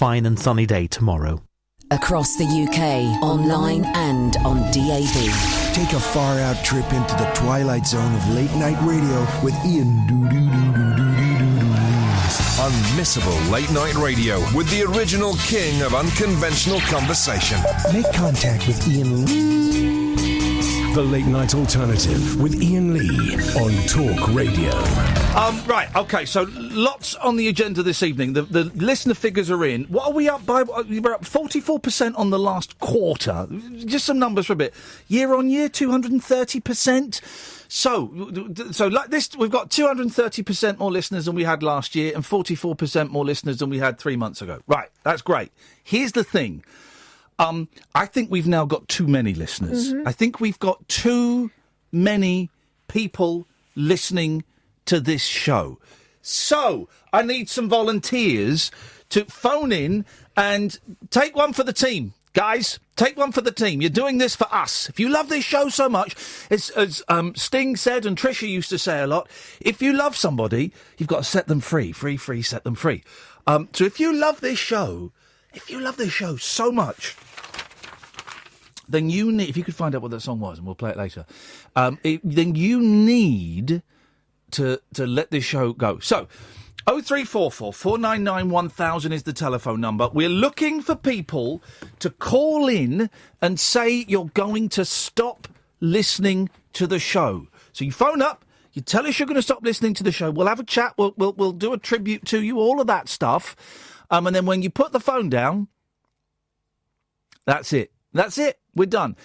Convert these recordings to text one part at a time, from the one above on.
fine and sunny day tomorrow. Across the UK, online and on DAB. Take a far-out trip into the twilight zone of late-night radio with Iain Unmissable late-night radio with the original king of unconventional conversation. Make contact with Iain Lee. The Late Night Alternative with Iain Lee on talkRADIO. Right, OK, so lots on the agenda this evening. The listener figures are in. What are we up by? We're up 44% on the last quarter. Just some numbers for a bit. Year on year, 230%. So like this, we've got 230% more listeners than we had last year and 44% more listeners than we had 3 months ago. Right, that's great. Here's the thing. I think we've now got too many listeners. I think we've got too many people listening to this show. So I need some volunteers to phone in and take one for the team. Guys, take one for the team. You're doing this for us. If you love this show so much, as Sting said and Trisha used to say a lot, if you love somebody, you've got to set them free. Free, set them free. So if you love this show so much, then you need, if you could find out what that song was, and we'll play it later, then you need to let this show go. So, 0344 499 1000 is the telephone number. We're looking for people to call in and say you're going to stop listening to the show. So you phone up, you tell us you're going to stop listening to the show. We'll have a chat. We'll do a tribute to you, all of that stuff. And then when you put the phone down, that's it. That's it. We're done.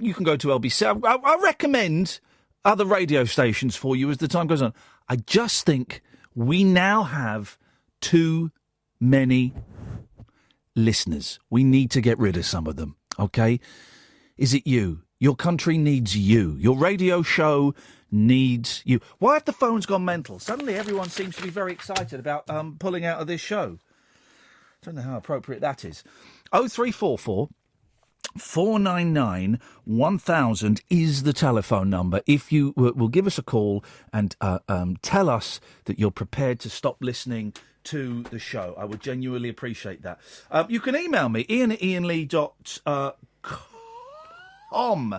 You can go to LBC. I recommend other radio stations for you as the time goes on. I just think we now have too many listeners. We need to get rid of some of them, OK? Is it you? Your country needs you. Your radio show needs you. Why have the phones gone mental? Suddenly everyone seems to be very excited about pulling out of this show. I don't know how appropriate that is. 0344 499 1000 is the telephone number. If you will give us a call and tell us that you're prepared to stop listening to the show, I would genuinely appreciate that. You can email me, ian@iainlee.com.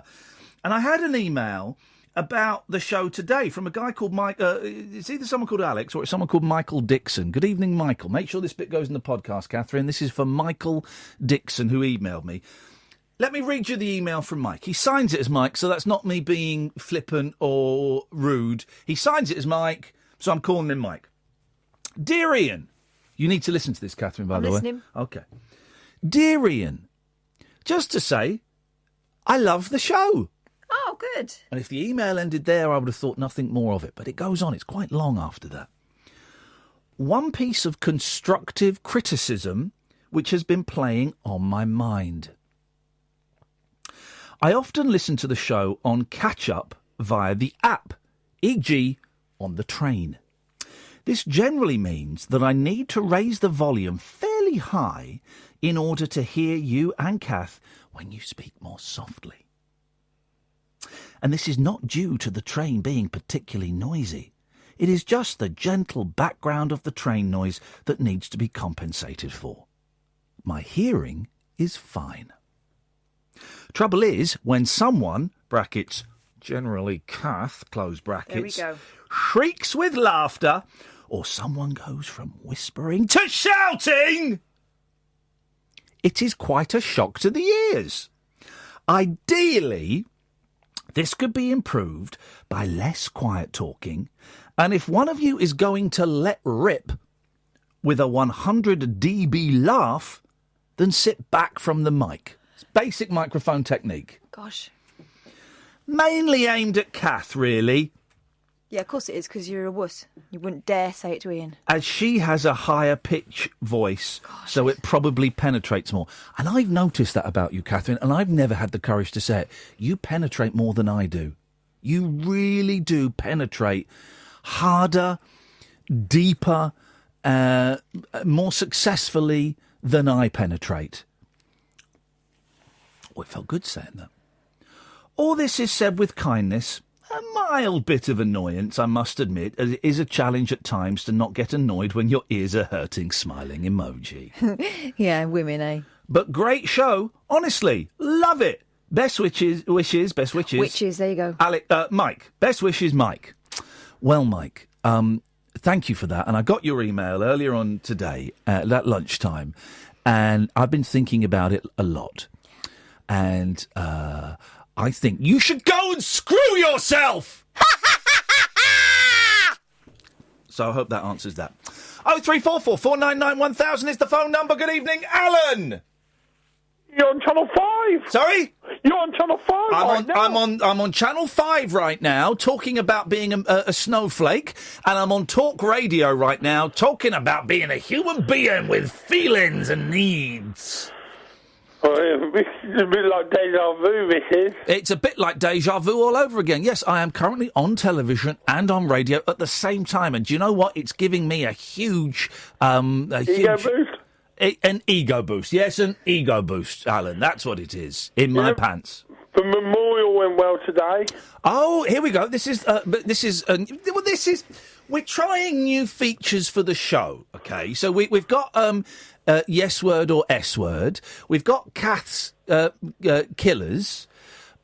And I had an email about the show today from a guy called Mike. It's either someone called Alex or it's someone called Michael Dixon. Good evening, Michael. Make sure this bit goes in the podcast, Catherine. This is for Michael Dixon, who emailed me. Let me read you the email from Mike. He signs it as Mike, so that's not me being flippant or rude. He signs it as Mike, so I'm calling him Mike. Dear Ian, you need to listen to this, Catherine, by the way. Listening. OK. Dear Ian, just to say, I love the show. Oh, good. And if the email ended there, I would have thought nothing more of it. But it goes on. It's quite long after that. One piece of constructive criticism which has been playing on my mind. I often listen to the show on catch-up via the app, e.g. on the train. This generally means that I need to raise the volume fairly high in order to hear you and Kath when you speak more softly. And this is not due to the train being particularly noisy. It is just the gentle background of the train noise that needs to be compensated for. My hearing is fine. Trouble is, when someone, brackets, generally Kath, close brackets, there we go, shrieks with laughter, or someone goes from whispering to shouting, it is quite a shock to the ears. Ideally, this could be improved by less quiet talking, and if one of you is going to let rip with a 100 dB laugh, then sit back from the mic. It's basic microphone technique. Gosh. Mainly aimed at Kath, really. Yeah, of course it is, because you're a wuss. You wouldn't dare say it to Ian. As she has a higher pitch voice, so it probably penetrates more. And I've noticed that about you, Catherine, and I've never had the courage to say it. You penetrate more than I do. You really do penetrate harder, deeper, more successfully than I penetrate. Oh, it felt good saying that. All this is said with kindness a mild bit of annoyance, I must admit. As it is a challenge at times to not get annoyed when your ears are hurting, smiling emoji. Yeah, women, eh? But great show, honestly, love it. Best wishes, best wishes. Witches, there you go. Mike, best wishes, Mike. Well, Mike, thank you for that. And I got your email earlier on today at lunchtime, and I've been thinking about it a lot. And I think you should go and screw yourself! So I hope that answers that. 0344 499 1000 is the phone number. Good evening, Alan! You're on Channel 5. Sorry? You're on Channel 5 I'm on Channel 5 right now, talking about being a snowflake, and I'm on talkRADIO right now, talking about being a human being with feelings and needs. This is a bit like deja vu, this is. It's a bit like deja vu all over again. Yes, I am currently on television and on radio at the same time, and do you know what? It's giving me a huge... Ego boost? An ego boost. Yes, an ego boost, Alan. That's what it is. In my pants. The memorial went well today. Oh, here we go. This is... We're trying new features for the show, OK? So we've got Yes Word or S Word. We've got Kath's Killers.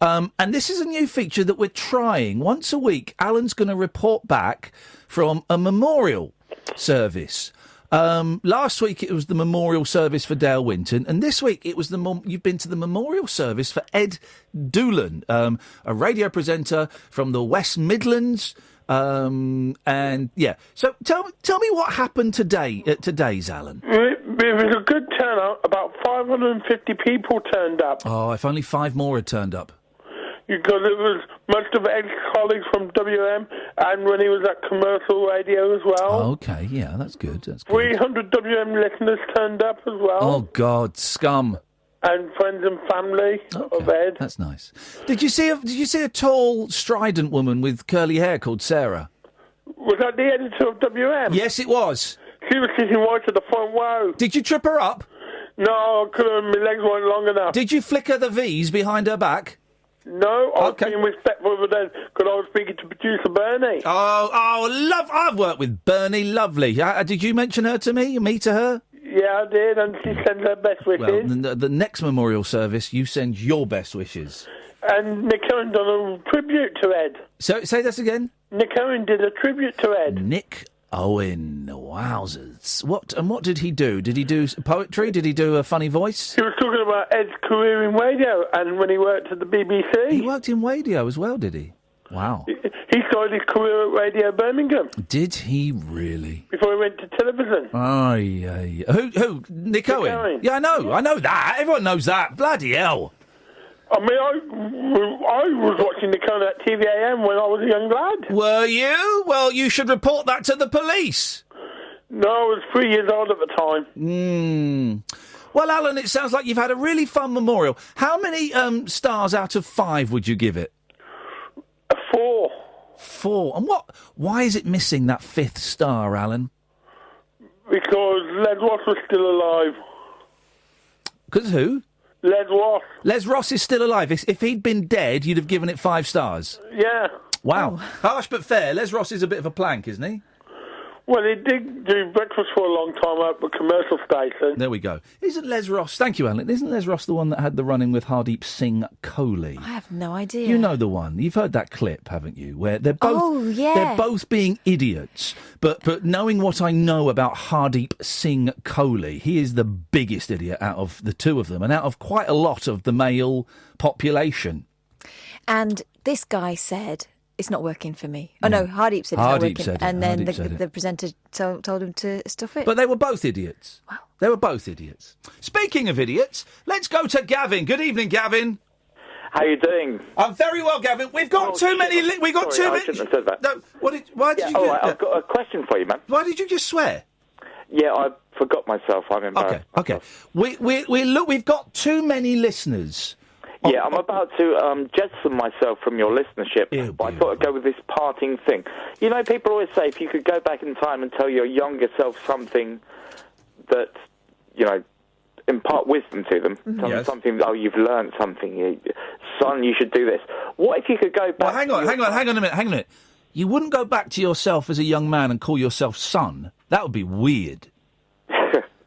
And this is a new feature that we're trying. Once a week, Alan's going to report back from a memorial service. Last week it was the memorial service for Dale Winton, and this week it was you've been to the memorial service for Ed Doolan, a radio presenter from the West Midlands. And yeah, so tell me what happened today at today's, Alan. It was a good turnout. About 550 people turned up. Oh, if only 5 more had turned up. Because it was most of Ed's colleagues from WM, and when he was at commercial radio as well. Oh, okay, yeah, that's good. 300 WM listeners turned up as well. Oh, God, scum. And friends and family of Ed. That's nice. Did you see a tall, strident woman with curly hair called Sarah? Was that the editor of WM? Yes, it was. She was sitting right at the front row. Did you trip her up? No, I couldn't. My legs weren't long enough. Did you flicker the V's behind her back? No, I was being respectful of them because I was speaking to producer Bernie. I've worked with Bernie. Lovely. Did you mention her to me? Me to her? Yeah, I did, and she sends her best wishes. Well, the next memorial service, you send your best wishes. And Nick Owen done a tribute to Ed. So, say this again? Nick Owen did a tribute to Ed. Nick Owen, wowzers. What did he do? Did he do poetry? Did he do a funny voice? He was talking about Ed's career in radio and when he worked at the BBC. He worked in radio as well, did he? Wow. He started his career at Radio Birmingham. Did he really? Before he went to television. Oh, yeah. Who? Nick Owen? Yeah, I know that. Everyone knows that. Bloody hell. I mean, I was watching Nick Owen at TVAM when I was a young lad. Were you? Well, you should report that to the police. No, I was 3 years old at the time. Well, Alan, it sounds like you've had a really fun memorial. How many stars out of 5 would you give it? 4. 4. And why is it missing that 5th star, Alan? Because Les Ross was still alive. Because who? Les Ross. Les Ross is still alive. If he'd been dead, you'd have given it 5 stars. Yeah. Wow. Harsh but fair. Les Ross is a bit of a plank, isn't he? Well, he did do breakfast for a long time at the commercial station. There we go. Isn't Les Ross... Thank you, Alan. Isn't Les Ross the one that had the run-in with Hardeep Singh Kohli? I have no idea. You know the one. You've heard that clip, haven't you? Where they're both... Oh, yeah. They're both being idiots. But knowing what I know about Hardeep Singh Kohli, he is the biggest idiot out of the two of them and out of quite a lot of the male population. And this guy said... It's not working for me. Oh, no, Hardeep said it's not working. Said it. And then Hardeep the presenter told him to stuff it. But they were both idiots. Wow. They were both idiots. Speaking of idiots, let's go to Gavin. Good evening, Gavin. How you doing? I'm very well, Gavin. We've got too many... We've got too many... I shouldn't have said that. No, why did you... All right, I've got a question for you, man. Why did you just swear? Yeah, I forgot myself. I'm embarrassed. Okay. We've got too many listeners... Yeah, I'm about to jettison myself from your listenership, but I thought I'd go with this parting thing. You know, people always say if you could go back in time and tell your younger self something that, you know, impart wisdom to them. Tell them something, you've learned something. Son, you should do this. What if you could go back... Well, hang on a minute. You wouldn't go back to yourself as a young man and call yourself son. That would be weird.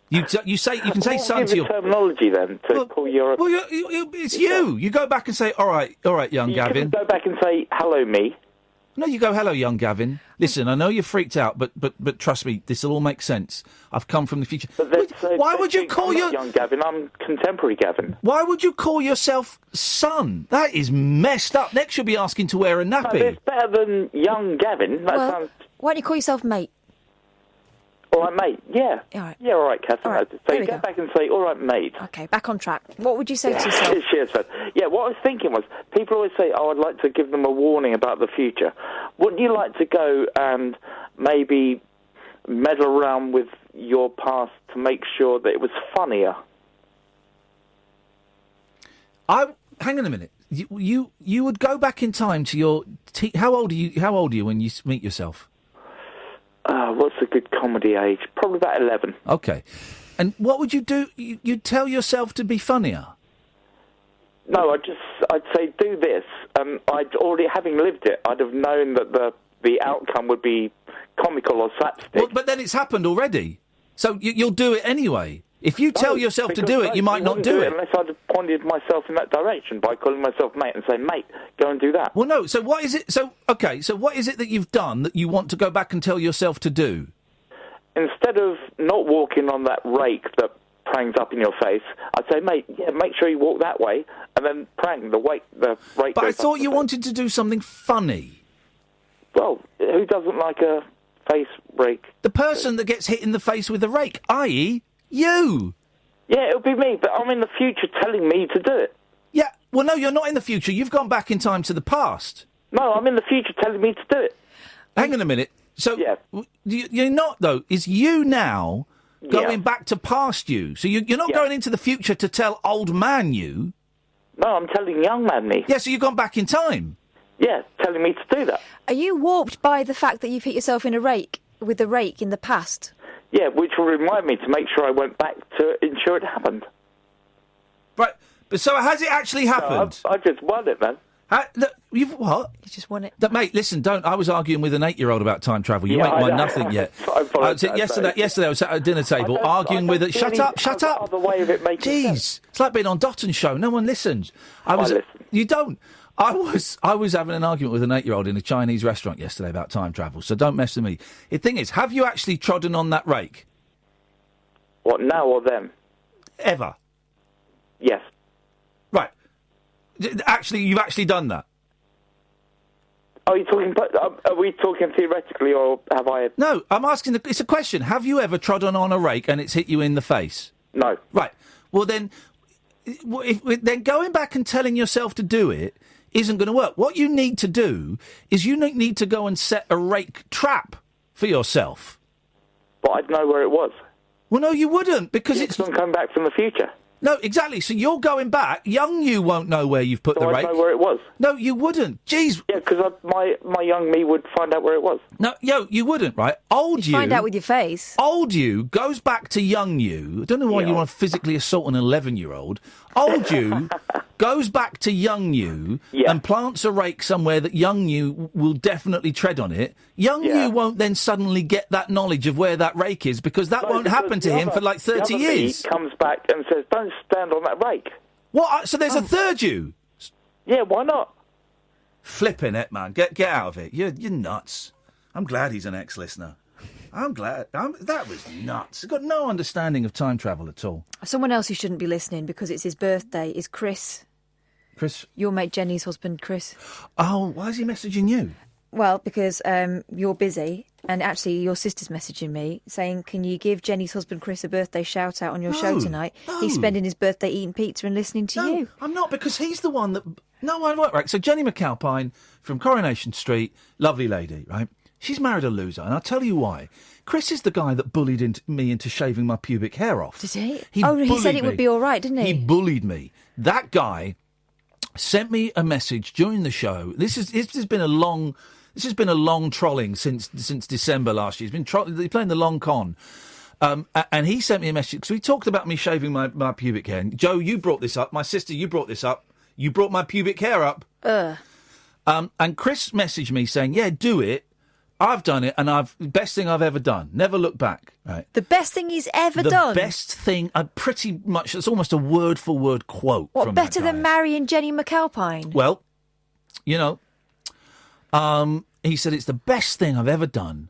You can say son to your terminology then to call your. Well, it's you. You go back and say, all right, young Gavin. You go back and say, hello, me. No, you go, hello, young Gavin. Listen, I know you're freaked out, but trust me, this will all make sense. I've come from the future. Why would you call your young Gavin? I'm contemporary Gavin. Why would you call yourself son? That is messed up. Next, you'll be asking to wear a nappy. No, it's better than young Gavin. That sounds. Why don't you call yourself mate? All right, mate. Yeah. All right. Yeah, all right, Catherine. All right. So you go back and say, all right, mate. Okay, back on track. What would you say to yourself? Cheers, man. Yeah, what I was thinking was, people always say, I'd like to give them a warning about the future. Wouldn't you like to go and maybe meddle around with your past to make sure that it was funnier? Hang on a minute. You would go back in time to your... How old are you when you meet yourself? What's a good comedy age? Probably about 11. Okay. And what would you do? You'd tell yourself to be funnier? No, I'd say do this. I'd already, having lived it, I'd have known that the outcome would be comical or slapstick. Well, but then it's happened already. So you'll do it anyway. If you tell yourself to do it, you might not do it. Unless I'd have pointed myself in that direction by calling myself mate and saying, mate, go and do that. Well, no. So what is it? So what is it that you've done that you want to go back and tell yourself to do? Instead of not walking on that rake that prangs up in your face, I'd say, mate, make sure you walk that way, and then prang the rake. But I thought you wanted to do something funny. Well, who doesn't like a face rake? The person that gets hit in the face with a rake, i.e., you. Yeah, it'll be me, but I'm in the future telling me to do it. Yeah, well, no, you're not in the future. You've gone back in time to the past. No, I'm in the future telling me to do it. Hang on a minute. So, you're not, though. Is you now going back to past you? So you're not going into the future to tell old man you? No, I'm telling young man me. Yeah, so you've gone back in time? Yeah, telling me to do that. Are you warped by the fact that you've hit yourself in a rake with a rake in the past? Yeah, which will remind me to make sure I went back to ensure it happened. Right, but so has it actually happened? No, I just won it, man. You've what? You just won it. Mate, listen, don't. I was arguing with an 8-year-old about time travel. You ain't won nothing yet. Yesterday I was at a dinner table arguing with it. Shut up. Other way of it making sense. It's like being on Dotton's show. No one listens. You don't. I was having an argument with an 8-year-old in a Chinese restaurant yesterday about time travel, so don't mess with me. The thing is, have you actually trodden on that rake? What, now or then? Ever? Yes. Right. Actually, you've actually done that? Are we talking theoretically, or have I... No, I'm asking... It's a question. Have you ever trodden on a rake and it's hit you in the face? No. Right. Well, then going back and telling yourself to do it isn't going to work. What you need to do is you need to go and set a rake trap for yourself. But I'd know where it was. Well, no, you wouldn't, because it's... going to come back from the future. No, exactly. So you're going back. Young you won't know where you've put the rake. I'd know where it was. No, you wouldn't. Jeez. Yeah, because my young me would find out where it was. No, you wouldn't, right? You'd find out with your face. Old you goes back to young you. I don't know why you want to physically assault an 11-year-old. Old you goes back to young you and plants a rake somewhere that young you will definitely tread on it. Young you won't then suddenly get that knowledge of where that rake is, because that won't happen to him for like 30 years. He comes back and says, don't stand on that rake. What? So there's a third you? Yeah, why not? Flipping it, man. Get out of it. You're nuts. I'm glad he's an ex-listener. I'm glad. That was nuts. I've got no understanding of time travel at all. Someone else who shouldn't be listening because it's his birthday is Chris. Chris? Your mate Jenny's husband, Chris. Oh, why is he messaging you? Well, because you're busy, and actually your sister's messaging me saying, can you give Jenny's husband Chris a birthday shout-out on your show tonight? No. He's spending his birthday eating pizza and listening to you. I'm not, because he's the one that... No, I won't, right? So Jenny McAlpine from Coronation Street, lovely lady, right? She's married a loser, and I'll tell you why. Chris is the guy that bullied me into shaving my pubic hair off. Did he? He said it would be all right, didn't he? He bullied me. That guy sent me a message during the show. This has been a long trolling since December last year. He's been playing the long con. And he sent me a message, because we talked about me shaving my pubic hair. And Joe, you brought this up. My sister, you brought this up. You brought my pubic hair up. And Chris messaged me saying, yeah, do it. I've done it, and best thing I've ever done. Never look back. Right. The best thing he's ever done? The best thing, pretty much, it's almost a word-for-word quote from that better guy. than marrying Jenny McAlpine? Well, you know, he said, it's the best thing I've ever done.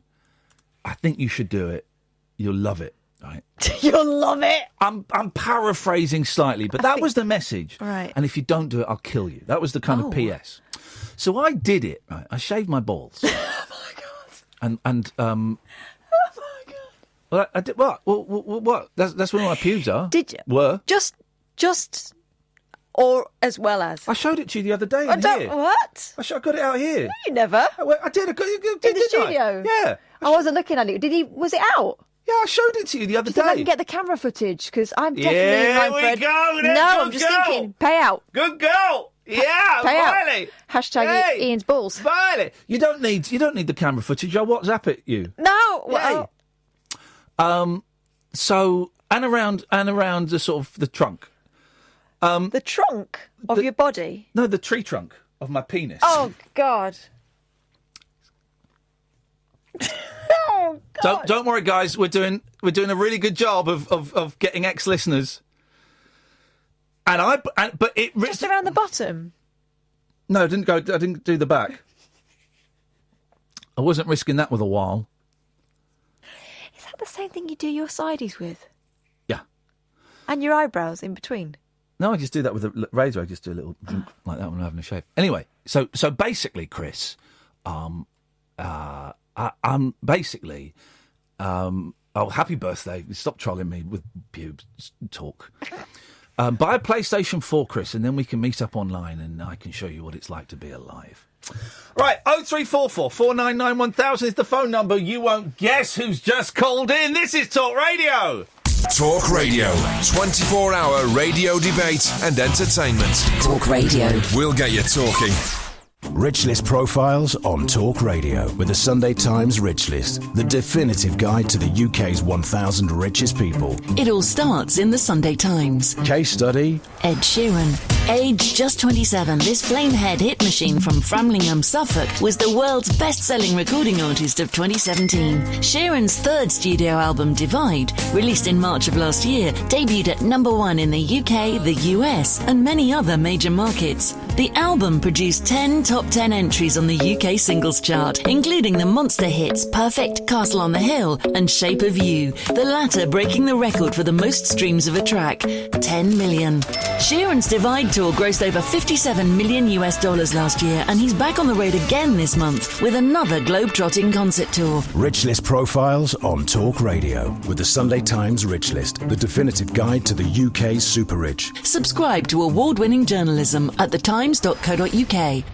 I think you should do it. You'll love it. Right. You'll love it. I'm paraphrasing slightly, but that was the message. Right. And if you don't do it, I'll kill you. That was the kind of PS. So I did it. Right. I shaved my balls. Oh my god. And oh my god. Well, I did what? What? That's where my pubes are. Did you? Were just or as well as? I showed it to you the other day. I got it out here. No, you never. I did. In the studio. Yeah. I wasn't looking at it. Was it out? Yeah, I showed it to you the other day. I can get the camera footage, because I'm definitely in line for it. Go. No, I'm just thinking. Pay out. Good girl. Yeah, pay Riley. Out. Hashtag Ian's balls. Riley. You don't need the camera footage. I'll WhatsApp it you. No. Well, So and around the sort of the trunk. The trunk of your body? No, the tree trunk of my penis. Oh God. Oh, God. Don't worry, guys. We're doing a really good job of getting ex-listeners. But it just around the bottom. No, I didn't do the back. I wasn't risking that with a while. Is that the same thing you do your sideys with? Yeah. And your eyebrows in between? No, I just do that with a razor. I just do a little drink like that when I'm having a shave. Anyway, so basically, Chris, I'm basically, happy birthday. Stop trolling me with pubes talk. Buy a PlayStation 4, Chris, and then we can meet up online and I can show you what it's like to be alive. Right, 0344 499 1000 is the phone number. You won't guess who's just called in. This is Talk Radio. Talk Radio. 24-hour radio debate and entertainment. Talk Radio. We'll get you talking. Rich List Profiles on Talk Radio with the Sunday Times Rich List, the definitive guide to the UK's 1,000 richest people. It all starts in the Sunday Times. Case study. Ed Sheeran. Aged just 27, this flamehead hit machine from Framlingham, Suffolk, was the world's best-selling recording artist of 2017. Sheeran's third studio album, Divide, released in March of last year, debuted at #1 in the UK, the US, and many other major markets. The album produced 10 top 10 entries on the UK singles chart, including the monster hits Perfect, Castle on the Hill, and Shape of You, the latter breaking the record for the most streams of a track, 10 million. Sheeran's Divide tour grossed over $57 million last year, and he's back on the road again this month with another globe-trotting concert tour. Rich List Profiles on Talk Radio with the Sunday Times Rich List, the definitive guide to the UK's super rich. Subscribe to award-winning journalism at thetimes.co.uk.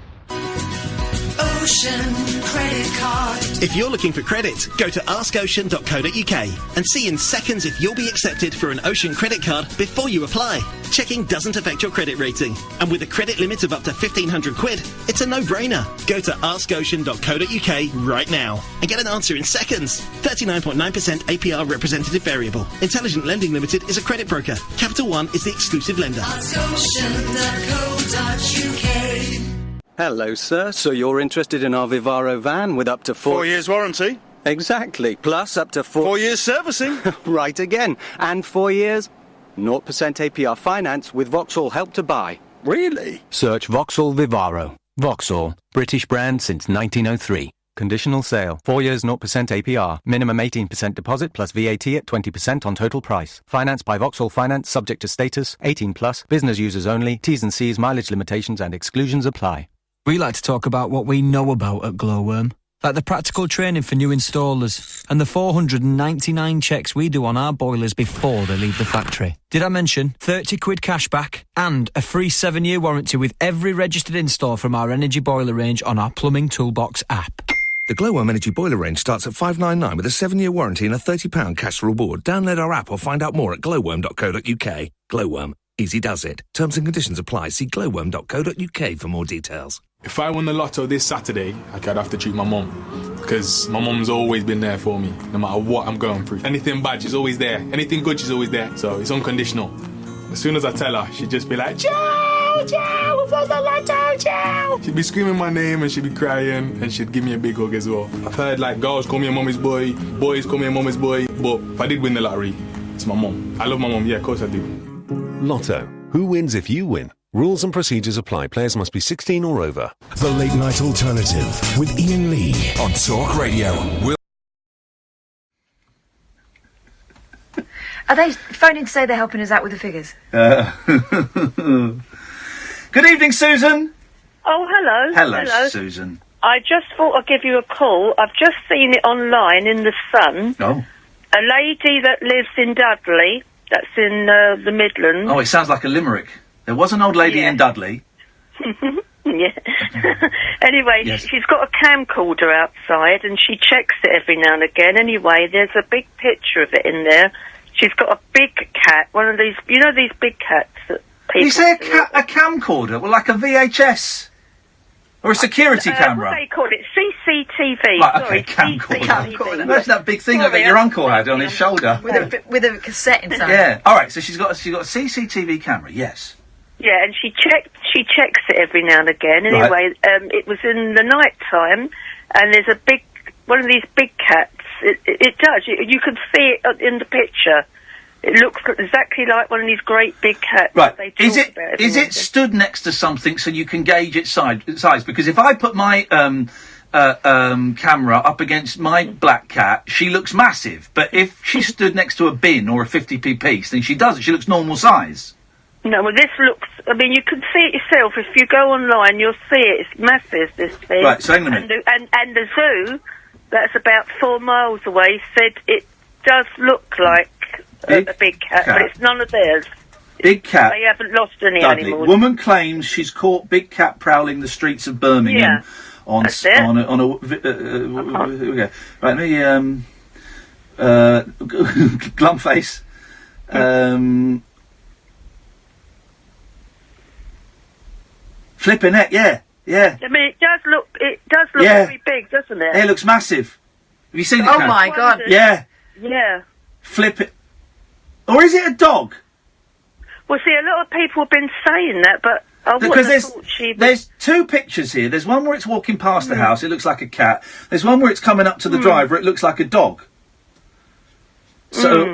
Ocean Credit Card. If you're looking for credit, go to askocean.co.uk and see in seconds if you'll be accepted for an Ocean credit card before you apply. Checking doesn't affect your credit rating, and with a credit limit of up to £1,500, it's a no-brainer. Go to askocean.co.uk right now and get an answer in seconds. 39.9% APR representative variable. Intelligent Lending Limited is a credit broker. Capital One is the exclusive lender. askocean.co.uk. Hello, sir. So you're interested in our Vivaro van with up to 4 years warranty? Exactly. Plus up to 4 years servicing? Right again. And 4 years 0% APR finance with Vauxhall Help to Buy. Really? Search Vauxhall Vivaro. Vauxhall. British brand since 1903. Conditional sale. 4 years 0% APR. Minimum 18% deposit plus VAT at 20% on total price. Financed by Vauxhall Finance subject to status. 18 plus. Business users only. T's and C's, mileage limitations and exclusions apply. We like to talk about what we know about at Glowworm, like the practical training for new installers and the 499 checks we do on our boilers before they leave the factory. Did I mention 30 quid cash back and a free 7-year warranty with every registered install from our energy boiler range on our Plumbing Toolbox app? The Glowworm Energy Boiler range starts at $599 with a 7-year warranty and a £30 cash reward. Download our app or find out more at glowworm.co.uk. Glowworm. Easy does it. Terms and conditions apply. See glowworm.co.uk for more details. If I won the lotto this Saturday, I'd have to treat my mum. Because my mum's always been there for me, no matter what I'm going through. Anything bad, she's always there. Anything good, she's always there. So it's unconditional. As soon as I tell her, she'd just be like, Joe, Joe, we've won the lotto, Joe. She'd be screaming my name and she'd be crying and she'd give me a big hug as well. I've heard like girls call me a mummy's boy, boys call me a mummy's boy, but if I did win the lottery, it's my mum. I love my mum, yeah, of course I do. Lotto. Who wins if you win? Rules and procedures apply. Players must be 16 or over. The Late Night Alternative with Iain Lee on Talk Radio. Are they phoning to say they're helping us out with the figures? Good evening, Susan. Oh, hello. Hello, Susan. I just thought I'd give you a call. I've just seen it online in The Sun. Oh. A lady that lives in Dudley, that's in the Midlands. Oh, it sounds like a limerick. There was an old lady in Dudley. Yeah. Anyway, Yes. she's got a camcorder outside and she checks it every now and again. Anyway, there's a big picture of it in there. She's got a big cat, one of these, you know these big cats that people... You say a camcorder? Well, like a VHS? Or a security camera? What do they call it? CCTV. Right, Sorry, okay, camcorder. CCTV. That's that big thing that your uncle had on his shoulder. With a cassette inside. Yeah. All right. So she's got a CCTV camera. Yes. Yeah, and she checks it every now and again. Anyway, it was in the night time, and there's one of these big cats. It does. You can see it in the picture. It looks exactly like one of these great big cats. Right. They talk about Is it stood next to something so you can gauge its size? Because if I put my camera up against my black cat, she looks massive. But if she stood next to a bin or a 50p piece, then she doesn't. She looks normal size. No, well, this looks... I mean, you can see it yourself. If you go online, you'll see it. It's massive, this thing. Right, so hang on a minute. And the zoo, that's about 4 miles away, said it does look like a big cat, but it's none of theirs. Big cat. They haven't lost any Dudley. animals. Woman claims she's caught big cat prowling the streets of Birmingham. Yeah. That's it. Here we go. Right, let me glum face. Flipping it, yeah. I mean, it does look very big, doesn't it? It looks massive. Have you seen it? Oh Kat? my God. Yeah. Yeah. Flip it. Or is it a dog? Well, see, a lot of people have been saying that, but I wouldn't Because have thought she was... there's two pictures here. There's one where it's walking past the house. It looks like a cat. There's one where it's coming up to the drive where it looks like a dog. So,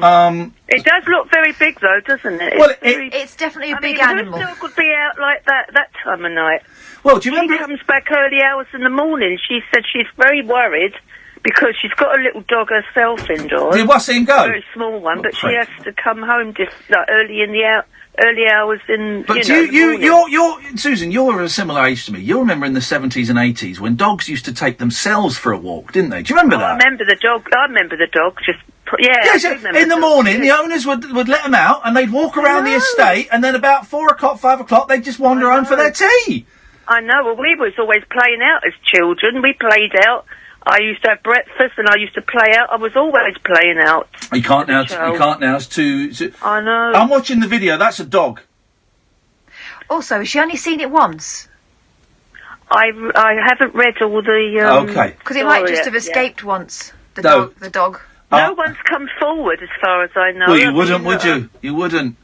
It does look very big, though, doesn't it? Well, it's definitely a big animal. Whose dog would be out like that time of night? Well, do you remember... She comes back early hours in the morning. She said she's very worried because she's got a little dog herself indoors. Did Wasim go? A very small one, but she has to come home early hours in. But you're Susan, you're a similar age to me. You'll remember in the 70s and 80s when dogs used to take themselves for a walk, didn't they? Do you remember that? I remember the dog. Just Yes, in the morning, the owners would let them out and they'd walk around the estate, and then about 4 o'clock, 5 o'clock, they'd just wander home for their tea. I know. Well, we was always playing out as children. We played out. I used to have breakfast and I used to play out. I was always playing out. You can't now. It's too. I know. I'm watching the video. That's a dog. Also, has she only seen it once? I haven't read all the. Okay. Because it might just have escaped once. The dog. No one's come forward, as far as I know. Well, you wouldn't, would you? You wouldn't.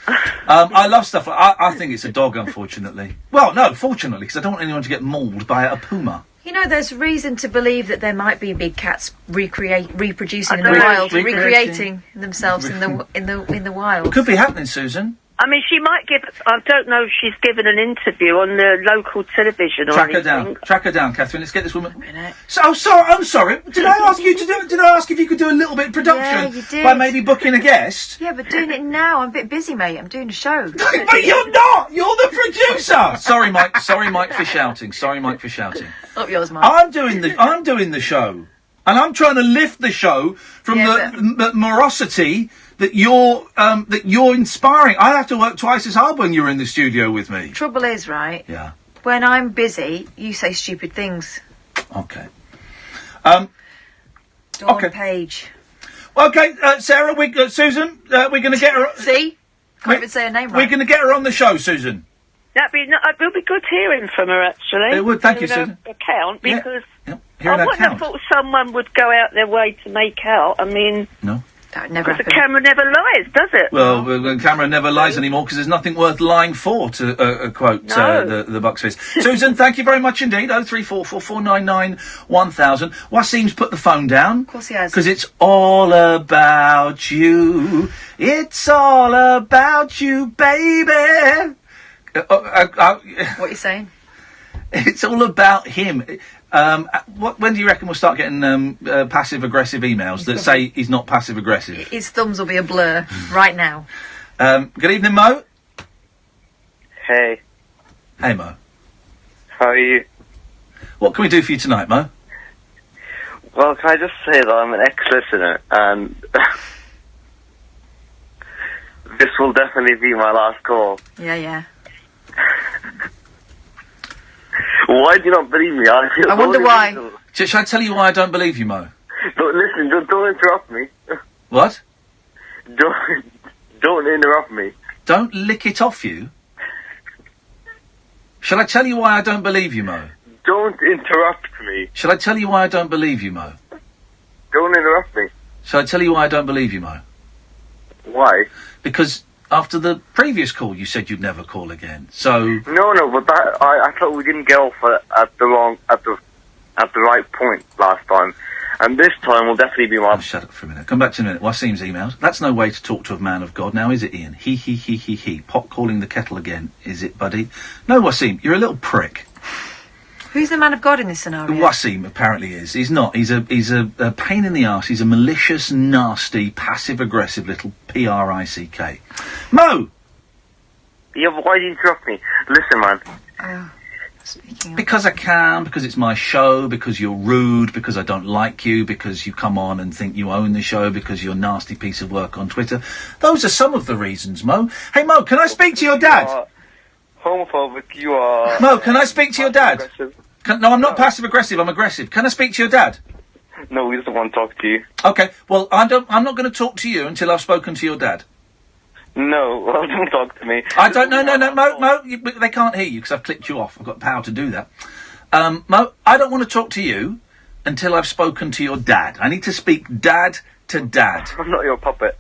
I love stuff. I think it's a dog, unfortunately. Well, no, fortunately, because I don't want anyone to get mauled by a puma. You know, there's reason to believe that there might be big cats reproducing in the wild, recreating themselves in the wild. Could be happening, Susan. I mean, she might give. I don't know if she's given an interview on the local television or anything. Track her down, Catherine. Let's get this woman. I'm sorry. Did I ask you to do? Did I ask if you could do a little bit of production? Yeah, you did. By maybe booking a guest? Yeah, but doing it now, I'm a bit busy, mate. I'm doing a show. But you're not. You're the producer. Sorry, Mike. Sorry, Mike, for shouting. Not yours, Mike. I'm doing the show, and I'm trying to lift the show from the morosity that you're inspiring. I have to work twice as hard when you're in the studio with me. Trouble is, right? Yeah. When I'm busy, you say stupid things. Okay. Dawn Page. Okay, Sarah, Susan, we're going to get her... See? Can't even say her name right. We're going to get her on the show, Susan. It would be good hearing from her, actually. It would, thank you, Hearing Susan. her account, Yeah. because Hearing I that wouldn't have count. thought someone would go out their way to make out. I mean... No. That would never Because the camera never lies, does it? Well, the camera never lies anymore because there's nothing worth lying for, to quote the Bucks Fizz. Susan, thank you very much indeed. 03444991000. Wasim's put the phone down. Of course he has. Because it's all about you. It's all about you, baby. What are you saying? It's all about him. When do you reckon we'll start getting passive-aggressive emails that say he's not passive-aggressive? His thumbs will be a blur right now. Good evening, Mo. Hey. Hey, Mo. How are you? What can we do for you tonight, Mo? Well, can I just say that I'm an ex-listener, and this will definitely be my last call. Yeah. Why do you not believe me? I wonder why. Shall I tell you why I don't believe you, Mo? Listen, don't interrupt me. What? Don't interrupt me. Don't lick it off you? Shall I tell you why I don't believe you, Mo? Don't interrupt me. Shall I tell you why I don't believe you, Mo? Don't interrupt me. Shall I tell you why I don't believe you, Mo? Why? Because after the previous call, you said you'd never call again. So No, but that I thought we didn't get off at the right point last time, and this time will definitely be my. Shut up for a minute. Come back to a minute. Wasim's emailed. That's no way to talk to a man of God now, is it, Ian? He. Pot calling the kettle again, is it, buddy? No, Wasim, you're a little prick. Who's the man of God in this scenario? Wasim apparently is. He's not. He's a pain in the arse. He's a malicious, nasty, passive-aggressive little prick. Mo! Yeah, but why do you interrupt me? Listen, man. Because I can, because it's my show, because you're rude, because I don't like you, because you come on and think you own the show, because you're a nasty piece of work on Twitter. Those are some of the reasons, Mo. Hey, Mo, can I speak to your dad? Homophobic, you are... Mo, can I speak to your dad? No, I'm not passive-aggressive, I'm aggressive. Can I speak to your dad? No, he doesn't want to talk to you. Okay, well, I'm not going to talk to you until I've spoken to your dad. No, well, don't talk to me. I don't... No, Mo, they can't hear you because I've clicked you off. I've got the power to do that. Mo, I don't want to talk to you until I've spoken to your dad. I need to speak dad to dad. I'm not your puppet.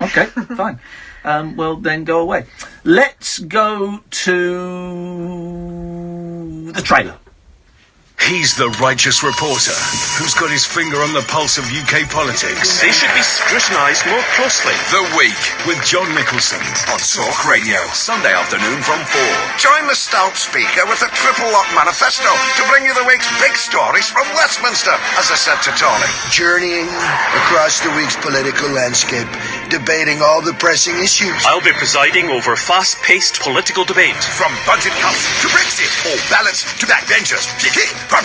Okay, fine. Well, then go away. Let's go to the trailer. He's the righteous reporter who's got his finger on the pulse of UK politics. They should be scrutinised more closely. The Week with John Nicholson on Talk Radio, Sunday afternoon from 4. Join the stout speaker with a triple lock manifesto to bring you the week's big stories from Westminster, as I said to Tony. Journeying across the week's political landscape, debating all the pressing issues. I'll be presiding over fast-paced political debate. From budget cuts to Brexit, or ballots to backbenchers. All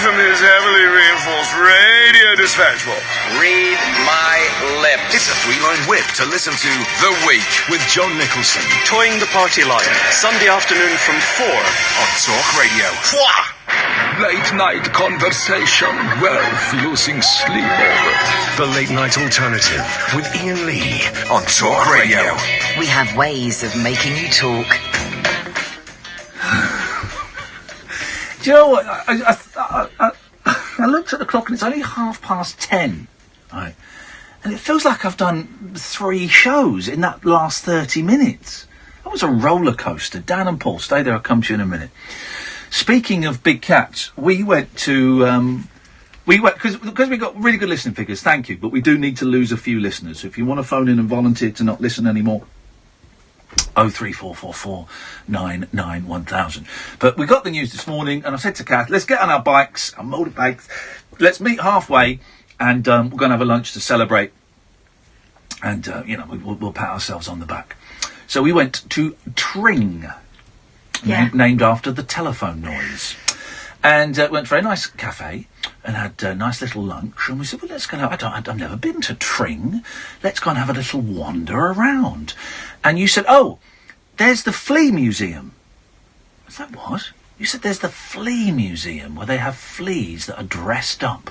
from his heavily reinforced radio dispatch box. Read my lips. It's a 3-line whip to listen to The Week with John Nicholson. Toying the party line, Sunday afternoon from 4 on Talk Radio. Late night conversation, worth losing sleep over. The Late Night Alternative with Iain Lee on Talk Radio. We have ways of making you talk. Do you know what? I looked at the clock and it's only 10:30. Right. And it feels like I've done 3 shows in that last 30 minutes. That was a roller coaster. Dan and Paul, stay there, I'll come to you in a minute. Speaking of big cats, we went to... because we got really good listening figures, thank you, but we do need to lose a few listeners. So if you want to phone in and volunteer to not listen anymore, 03444991000. But we got the news this morning, and I said to Kath, let's get on our bikes, our motorbikes, let's meet halfway, and we're going to have a lunch to celebrate, and we'll pat ourselves on the back. So we went to Tring, named after the telephone noise, and went for a nice cafe and had a nice little lunch, and we said, well, let's go. I've never been to Tring. Let's go and have a little wander around. And you said, oh, there's the Flea Museum. I was like, what? You said there's the Flea Museum, where they have fleas that are dressed up.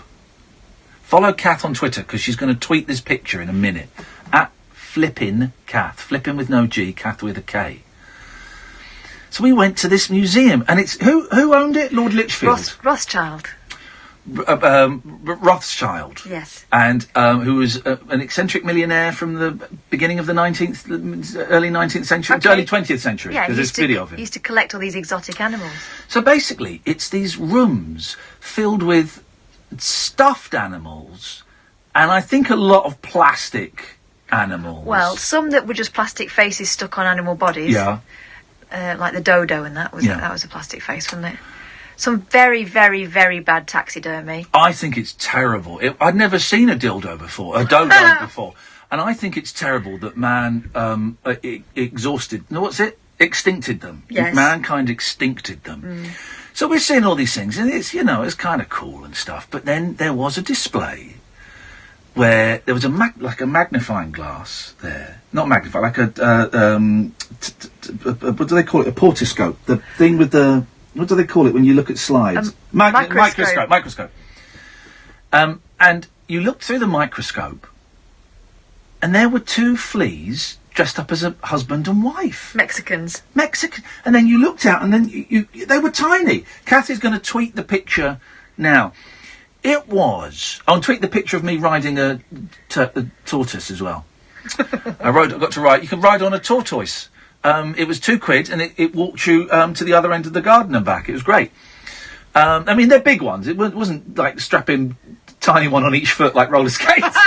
Follow Kath on Twitter, because she's going to tweet this picture in a minute. At Flippin' Kath. Flippin' with no G, Kath with a K. So we went to this museum, and it's who owned it? Lord Lichfield. Rothschild. Rothschild. Yes. And who was an eccentric millionaire from the beginning of the early 19th century, early 20th century. Yeah, because there's video of he him. used to collect all these exotic animals. So basically, it's these rooms filled with stuffed animals, and I think a lot of plastic animals. Well, some that were just plastic faces stuck on animal bodies. Yeah. Like the dodo, and that was a plastic face, wasn't it? Some very, very, very bad taxidermy. I think it's terrible. I'd never seen a dildo before, a dodo before. And I think it's terrible that man extincted them. Yes. Mankind extincted them. So we're seeing all these things, and it's, it's kind of cool and stuff. But then there was a display where there was a magnifying glass there. Not magnifying, like what do they call it? A portoscope. The thing with the... What do they call it when you look at slides? Microscope. And you looked through the microscope, and there were two fleas dressed up as a husband and wife. Mexicans. And then you looked out, and then they were tiny. Kathy's going to tweet the picture now. I'll tweet the picture of me riding a tortoise as well. I got to ride. You can ride on a tortoise. It was £2, and it walked you to the other end of the garden and back. It was great. I mean, they're big ones. It wasn't like strapping tiny one on each foot like roller skates.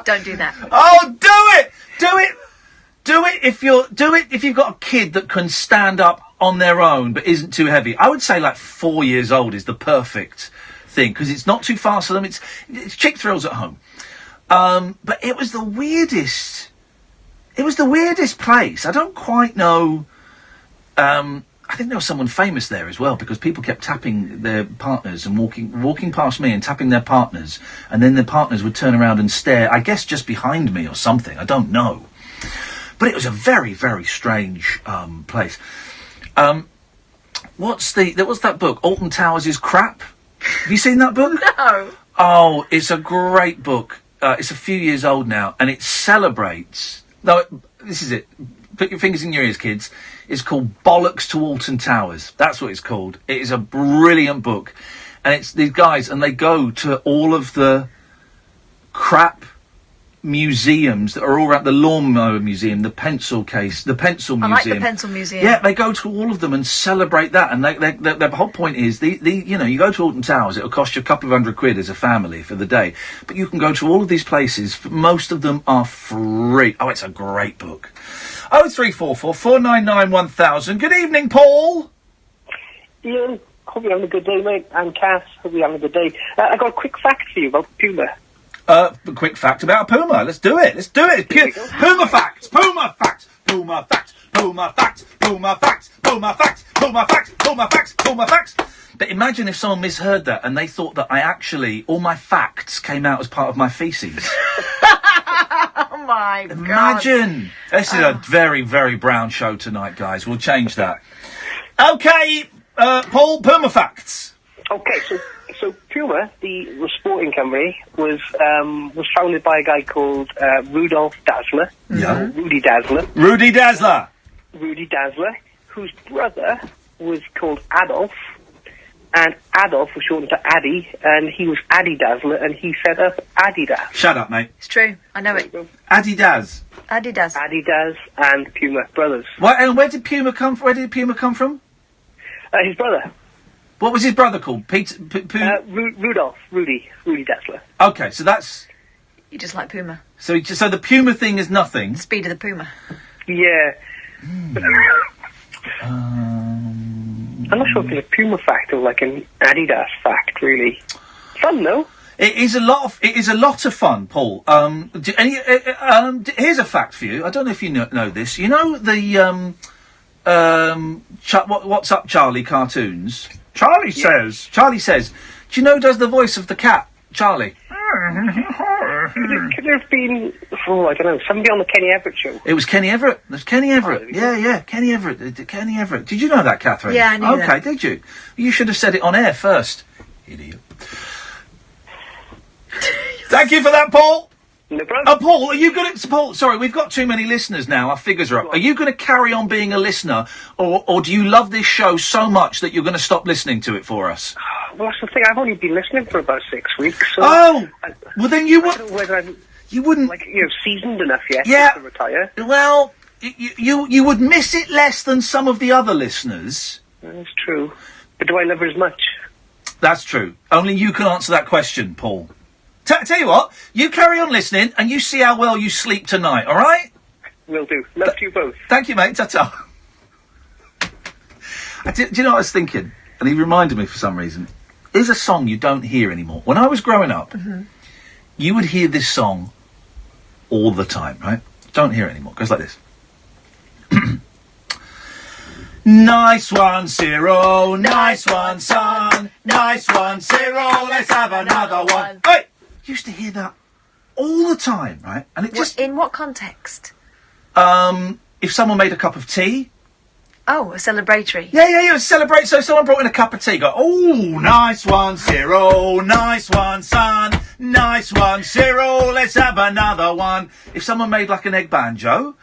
Don't do that. Oh, do it if you've got a kid that can stand up on their own but isn't too heavy. I would say like 4 years old is the perfect thing, because it's not too fast for them. It's chick thrills at home. But it was the weirdest place. I don't quite know. I think there was someone famous there as well, because people kept tapping their partners and walking past me and tapping their partners, and then their partners would turn around and stare, I guess just behind me or something. I don't know. But it was a very, very strange place. What's that book? Alton Towers' Crap? Have you seen that book? No. Oh, it's a great book. It's a few years old now, and it celebrates... this is it. Put your fingers in your ears, kids. It's called Bollocks to Alton Towers. That's what it's called. It is a brilliant book. And it's these guys, and they go to all of the crap museums that are all around, the lawnmower museum, the pencil museum. I like the pencil museum. Yeah, they go to all of them and celebrate that. And the whole point is, you go to Alton Towers, it'll cost you a couple of £100 as a family for the day. But you can go to all of these places. Most of them are free. Oh, it's a great book. 0344 499 1000. Good evening, Paul. Ian, hope you're having a good day, mate. And Cass, hope you're having a good day. I got a quick fact for you about Puma. A quick fact about a puma. Let's do it. Puma facts. Puma facts. Puma facts. Puma facts. Puma facts. Puma facts. Puma facts. Puma facts. Puma facts. But imagine if someone misheard that and they thought that all my facts came out as part of my feces. Oh my God. Imagine. This is a very, very brown show tonight, guys. We'll change that. Okay, Paul, Puma facts. Okay, so Puma, the sporting company, was founded by a guy called Rudolph Dassler. Yeah. Rudy Dassler. Rudy Dassler, whose brother was called Adolf, and Adolf was shortened to Addy, and he was Addy Dassler, and he set up Adidas. Shut up, mate. It's true. I know it. Adidas and Puma brothers. And where did Puma come from? His brother. What was his brother called? Rudy Dassler. Okay, so that's... You just like Puma. So the Puma thing is nothing? The speed of the Puma. Yeah. I'm not sure if it's a Puma fact or like an Adidas fact, really. Fun, though. It is a lot of fun, Paul. Here's a fact for you. I don't know if you know this. You know the What's Up, Charlie cartoons? Charlie says. Do you know who does the voice of the cat, Charlie? Could there have been, I don't know, somebody on the Kenny Everett show? It was Kenny Everett. Yeah, Kenny Everett. Did you know that, Catherine? Yeah, I knew that. Okay, did you? You should have said it on air first. Idiot. Thank you for that, Paul. No problem. Oh, Paul, are you going to... Paul, sorry, we've got too many listeners now. Our figures are up. Are you going to carry on being a listener, or do you love this show so much that you're going to stop listening to it for us? Well, that's the thing. I've only been listening for about 6 weeks. So well, then you would... I don't know whether I'm... You wouldn't... Like, seasoned enough yet to retire. Well, you would miss it less than some of the other listeners. That's true. But do I love her as much? That's true. Only you can answer that question, Paul. Tell you what, you carry on listening and you see how well you sleep tonight, all right? Will do. Love to you both. Thank you, mate. Ta-ta. Do you know what I was thinking? And he reminded me for some reason. Here's a song you don't hear anymore. When I was growing up, you would hear this song all the time, right? Don't hear it anymore. It goes like this. Nice one, Cyril. Nice one, son. Nice one, Cyril. Let's have another one. Hey! Used to hear that all the time, right? And it just... In what context? If someone made a cup of tea... Oh, a celebratory. Yeah, celebrate. So someone brought in a cup of tea, go, oh, nice one, Cyril, nice one, son, nice one, Cyril, let's have another one. If someone made like an egg banjo,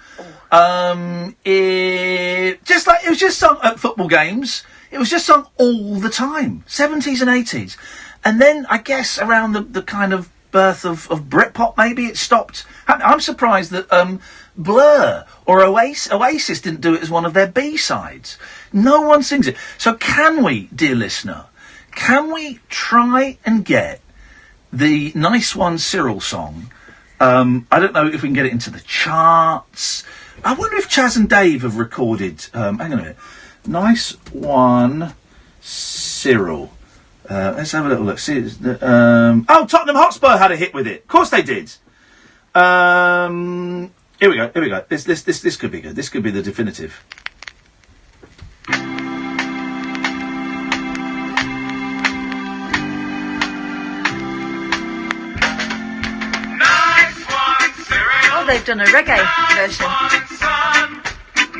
it was just sung at football games. It was just sung all the time, 70s and 80s. And then, I guess, around the kind of birth of Britpop, maybe it stopped. I'm surprised that Blur or Oasis didn't do it as one of their B-sides. No one sings it. So can we, dear listener, can we try and get the Nice One Cyril song? I don't know if we can get it into the charts. I wonder if Chaz and Dave have recorded... hang on a minute. Nice One Cyril. Let's have a little look. See, Tottenham Hotspur had a hit with it. Of course they did. Here we go. This could be good. This could be the definitive. Oh, they've done a reggae version.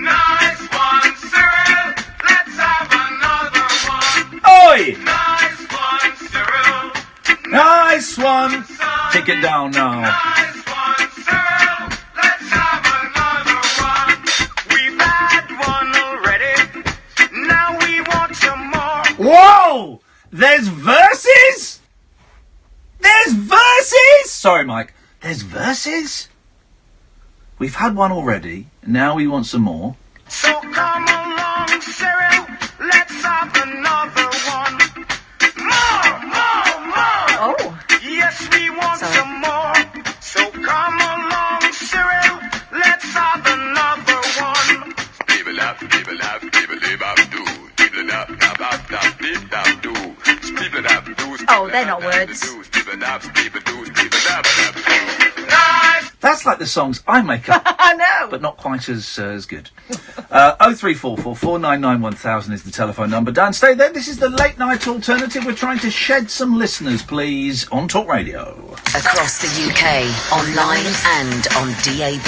Nice one, Cyril. Let's have another one. Oi! Nice one, Cyril. Nice one. Take it down now. Nice one, Cyril. Let's have another one. We've had one already. Now we want some more. Whoa! There's verses? There's verses? Sorry, Mike. There's verses? We've had one already. Now we want some more. So come along, Cyril. Let's have another one. More. Oh. Yes, we want some more. So come along, Cyril. Let's have another one. Oh, they're not words. That's like the songs I make up. I know. But not quite as good. 0344 499 1000 is the telephone number. Dan, stay there. This is the late night alternative. We're trying to shed some listeners, please, on Talk Radio. Across the UK, online and on DAB.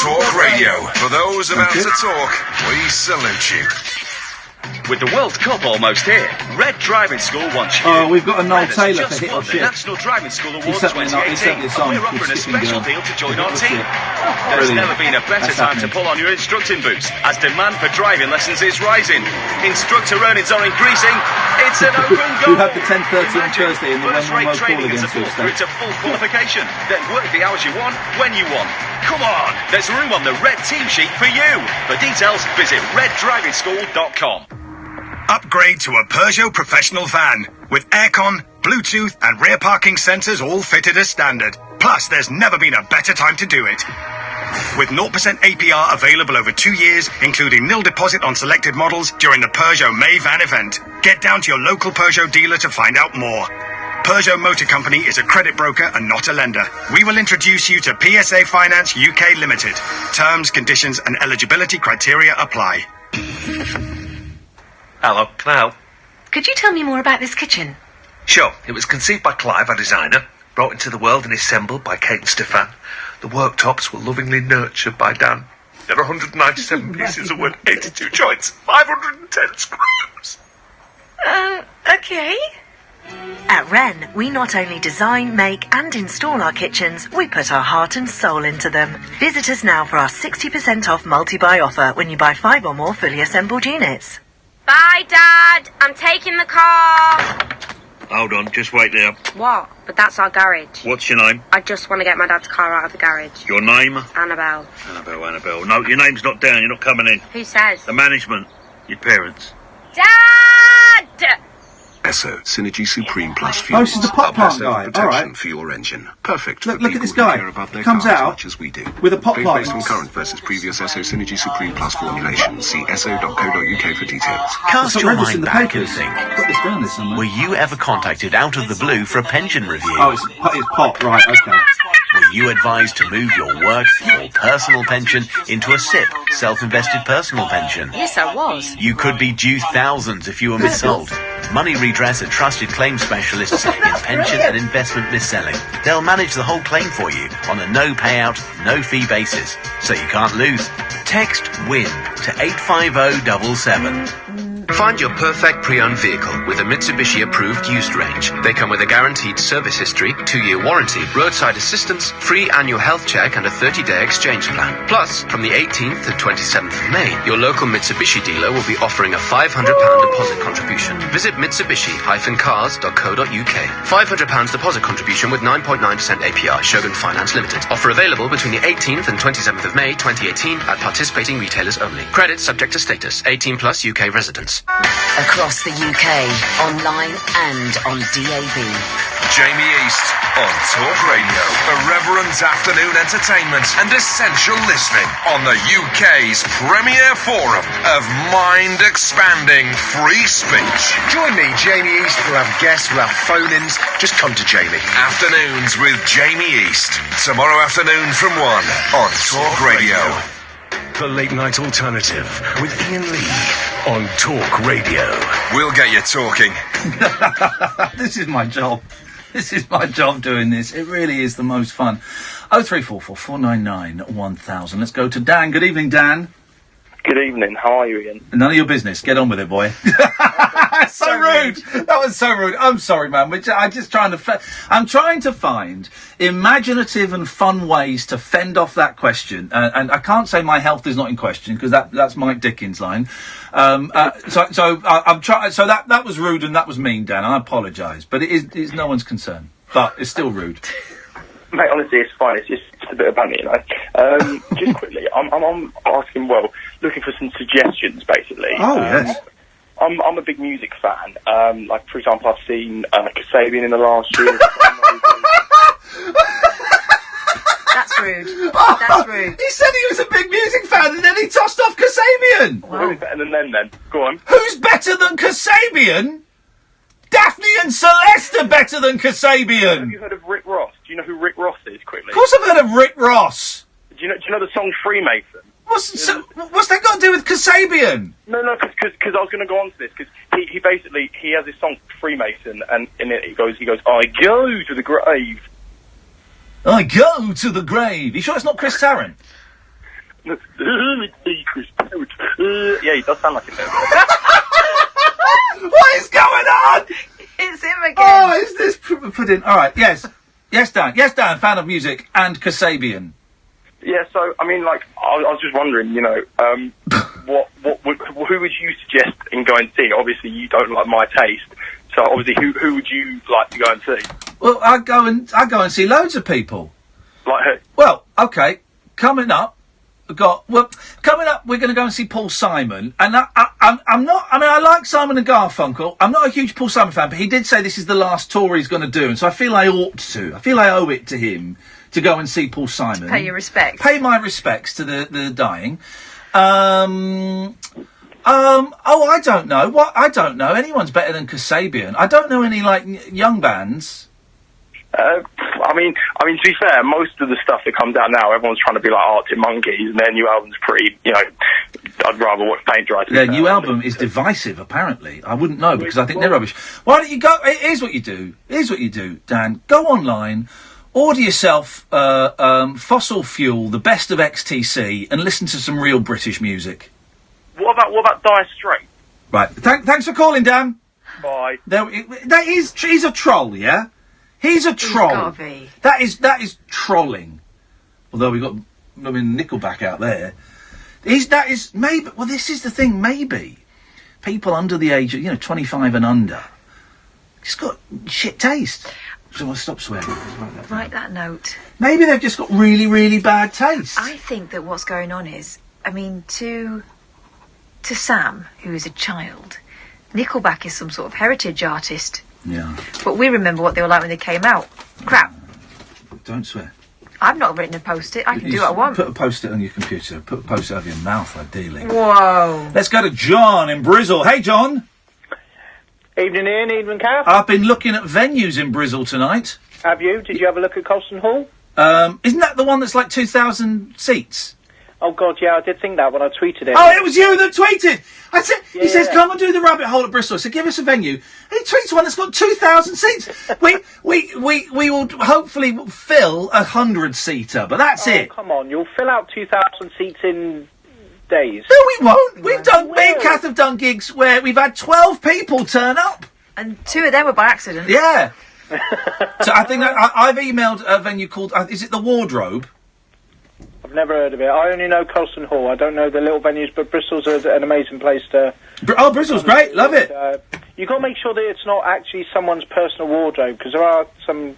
Talk Radio. For those about to talk, we salute you. With the World Cup almost here, Red Driving School wants you. Oh, we've got a Noel Red has Taylor for just hit or won the shit. National Driving School Awards He sent me 2018, a song and we're called offering a Skipping special Girl. deal to join our Hit or team. shit. There's Brilliant. never been a better That's time to happening. pull on your instructing boots, as demand for driving lessons is rising. Instructor earnings are increasing. It's an open goal. You have the 10:30 on Thursday in the first rate Wembley call training and against support Ulster. through to full qualification. Then work the hours you want, when you want. Come on, there's room on the Red team sheet for you. For details, visit reddrivingschool.com. Upgrade to a Peugeot professional van with aircon, Bluetooth and rear parking sensors all fitted as standard. Plus, there's never been a better time to do it. With 0% APR available over 2 years, including nil deposit on selected models during the Peugeot May van event. Get down to your local Peugeot dealer to find out more. Peugeot Motor Company is a credit broker and not a lender. We will introduce you to PSA Finance UK Limited. Terms, conditions and eligibility criteria apply. Hello, can I help? Could you tell me more about this kitchen? Sure. It was conceived by Clive, our designer, brought into the world and assembled by Kate and Stefan. The worktops were lovingly nurtured by Dan. There are 197 pieces of wood, 82 joints, 510 screws. Okay. At Wren, we not only design, make and install our kitchens, we put our heart and soul into them. Visit us now for our 60% off multi-buy offer when you buy 5 or more fully assembled units. Bye, Dad. I'm taking the car. Hold on, just wait there. What? But that's our garage. What's your name? I just want to get my dad's car out of the garage. Your name? Annabelle. Annabelle. No, your name's not down. You're not coming in. Who says? The management. Your parents. Dad! Esso Synergy Supreme Plus Fuel. Oh, this is the pot plant guy. Protection all right. for your engine. Perfect. Look for at this people who guy. care about their Comes car as out much as we do. with a pot Claim plant. based on current versus previous Esso Synergy Supreme Plus formulation. See esso.co.uk for details. Cast your mind back and papers. think. Got this down this somewhere. Were you ever contacted out of the blue for a pension review? Oh, it's pot. Right. Okay. Were you advised to move your work or personal pension into a SIP, self-invested personal pension? Yes, I was. You could be due thousands if you were missold. Money Redress are trusted claim specialists in pension and investment mis-selling. They'll manage the whole claim for you on a no payout, no fee basis, so you can't lose. Text WIN to 85077. Find your perfect pre-owned vehicle with a Mitsubishi approved used range. They come with a guaranteed service history, 2-year warranty, roadside assistance, free annual health check and a 30-day exchange plan. Plus, from the 18th to 27th of May, your local Mitsubishi dealer will be offering a £500 deposit contribution. Visit Mitsubishi-cars.co.uk. £500 deposit contribution with 9.9% APR. Shogun Finance Limited. Offer available between the 18th and 27th of May 2018 at participating retailers only. Credit subject to status. 18 plus UK residents. Across the UK, online and on DAB. Jamie East on Talk Radio. Irreverent afternoon entertainment and essential listening on the UK's premier forum of mind-expanding free speech. Join me, Jamie East. We'll have guests, we'll have phone-ins. Just come to Jamie. Afternoons with Jamie East. Tomorrow afternoon from 1 on Talk Radio. The Late Night Alternative with Iain Lee on Talk Radio. We'll get you talking. This is my job. This is my job doing this. It really is the most fun. 0344 499 1000. Let's go to Dan. Good evening, Dan. Good evening. How are you, Ian? None of your business. Get on with it, boy. So rude. That was so rude. I'm sorry, man. I'm just trying to. I'm trying to find imaginative and fun ways to fend off that question. And I can't say my health is not in question because that's Mike Dickens' line. I'm trying. So that was rude and that was mean, Dan. I apologise, but it's no one's concern. But it's still rude. Mate, honestly, it's fine. It's just a bit of banter, you know. Just quickly, I'm asking, looking for some suggestions, basically. Oh, yes. I'm a big music fan. Like, for example, I've seen Kasabian in the last year. That's rude. That's rude. He said he was a big music fan and then he tossed off Kasabian. Wow. Who's better than them, then? Go on. Who's better than Kasabian? Daphne and Celeste are better than Kasabian. Have you heard of Rick Ross? Do you know who Rick Ross is, quickly? Of course I've heard of Rick Ross. Do you know the song Freemason? What's that got to do with Kasabian? No, because I was going to go on to this, because he basically, he has this song Freemason, and in it he goes, I go to the grave. I go to the grave. You sure it's not Chris Tarrant? Chris Tarrant. Yeah, he does sound like him. What is going on? It's him again. Oh, is this pudding? All right, yes, Dan. Yes, Dan, fan of music and Kasabian. Yeah, so I mean, like, I was just wondering, you know, who would you suggest in going to see? Obviously, you don't like my taste, so obviously, who would you like to go and see? Well, I go and see loads of people. Like who? Well, okay, coming up, we're going to go and see Paul Simon, and I'm not. I mean, I like Simon and Garfunkel. I'm not a huge Paul Simon fan, but he did say this is the last tour he's going to do, and so I feel I ought to. I feel I owe it to him to go and see Paul Simon. Pay your respects. Pay my respects to the dying. I don't know. I don't know. Anyone's better than Kasabian. I don't know any, like, young bands. I mean, to be fair, most of the stuff that comes out now, everyone's trying to be like Arctic Monkeys, and their new album's pretty, you know, I'd rather watch paint dry. Their new album is divisive, apparently. I wouldn't know, because I think they're rubbish. Why don't you go... Here's what you do, Dan. Go online... Order yourself Fossil Fuel, the best of XTC, and listen to some real British music. What about Dire Straits? Right. Thanks for calling, Dan. Bye. He's a troll, yeah? He's a troll. He's gotta be. That is trolling. Although we've got, Nickelback out there. This is the thing, maybe people under the age of, 25 and under, just got shit taste. So I'll stop swearing. Write that note. Maybe they've just got really, really bad taste. I think that what's going on is, to Sam, who is a child, Nickelback is some sort of heritage artist. Yeah. But we remember what they were like when they came out. Crap. Don't swear. I've not written a post-it. I can do what I want. Put a post-it on your computer. Put a post-it over your mouth, ideally. Whoa. Let's go to John in Brizzle. Hey, John. Evening, Ian. Evening, Kath. I've been looking at venues in Brizzle tonight. Have you? Did you have a look at Colston Hall? Isn't that the one that's like 2,000 seats? Oh, God, yeah, I did think that when I tweeted it. Oh, it was you that tweeted! I said, Yeah. He says, come and do the rabbit hole at Bristol. I said, give us a venue. And he tweets one that's got 2,000 seats. we will hopefully fill a 100-seater, but that's it. Come on, you'll fill out 2,000 seats in days. No, we won't. Me and Kath have done gigs where we've had 12 people turn up. And 2 of them were by accident. Yeah. So I think I've emailed a venue called, is it The Wardrobe? I've never heard of it. I only know Colston Hall. I don't know the little venues, but Bristol's an amazing place to... Bristol's great. Love it. You've got to make sure that it's not actually someone's personal wardrobe, because there are some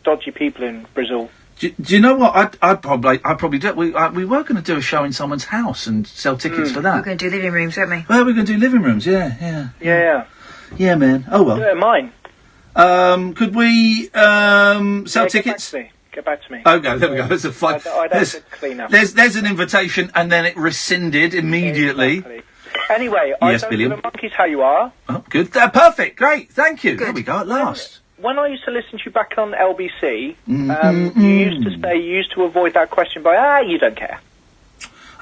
dodgy people in Bristol. Do you know what? I'd probably do it. We were going to do a show in someone's house and sell tickets for that. We're going to do living rooms, weren't we? Well, we're going to do living rooms, yeah. Yeah, man. Oh, well. Yeah, mine. Could we sell tickets? Get back to me. Okay, there we go. There's a fine. I'd have to clean up. There's an invitation, and then it rescinded immediately. Exactly. Anyway, Yes, I don't Billiam. give a monkey's how you are. Oh, good. Perfect. Great. Thank you. There we go. At last. When I used to listen to you back on LBC, you used to say you used to avoid that question by, you don't care.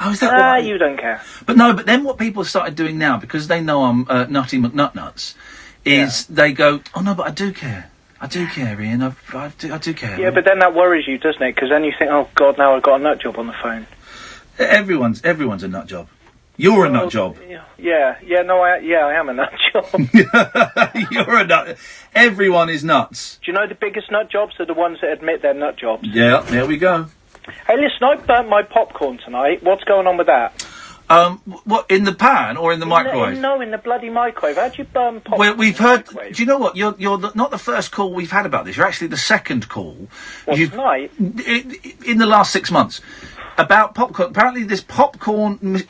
Oh, is that what? You don't care. But no, but then what people started doing now, because they know I'm Nutty McNutnuts, is they go, oh no, but I do care. I do care, Ian. I do care. Yeah, but then that worries you, doesn't it? Because then you think, oh God, now I've got a nut job on the phone. Everyone's a nut job. You're a nut job. Yeah, I am a nut job. You're a nut. Everyone is nuts. Do you know the biggest nut jobs are the ones that admit they're nut jobs? Yeah, there we go. Hey, listen, I burnt my popcorn tonight. What's going on with that? What, in the pan or in the microwave? No, in the bloody microwave. How'd you burn popcorn? Well, we've heard. Do you know what? You're not the first call we've had about this. You're actually the second call. Tonight? In the last 6 months. About popcorn. Apparently, this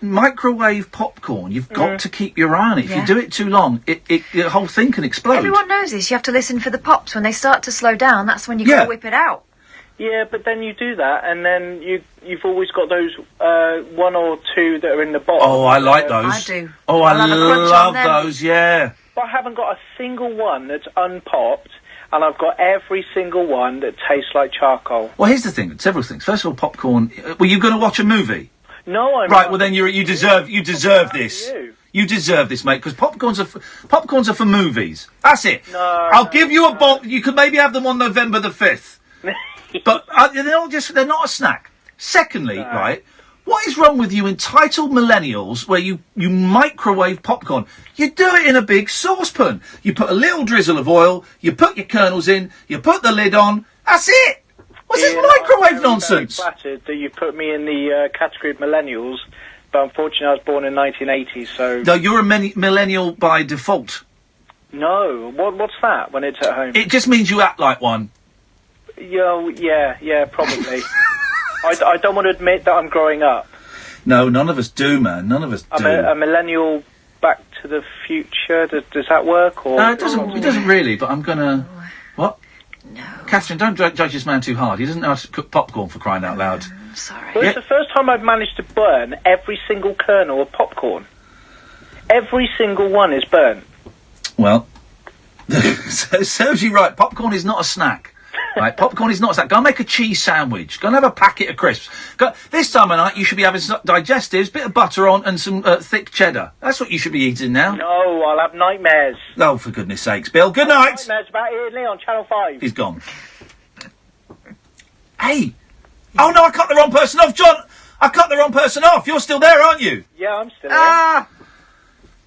microwave popcorn, you've got to keep your eye on it. If you do it too long, the whole thing can explode. Everyone knows this. You have to listen for the pops. When they start to slow down, that's when you got to whip it out. Yeah, but then you do that, and then you've always got those 1 or 2 that are in the bottom. Oh, I like those. I do. Oh, I love those, yeah. But I haven't got a single one that's unpopped, and I've got every single one that tastes like charcoal. Well, here's the thing. Several things. First of all, popcorn. Were you going to watch a movie? No, I'm right. not. Well, then you deserve this. You deserve this, mate. Because popcorns are for movies. That's it. I'll give you a box. You could maybe have them on November the 5th. But they're not a snack. Secondly, right. What is wrong with you entitled millennials where you microwave popcorn? You do it in a big saucepan. You put a little drizzle of oil, you put your kernels in, you put the lid on. That's it. What's this microwave nonsense? I'm flattered that you put me in the category of millennials, but unfortunately I was born in 1980, so... No, you're a millennial by default. No. What's that when it's at home? It just means you act like one. Yeah, probably. I don't want to admit that I'm growing up. No, none of us do, man. None of us do. I'm a millennial Back to the Future. Does that work? Or no, it doesn't. It doesn't really. But I'm gonna. What? No. Catherine, don't judge this man too hard. He doesn't know how to cook popcorn, for crying out loud. Sorry. Well, it's the first time I've managed to burn every single kernel of popcorn. Every single one is burnt. Well, so serves you right. Popcorn is not a snack. Right, popcorn is not a snack. Go and make a cheese sandwich. Go and have a packet of crisps. This time of night, you should be having some digestives, bit of butter on, and some thick cheddar. That's what you should be eating now. No, I'll have nightmares. Oh, for goodness sakes, Bill. Good night. Nightmares about Iain Lee on Channel 5. He's gone. Hey. Oh, no, I cut the wrong person off, John. I cut the wrong person off. You're still there, aren't you? Yeah, I'm still there.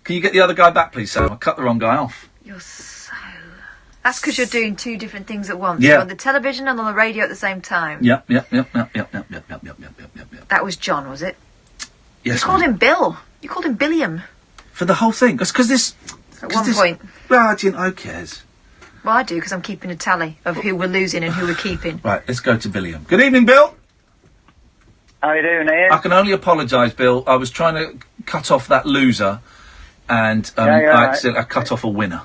Can you get the other guy back, please, Sam? I cut the wrong guy off. You're so... That's because you're doing two different things at once. Yeah. You're on the television and on the radio at the same time. Yep. That was John, was it? Yes. You called him Bill. You called him Billiam. For the whole thing. That's because this... At one point. Well, who cares? Well, I do, because I'm keeping a tally of who we're losing and who we're keeping. Right, let's go to Billiam. Good evening, Bill. How you doing, Ian? I can only apologise, Bill. I was trying to cut off that loser, and I cut off a winner.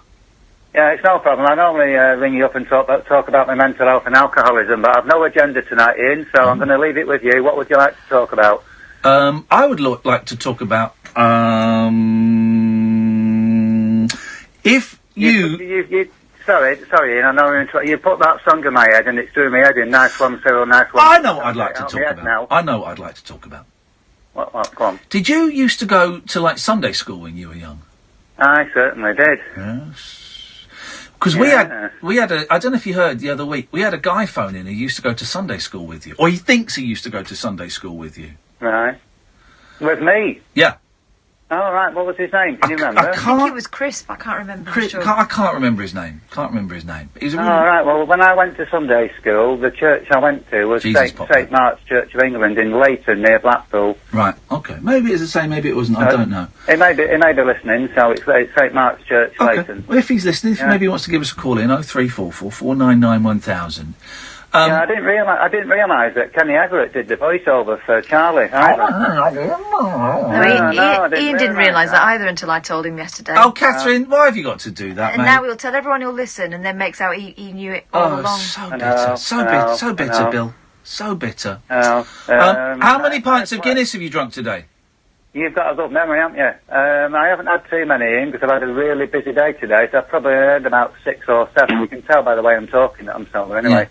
Yeah, it's no problem. I normally ring you up and talk about my mental health and alcoholism, but I've no agenda tonight, Ian, so I'm going to leave it with you. What would you like to talk about? I would like to talk about if you... Sorry, Ian, I know you put that song in my head and it threw my head in. Nice one, Cyril, nice one. I know what I'd like to talk about. I know what I'd like to talk about. What, go on. Did you used to go to, like, Sunday school when you were young? I certainly did. Yes. Because we had I don't know if you heard the other week, we had a guy phone in who used to go to Sunday school with you. Or he thinks he used to go to Sunday school with you. Right. With me? Yeah. Oh, right. What was his name? Can you remember? I think it was Crisp. I can't remember. I can't remember his name. But he's a really... All right. Well, when I went to Sunday school, the church I went to was St Mark's Church of England in Leighton, near Blackpool. Right. Okay. Maybe it's the same. Maybe it wasn't. I don't know. He may be listening. So it's St Mark's Church, okay. Leighton. Well, if he's listening, maybe he wants to give us a call in 0344 499 1000. I didn't realise that Kenny Aggart did the voiceover for Charlie. Ian didn't realise that either until I told him yesterday. Oh, Catherine, why have you got to do that, and mate? now he'll tell everyone who'll listen and then makes out he knew it all along. So bitter, Bill. So bitter. How many pints of Guinness have you drunk today? You've got a good memory, haven't you? I haven't had too many in because I've had a really busy day today, so I've probably had about 6 or 7. You can tell by the way I'm talking that I'm sober anyway. Yeah.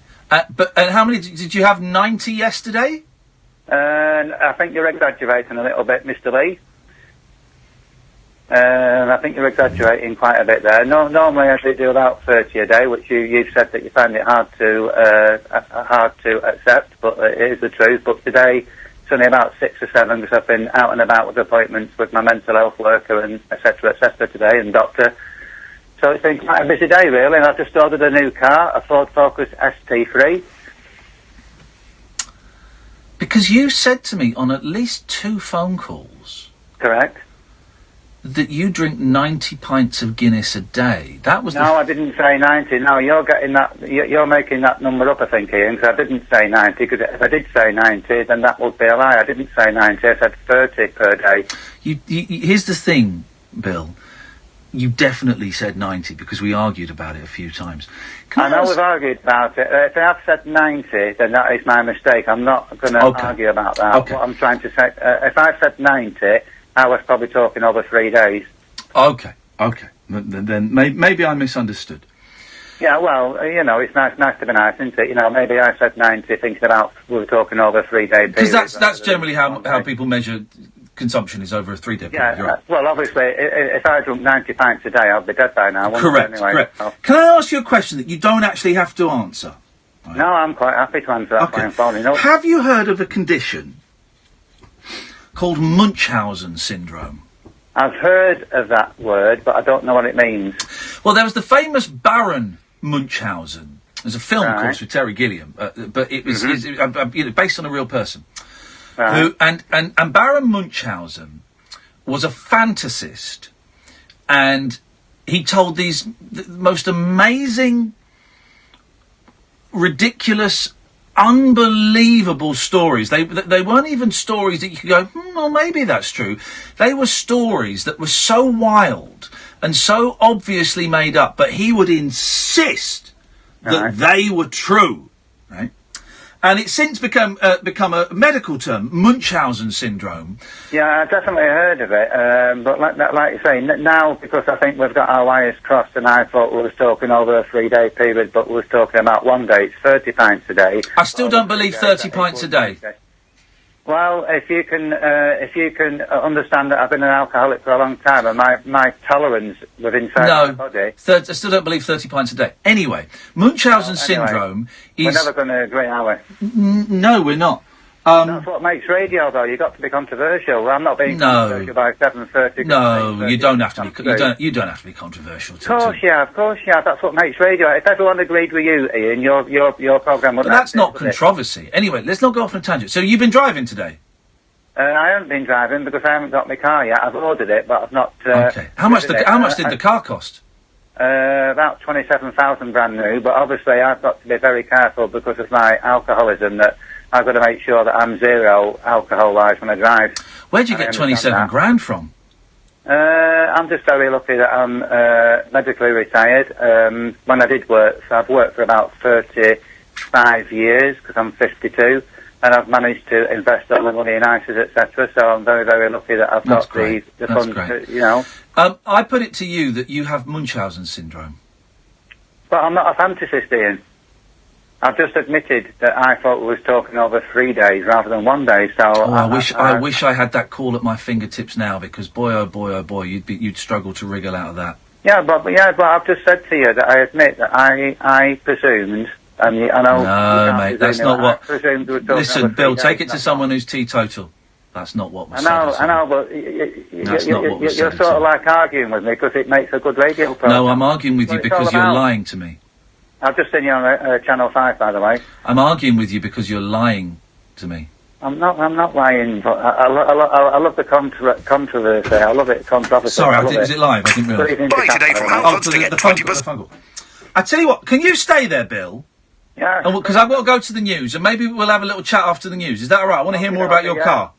But how many did you have? 90 yesterday? I think you're exaggerating a little bit, Mr. Lee. I think you're exaggerating quite a bit there. Normally I do about 30 a day, which you've said that you find it hard to accept, but it is the truth. But today it's only about 6 or 7 because I've been out and about with appointments with my mental health worker and etc. today and doctor. So it's been quite a busy day, really, and I've just ordered a new car, a Ford Focus ST3. Because you said to me on at least 2 phone calls... Correct. ...that you drink 90 pints of Guinness a day. That was I didn't say 90. No, you're getting that... You're making that number up, I think, Ian, because I didn't say 90, because if I did say 90, then that would be a lie. I didn't say 90, I said 30 per day. Here's the thing, Bill... You definitely said 90 because we argued about it a few times. I know we've argued about it. If I have said 90, then that is my mistake. I'm not going to argue about that. Okay. What I'm trying to say, if I said 90, I was probably talking over 3 days. Okay. Then maybe I misunderstood. Yeah, well, it's nice to be nice, isn't it? Maybe I said 90 thinking about we were talking over a 3 day period. Because that's generally how people measure... Consumption is over a 3-day period. Yeah, well, obviously, if I drunk 90 pints a day, I'd be dead by now. Correct. Can I ask you a question that you don't actually have to answer? Right. No, I'm quite happy to answer that. I'm phoning up. Have you heard of a condition called Munchausen syndrome? I've heard of that word, but I don't know what it means. Well, there was the famous Baron Munchausen. There's a film, of course, with Terry Gilliam, but it was based on a real person. Right. And Baron Munchausen was a fantasist, and he told the most amazing, ridiculous, unbelievable stories. They weren't even stories that you could go, well, maybe that's true. They were stories that were so wild and so obviously made up, but he would insist that they were true, right? And it's since become a medical term, Munchausen syndrome. Yeah, I've definitely heard of it. But like you say, now, because I think we've got our wires crossed, and I thought we was talking over a 3-day period, but we was talking about 1 day. It's 30 pints a day. I still don't believe 30 pints a day. Well, if you can understand that I've been an alcoholic for a long time, and my tolerance within my body... I still don't believe 30 pints a day. Anyway, Munchausen syndrome is... We're never going to agree, are we? No, we're not. That's what makes radio, though. You've got to be controversial. I'm not being controversial by 7:30. No, you don't have to be. You don't have to be controversial. Of course you have. That's what makes radio. If everyone agreed with you, Ian, your programme But wouldn't. that's not controversy. Anyway, let's not go off on a tangent. So you've been driving today? I haven't been driving because I haven't got my car yet. I've ordered it, but I've not. Okay. How much did the car cost? About 27,000 brand new. But obviously, I've got to be very careful because of my alcoholism. That I've got to make sure that I'm zero alcohol-wise when I drive. Where'd you get 27 grand from? I'm just very lucky that I'm medically retired. When I did work, so I've worked for about 35 years because I'm 52. And I've managed to invest all the money in ISAs, etc. So I'm very, very lucky that I've got the funds to, I put it to you that you have Munchausen syndrome. But I'm not a fantasist, Ian. I've just admitted that I thought we was talking over 3 days rather than 1 day, so... I wish I had that call at my fingertips now, because boy, oh boy, you'd struggle to wriggle out of that. Yeah, but I've just said to you that I admit that I presumed... I know. No, mate, that's not what... Listen, Bill, take it to someone who's teetotal. That's not what was said. I know, but you're sort of like arguing with me because it makes a good radio program. No, I'm arguing with you because you're lying to me. I've just seen you on Channel 5, by the way. I'm arguing with you because you're lying to me. I'm not lying, but I love the controversy. I love it, controversy. Sorry, is it live? I didn't realise. Buy today from Halfords to get 20%. I tell you what, can you stay there, Bill? Yeah. Because I've got to go to the news, and maybe we'll have a little chat after the news. Is that all right? I want to hear more about your car.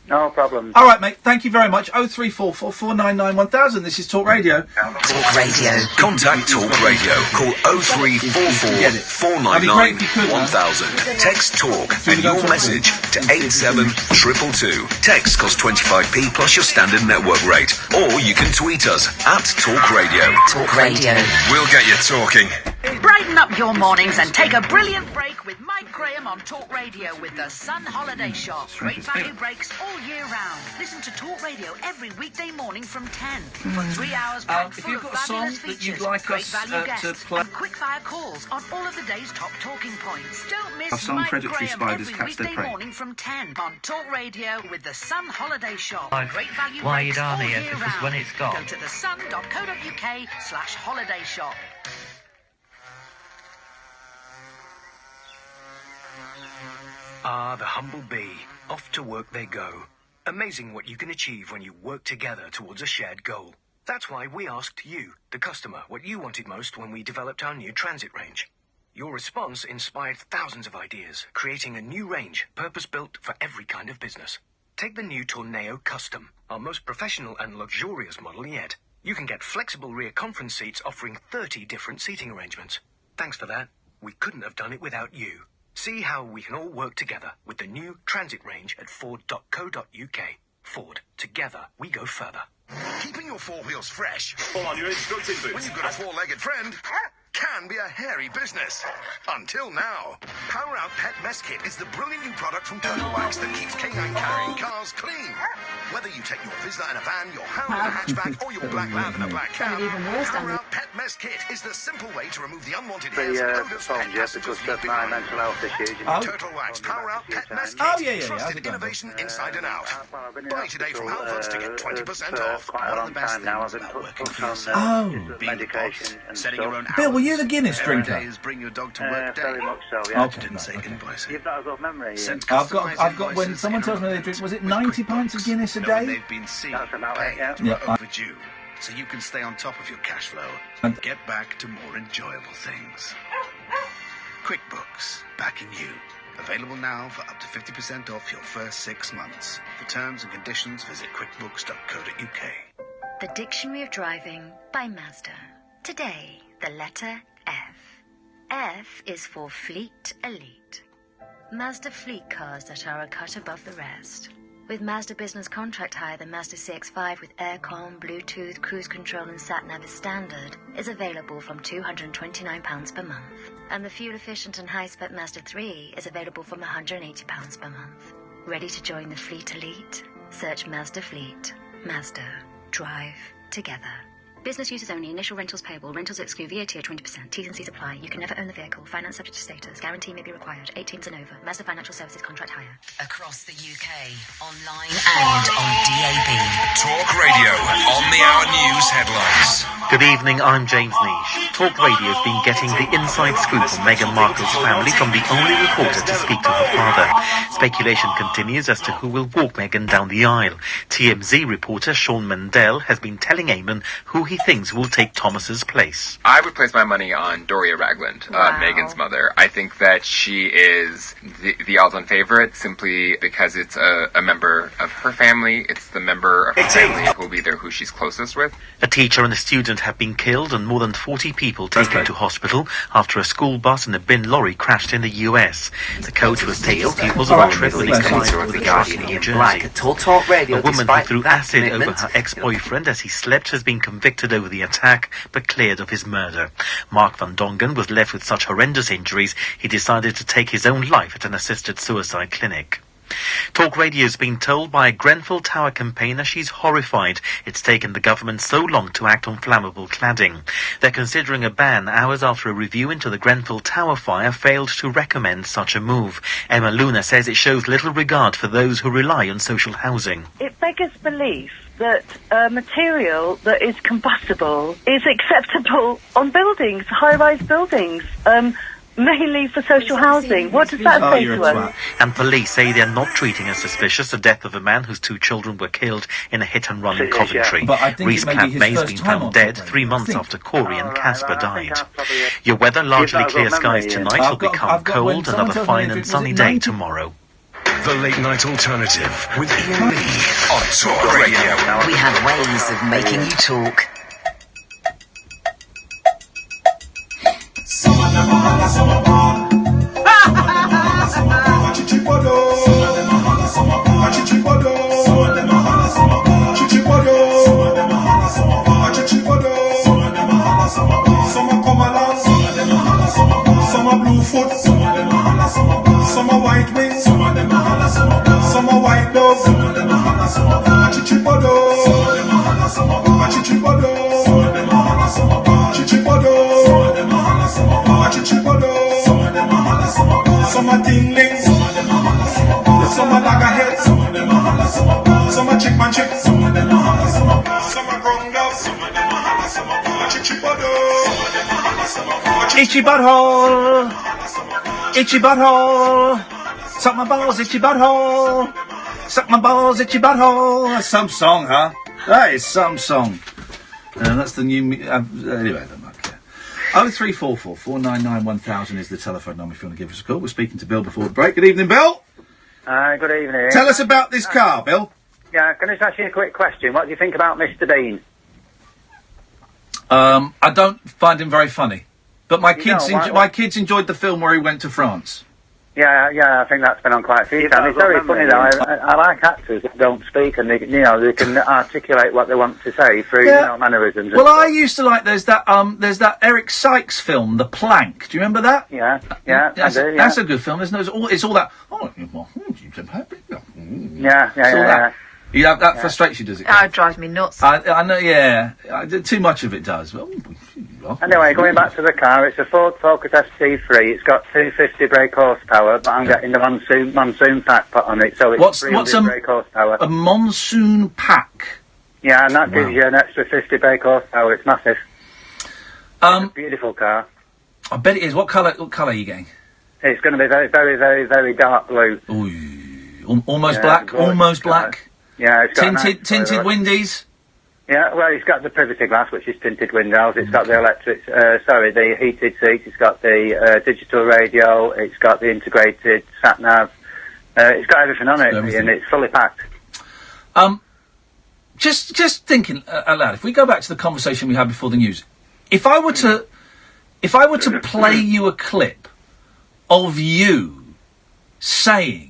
No problem. All right, mate. Thank you very much. 0344 499 1000. This is Talk Radio. Talk Radio. Contact Talk Radio. Call 0344 499 1000. Text Talk and your message to 87222. Text costs 25p plus your standard network rate. Or you can tweet us at Talk Radio. Talk Radio. We'll get you talking. Brighten up your mornings and take a brilliant break with Mike Graham on Talk Radio with the Sun Holiday Shop. Great value breaks all year round. Listen to Talk Radio every weekday morning from 10 for 3 hours packed full of fabulous features, great value guests, and quick-fire calls on all of the day's top talking points. Don't miss Mike Graham every weekday morning from 10 on Talk Radio with the Sun Holiday Shop. Great value breaks all year round. When it's got. Go to thesun.co.uk/holiday shop. Ah, the humble bee. Off to work they go. Amazing what you can achieve when you work together towards a shared goal. That's why we asked you, the customer, what you wanted most when we developed our new transit range. Your response inspired thousands of ideas, creating a new range purpose-built for every kind of business. Take the new Tornado Custom, our most professional and luxurious model yet. You can get flexible rear conference seats offering 30 different seating arrangements. Thanks for that. We couldn't have done it without you. See how we can all work together with the new transit range at Ford.co.uk. Ford. Together, we go further. Keeping your four wheels fresh. All on your instructing boots. When you've got a four-legged friend, can be a hairy business. Until now. Power Out Pet Mess Kit is the brilliant new product from Total Wax that keeps canine carrying cars clean. Whether you take your Vizsla in a van, your hound in a hatchback, or your black lab in a black cab, Power Out Pet Mess Kit is the simple way to remove the unwanted hairs and odors pet passengers leave behind. mental health issues. Total Wax Power Out Pet Mess Kit. Trusted innovation inside and out. Buy today from Halfords to get 20% off. Quite a long time now. I've been put on medication and setting your own Bill, were you the Guinness drinker? Bring your dog to work very much so, yeah. Okay. Didn't say invoice. You've got a good memory. I've got. When someone tells me they drink, was it 90 pints of Guinness a day? They've been seen. That's about it, yeah. Yeah, overdue, so you can stay on top of your cash flow and get back to more enjoyable things. QuickBooks, backing you. Available now for up to 50% off your first 6 months. For terms and conditions, visit quickbooks.co.uk. The Dictionary of Driving by Mazda. Today, the letter F. F is for Fleet Elite. Mazda fleet cars that are a cut above the rest. With Mazda Business Contract Hire, the Mazda CX-5 with aircon, Bluetooth, cruise control and sat-nav as standard is available from £229 per month. And the fuel-efficient and high-spec Mazda 3 is available from £180 per month. Ready to join the Fleet Elite? Search Mazda Fleet. Mazda. Drive together. Business users only. Initial rentals payable. Rentals exclude VAT at 20%. T's and C's apply. You can never own the vehicle. Finance subject to status. Guarantee may be required. 18 and over. Mazda Financial Services contract hire. Across the UK, online and on DAB. Talk Radio, on the hour news headlines. Good evening, I'm James Nish. Talk Radio's been getting the inside scoop on Meghan Markle's family from the only reporter to speak to her father. Speculation continues as to who will walk Meghan down the aisle. TMZ reporter Sean Mendel has been telling Eamon who he thinks will take Thomas's place. I would place my money on Doria Ragland, Meghan's mother. I think that she is the odds-on favorite simply because it's a member of her family. It's the member of her family who will be there who she's closest with. A teacher and a student have been killed and more than 40 people taken to hospital after a school bus and a bin lorry crashed in the US. The coach was taking pupils on a trip with his editor of The Guardian in New Jersey. Talk Radio, a woman who threw acid over her ex-boyfriend as he slept has been convicted over the attack but cleared of his murder. Mark van Dongen was left with such horrendous injuries he decided to take his own life at an assisted suicide clinic. Talk Radio's been told by a Grenfell Tower campaigner she's horrified it's taken the government so long to act on flammable cladding. They're considering a ban hours after a review into the Grenfell Tower fire failed to recommend such a move. Emma Luna says it shows little regard for those who rely on social housing. It beggars belief that material that is combustible is acceptable on buildings, high-rise buildings, mainly for social housing. What does that say to us? And police say they're not treating as suspicious the death of a man whose 2 children were killed in a hit-and-run in Coventry. Reece Clapp-May's been found dead 3 months after Corey and Casper died. Your weather, largely clear skies tonight, will become cold, another fine and sunny day tomorrow. The Late Night Alternative with Iain Lee on Talk Radio. We have ways of making you talk. Some are blue foot, some are white wings, some are white doves, some are chichipodo, some are tinglings, some are laggerheads, some are chick man chicks, some are grown doves, some are chichipodo. Itchy butthole, itchy butthole, suck my balls, itchy butthole, suck my balls, itchy butthole. That's some song, huh? That is some song. That's the new... anyway, I don't care. 0344 499 1000 is the telephone number if you want to give us a call. We're speaking to Bill before the break. Good evening, Bill. Good evening. Tell us about this car, Bill. Yeah, can I just ask you a quick question? What do you think about Mr. Bean? I don't find him very funny. But my kids enjoyed the film where he went to France. Yeah, I think that's been on quite a few times. It's very funny though. I like actors that don't speak and they can articulate what they want to say through mannerisms. Well, I used to like there's that Eric Sykes film, The Plank. Do you remember that? Yeah, that's a good film. It's all that. Yeah. Yeah, that frustrates you, does it? That drives me nuts. I know, yeah. Too much of it does. Well, anyway, going back to the car, it's a Ford Focus ST3. It's got 250 brake horsepower, but I'm getting the monsoon pack put on it, so it's 300 brake horsepower. A monsoon pack? Yeah, and that gives you an extra 50 brake horsepower. It's massive. It's a beautiful car. I bet it is. What colour are you getting? It's going to be very, very, very, very dark blue. Ooh. Almost black? Almost black? Yeah, it's got tinted windies. Yeah, well, it's got the privacy glass, which is tinted windows. It's got the the heated seats. It's got the digital radio. It's got the integrated sat nav. It's got everything on it, and it's fully packed. Just thinking aloud. If we go back to the conversation we had before the news, if I were to play you a clip of you saying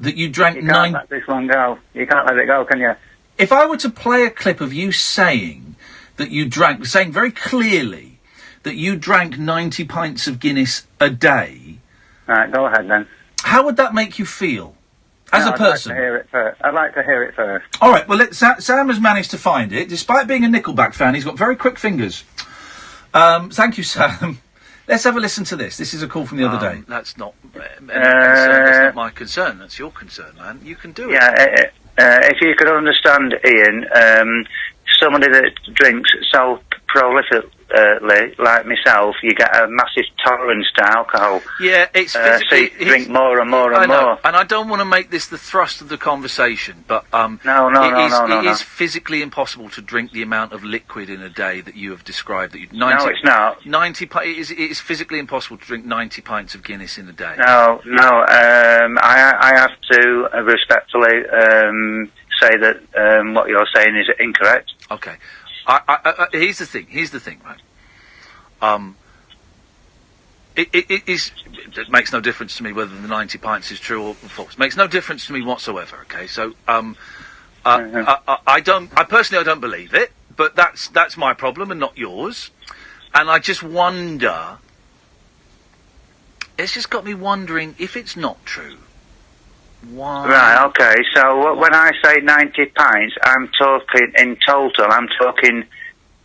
that you drank You can't let this one go. You can't let it go, can you? If I were to play a clip of you saying that you drank, saying very clearly that you drank 90 pints of Guinness a day... Right, go ahead then. How would that make you feel? As a person. I'd like to hear it first. All right, well, Sam has managed to find it. Despite being a Nickelback fan, he's got very quick fingers. Thank you, Sam. Let's have a listen to this. This is a call from the other day. That's not concern. That's not my concern. That's your concern, man. You can do it. Yeah, if you could understand, Ian, somebody that drinks so prolifically like myself, you get a massive tolerance to alcohol. Yeah, it's physically... so you drink more and more and more. And I don't want to make this the thrust of the conversation, but it is physically impossible to drink the amount of liquid in a day that you have described. No, it's not. It is physically impossible to drink 90 pints of Guinness in a day. No. I have to respectfully say that what you're saying is incorrect. Okay. Here's the thing, right? It makes no difference to me whether the 90 pints is true or false. It makes no difference to me whatsoever. Okay, so I personally don't believe it, but that's my problem and not yours. And I just wonder. It's just got me wondering if it's not true. Why? Right, okay, so when I say 90 pints, I'm talking in total, I'm talking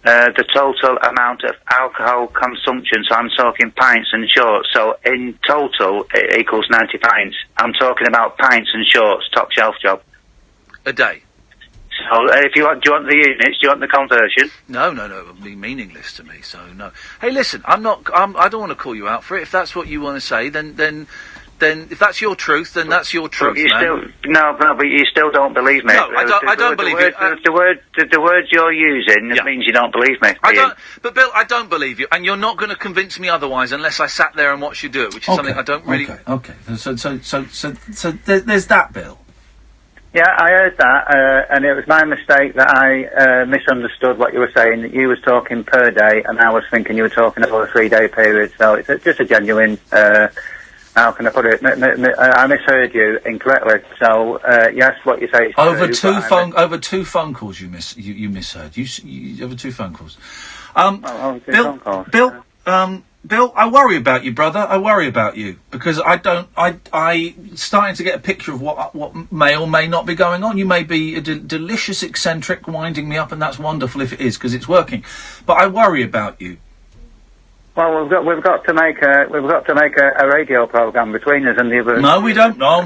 the total amount of alcohol consumption, so I'm talking pints and shorts, so in total it equals 90 pints. I'm talking about pints and shorts, top shelf job. A day? So if do you want the units, do you want the conversion? No, it would be meaningless to me, so no. Hey, listen, I don't want to call you out for it. If that's what you want to say, then if that's your truth, then that's your truth, man. But you still don't believe me. No, I don't believe you. The words you're using means you don't believe me. But Bill, I don't believe you, and you're not going to convince me otherwise unless I sat there and watched you do it, which is something I don't really... Okay. So there's that, Bill. Yeah, I heard that, and it was my mistake that I misunderstood what you were saying, that you was talking per day, and I was thinking you were talking over a 3-day period, so it's just a genuine... how can I put it? I misheard you incorrectly. So yes, what you say is over true, over two phone calls you misheard. You over 2 phone calls. Bill, I worry about you, brother. I worry about you because I starting to get a picture of what may or may not be going on. You may be a delicious eccentric winding me up, and that's wonderful if it is because it's working. But I worry about you. Well, we've got to make a radio program between us and the other. No, we don't. No.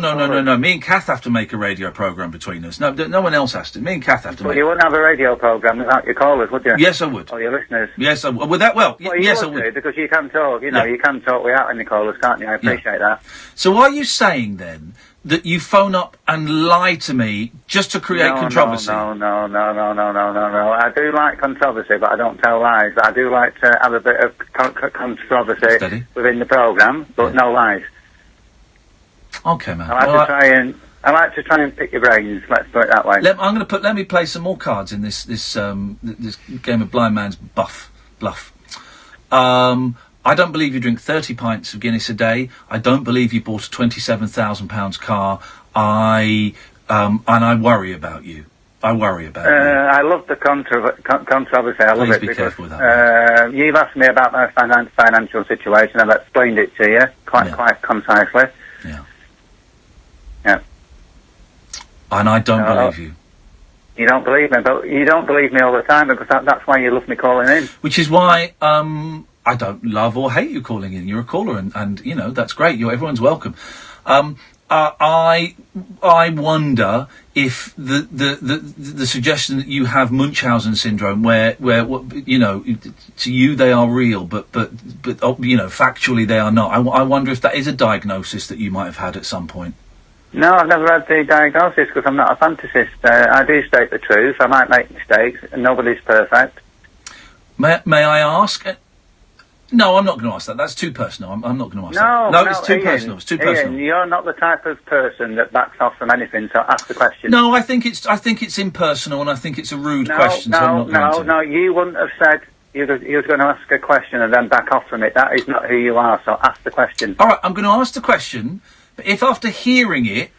Me and Kath have to make a radio program between us. No one else has to. Me and Kath have to. Well, you wouldn't have a radio program without your callers, would you? Yes, I would. Or your listeners. Yes, I would. With that, yes, I would. Because you can talk. You can talk without any callers, can't you? I appreciate that. So, are you saying then that you phone up and lie to me just to create controversy? No. I do like controversy, but I don't tell lies. I do like to have a bit of controversy within the programme, but no lies. Okay, man. I like to try and pick your brains. Let's put it that way. Let me play some more cards in this game of blind man's bluff. I don't believe you drink 30 pints of Guinness a day. I don't believe you bought a £27,000 car. And I worry about you. I worry about you. I love the controversy. I love it. Please be careful with that. You've asked me about my financial situation. I've explained it to you quite concisely. Yeah. And I don't believe you. You don't believe me, but you don't believe me all the time because that's why you love me calling in. Which is why I don't love or hate you calling in. You're a caller, and you know that's great. Everyone's welcome. I wonder if the suggestion that you have Munchausen syndrome, where you know, to you they are real, but you know, factually they are not. I wonder if that is a diagnosis that you might have had at some point. No, I've never had the diagnosis because I'm not a fantasist. I do state the truth. I might make mistakes, and nobody's perfect. May I ask? No, I'm not going to ask that. That's too personal. I'm not going to ask that. No, it's too personal. It's too personal. You're not the type of person that backs off from anything, so ask the question. No, I think it's impersonal, and I think it's a rude question. No, you wouldn't have said you was going to ask a question and then back off from it. That is not who you are, so ask the question. All right, I'm going to ask the question, but if after hearing it,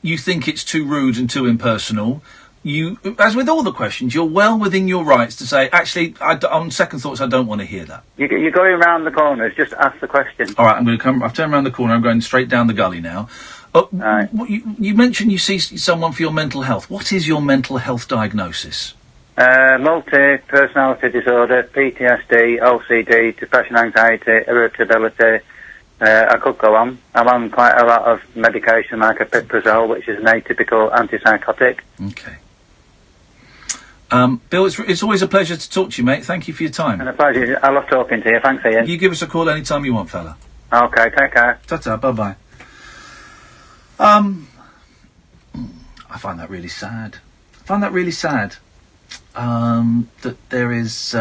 you think it's too rude and too impersonal, you, as with all the questions, you're well within your rights to say, actually, on second thoughts, I don't want to hear that. You're going round the corners. Just ask the question. All right, I've turned around the corner. I'm going straight down the gully now. You mentioned you see someone for your mental health. What is your mental health diagnosis? Multi-personality disorder, PTSD, OCD, depression, anxiety, irritability. I could go on. I'm on quite a lot of medication like apiprazole, which is an atypical antipsychotic. Okay. Bill, it's always a pleasure to talk to you, mate. Thank you for your time. And a pleasure. I love talking to you. Thanks, Ian. You give us a call any time you want, fella. Okay, take care. Ta-ta, bye-bye. I find that really sad. That there is,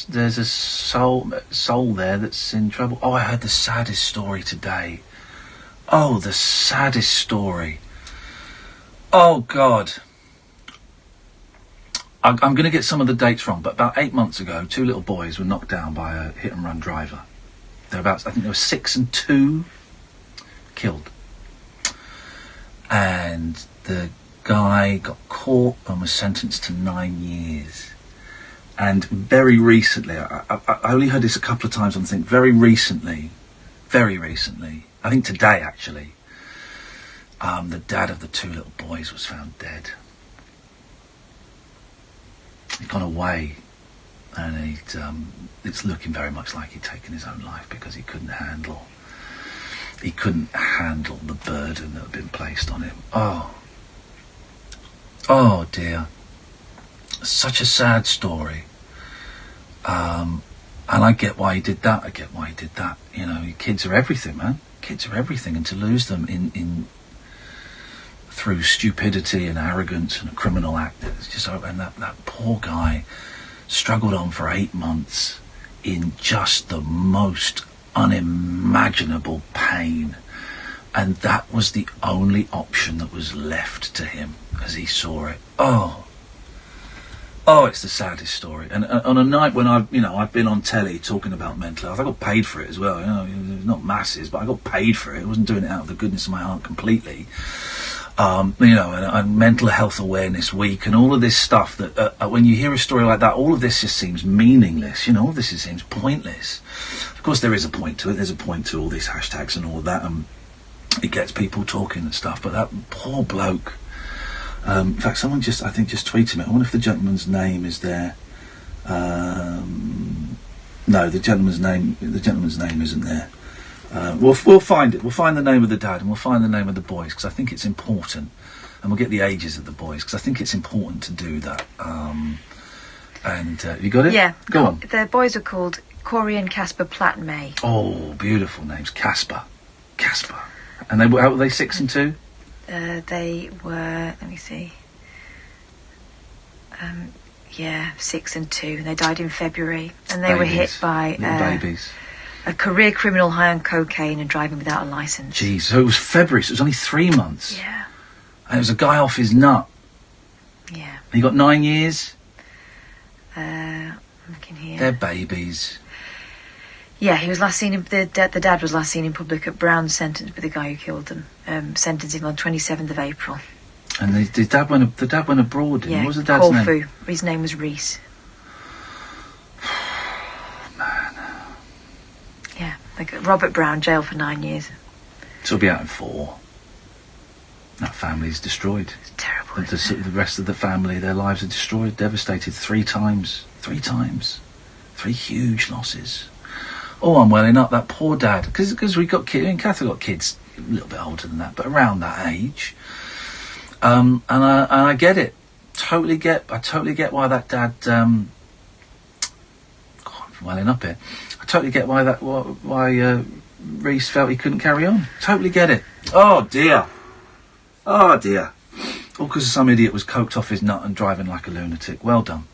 there's a soul there that's in trouble. Oh, I heard the saddest story today. Oh, the saddest story. Oh, God. I'm going to get some of the dates wrong, but about 8 months ago, 2 little boys were knocked down by a hit-and-run driver. I think they were 6 and 2, killed. And the guy got caught and was sentenced to 9 years. And very recently, I only heard this a couple of times on the thing, very recently, I think today actually, the dad of the 2 little boys was found dead. He'd gone away, and it's looking very much like he'd taken his own life because he couldn't handle the burden that had been placed on him. Oh dear. Such a sad story. And I get why he did that. You know, kids are everything, man. Kids are everything, and to lose them in through stupidity and arrogance and a criminal act, it's just, and that poor guy struggled on for 8 months in just the most unimaginable pain, and that was the only option that was left to him as he saw it. It's the saddest story. And on a night when I've been on telly talking about mental health, I got paid for it as well. Not masses, but I got paid for it. I wasn't doing it out of the goodness of my heart completely. And Mental Health Awareness Week and all of this stuff that when you hear a story like that, all of this just seems meaningless. All of this just seems pointless. Of course, there is a point to it. There's a point to all these hashtags and all of that, and it gets people talking and stuff. But that poor bloke. In fact, someone just tweeted me. I wonder if the gentleman's name is there. No, the gentleman's name isn't there. We'll find it. We'll find the name of the dad and we'll find the name of the boys, because I think it's important, and we'll get the ages of the boys because I think it's important to do that. You got it? Yeah. Go on. The boys are called Corey and Casper Platt-May. Oh, beautiful names, Casper. And how were they? 6 and 2? They were. Let me see. 6 and 2. And they died in February, and they were hit by babies. A career criminal high on cocaine and driving without a licence. Jeez, so it was February, so it was only 3 months. Yeah. And it was a guy off his nut. Yeah. And he got 9 years? I'm looking here. They're babies. Yeah, he was last seen the dad was last seen in public at Brown's sentence with the guy who killed them. Sentencing on 27th of April. And the dad went abroad, didn't he? What was the dad's Corfu. name? His name was Reese. Robert Brown, jail for 9 years. So he'll be out in 4. That family's destroyed. It's terrible. The rest of the family, their lives are destroyed, devastated 3 times. 3 times. 3 huge losses. Oh, I'm welling up. That poor dad. Because we got kids. Catherine got kids a little bit older than that, but around that age. And I get it. I totally get why that dad. God, I'm welling up here. I totally get why Reese felt he couldn't carry on. Totally get it. Oh dear. All because some idiot was coked off his nut and driving like a lunatic. Well done.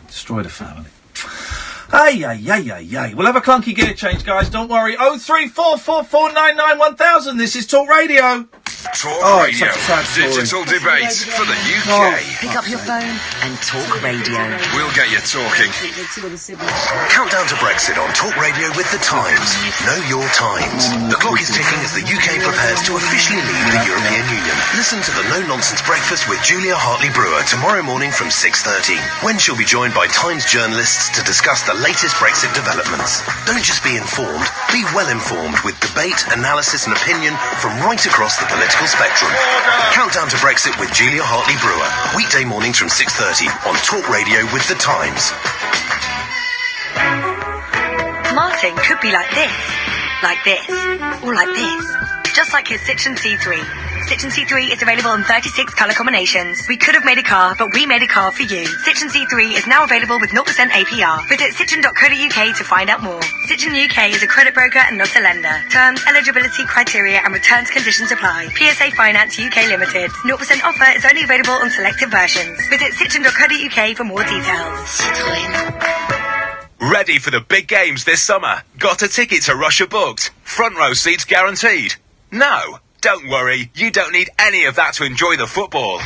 Destroyed a family. Ay. We'll have a clunky gear change, guys. Don't worry. 03444991000. This is Talk Radio. Talk Oh, Radio. it's such a sad story. Digital debate for the UK. Pick up your phone and talk radio. We'll get you talking. Countdown to Brexit on Talk Radio with The Times. Know your times. The clock is ticking as the UK prepares to officially leave the European Union. Listen to the No Nonsense Breakfast with Julia Hartley-Brewer tomorrow morning from 6:30, when she'll be joined by Times journalists to discuss the latest Brexit developments. Don't just be informed, be well informed with debate, analysis and opinion from right across the political spectrum. Countdown to Brexit with Julia Hartley-Brewer. Weekday mornings from 6:30 on Talk Radio with The Times. Martin could be like this, or like this. Just like his Citroen C3. Citroen C3 is available in 36 colour combinations. We could have made a car, but we made a car for you. Citroen C3 is now available with 0% APR. Visit citroen.co.uk to find out more. Citroen UK is a credit broker and not a lender. Terms, eligibility criteria and returns conditions apply. PSA Finance UK Limited. 0% offer is only available on selected versions. Visit citroen.co.uk for more details. Ready for the big games this summer? Got a ticket to Russia booked? Front row seats guaranteed? No, don't worry, you don't need any of that to enjoy the football.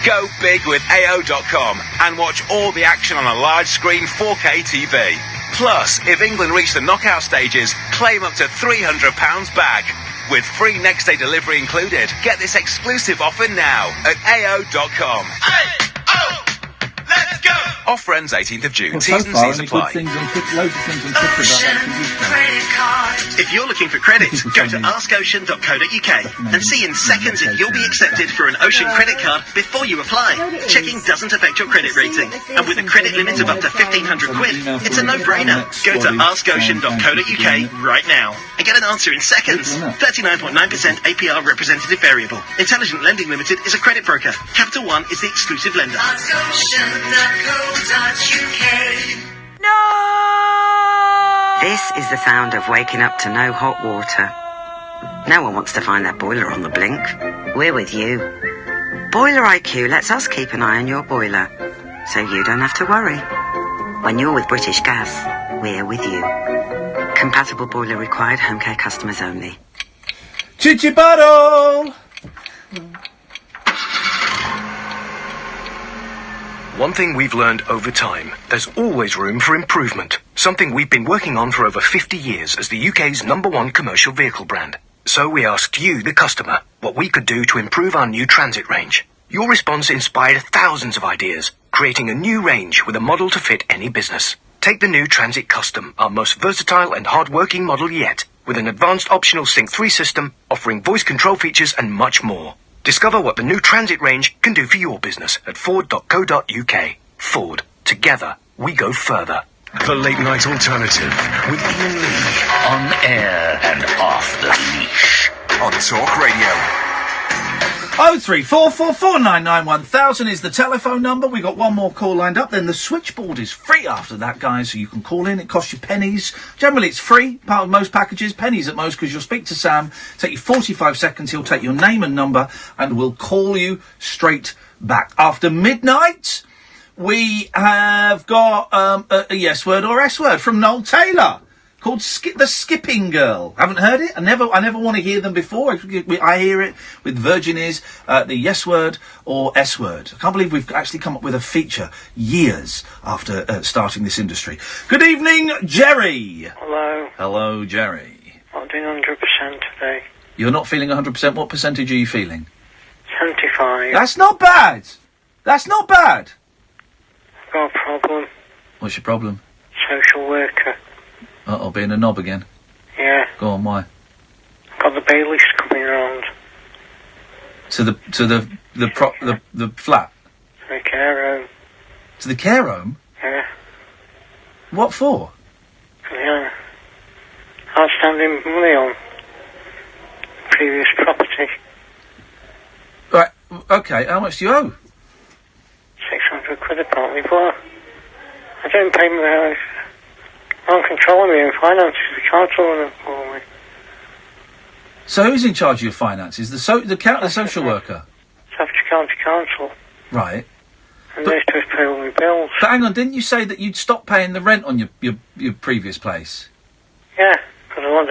Go big with AO.com and watch all the action on a large screen 4K TV. Plus, if England reach the knockout stages, claim up to £300 back. With free next day delivery included. Get this exclusive offer now at AO.com. Let's go! Offer ends 18th of June. Well, T's so and far, C's only apply. good things on loads of things on Twitter about that. If you're looking for credit, go to askocean.co.uk and see in seconds if you'll be accepted for an Ocean credit card before you apply. Checking doesn't affect your credit rating. And with a credit limit of up to 1,500 quid, it's a no-brainer. Go to askocean.co.uk right now and get an answer in seconds. 39.9% APR representative variable. Intelligent Lending Limited is a credit broker. Capital One is the exclusive lender. This is the sound of waking up to no hot water. No one wants to find their boiler on the blink. We're with you. Boiler IQ lets us keep an eye on your boiler, so you don't have to worry. When you're with British Gas, we're with you. Compatible boiler required, home care customers only. Chichi bottle! One thing we've learned over time, there's always room for improvement. Something we've been working on for over 50 years as the UK's #1 commercial vehicle brand. So we asked you, the customer, what we could do to improve our new Transit range. Your response inspired thousands of ideas, creating a new range with a model to fit any business. Take the new Transit Custom, our most versatile and hard-working model yet, with an advanced optional Sync 3 system, offering voice control features and much more. Discover what the new Transit range can do for your business at ford.co.uk. Ford. Together, we go further. The Late Night Alternative with Iain Lee. On air and off the leash. On Talk Radio. 03444991000 is the telephone number. We got one more call lined up. Then the switchboard is free after that, guys, so you can call in. It costs you pennies. Generally, it's free. Part of most packages, pennies at most, because you'll speak to Sam. Take you 45 seconds. He'll take your name and number, and we'll call you straight back. After midnight, we have got a yes word or S word from Noel Taylor, called The Skipping Girl. Haven't heard it? I never want to hear them before. I hear it with Virgin Ears, the yes word or S word. I can't believe we've actually come up with a feature years after starting this industry. Good evening, Jerry. Hello. Hello, Jerry. I'm doing 100% today. You're not feeling 100%. What percentage are you feeling? 75. That's not bad. That's not bad. I've got a problem. What's your problem? Social worker. Uh-oh, being a knob again. Yeah. Go on, why? I've got the bailiffs coming around. To the flat? To the care home. To the care home? Yeah. What for? Yeah. Outstanding money on previous property. Right, okay, how much do you owe? 600 quid apparently, but I don't pay my... I'm controlling me in finances. The council on it for me. So who's in charge of your finances? The social worker? Staffordshire County Council. Right. And they're supposed to pay all my bills. But hang on, didn't you say that you'd stop paying the rent on your previous place? Yeah, because I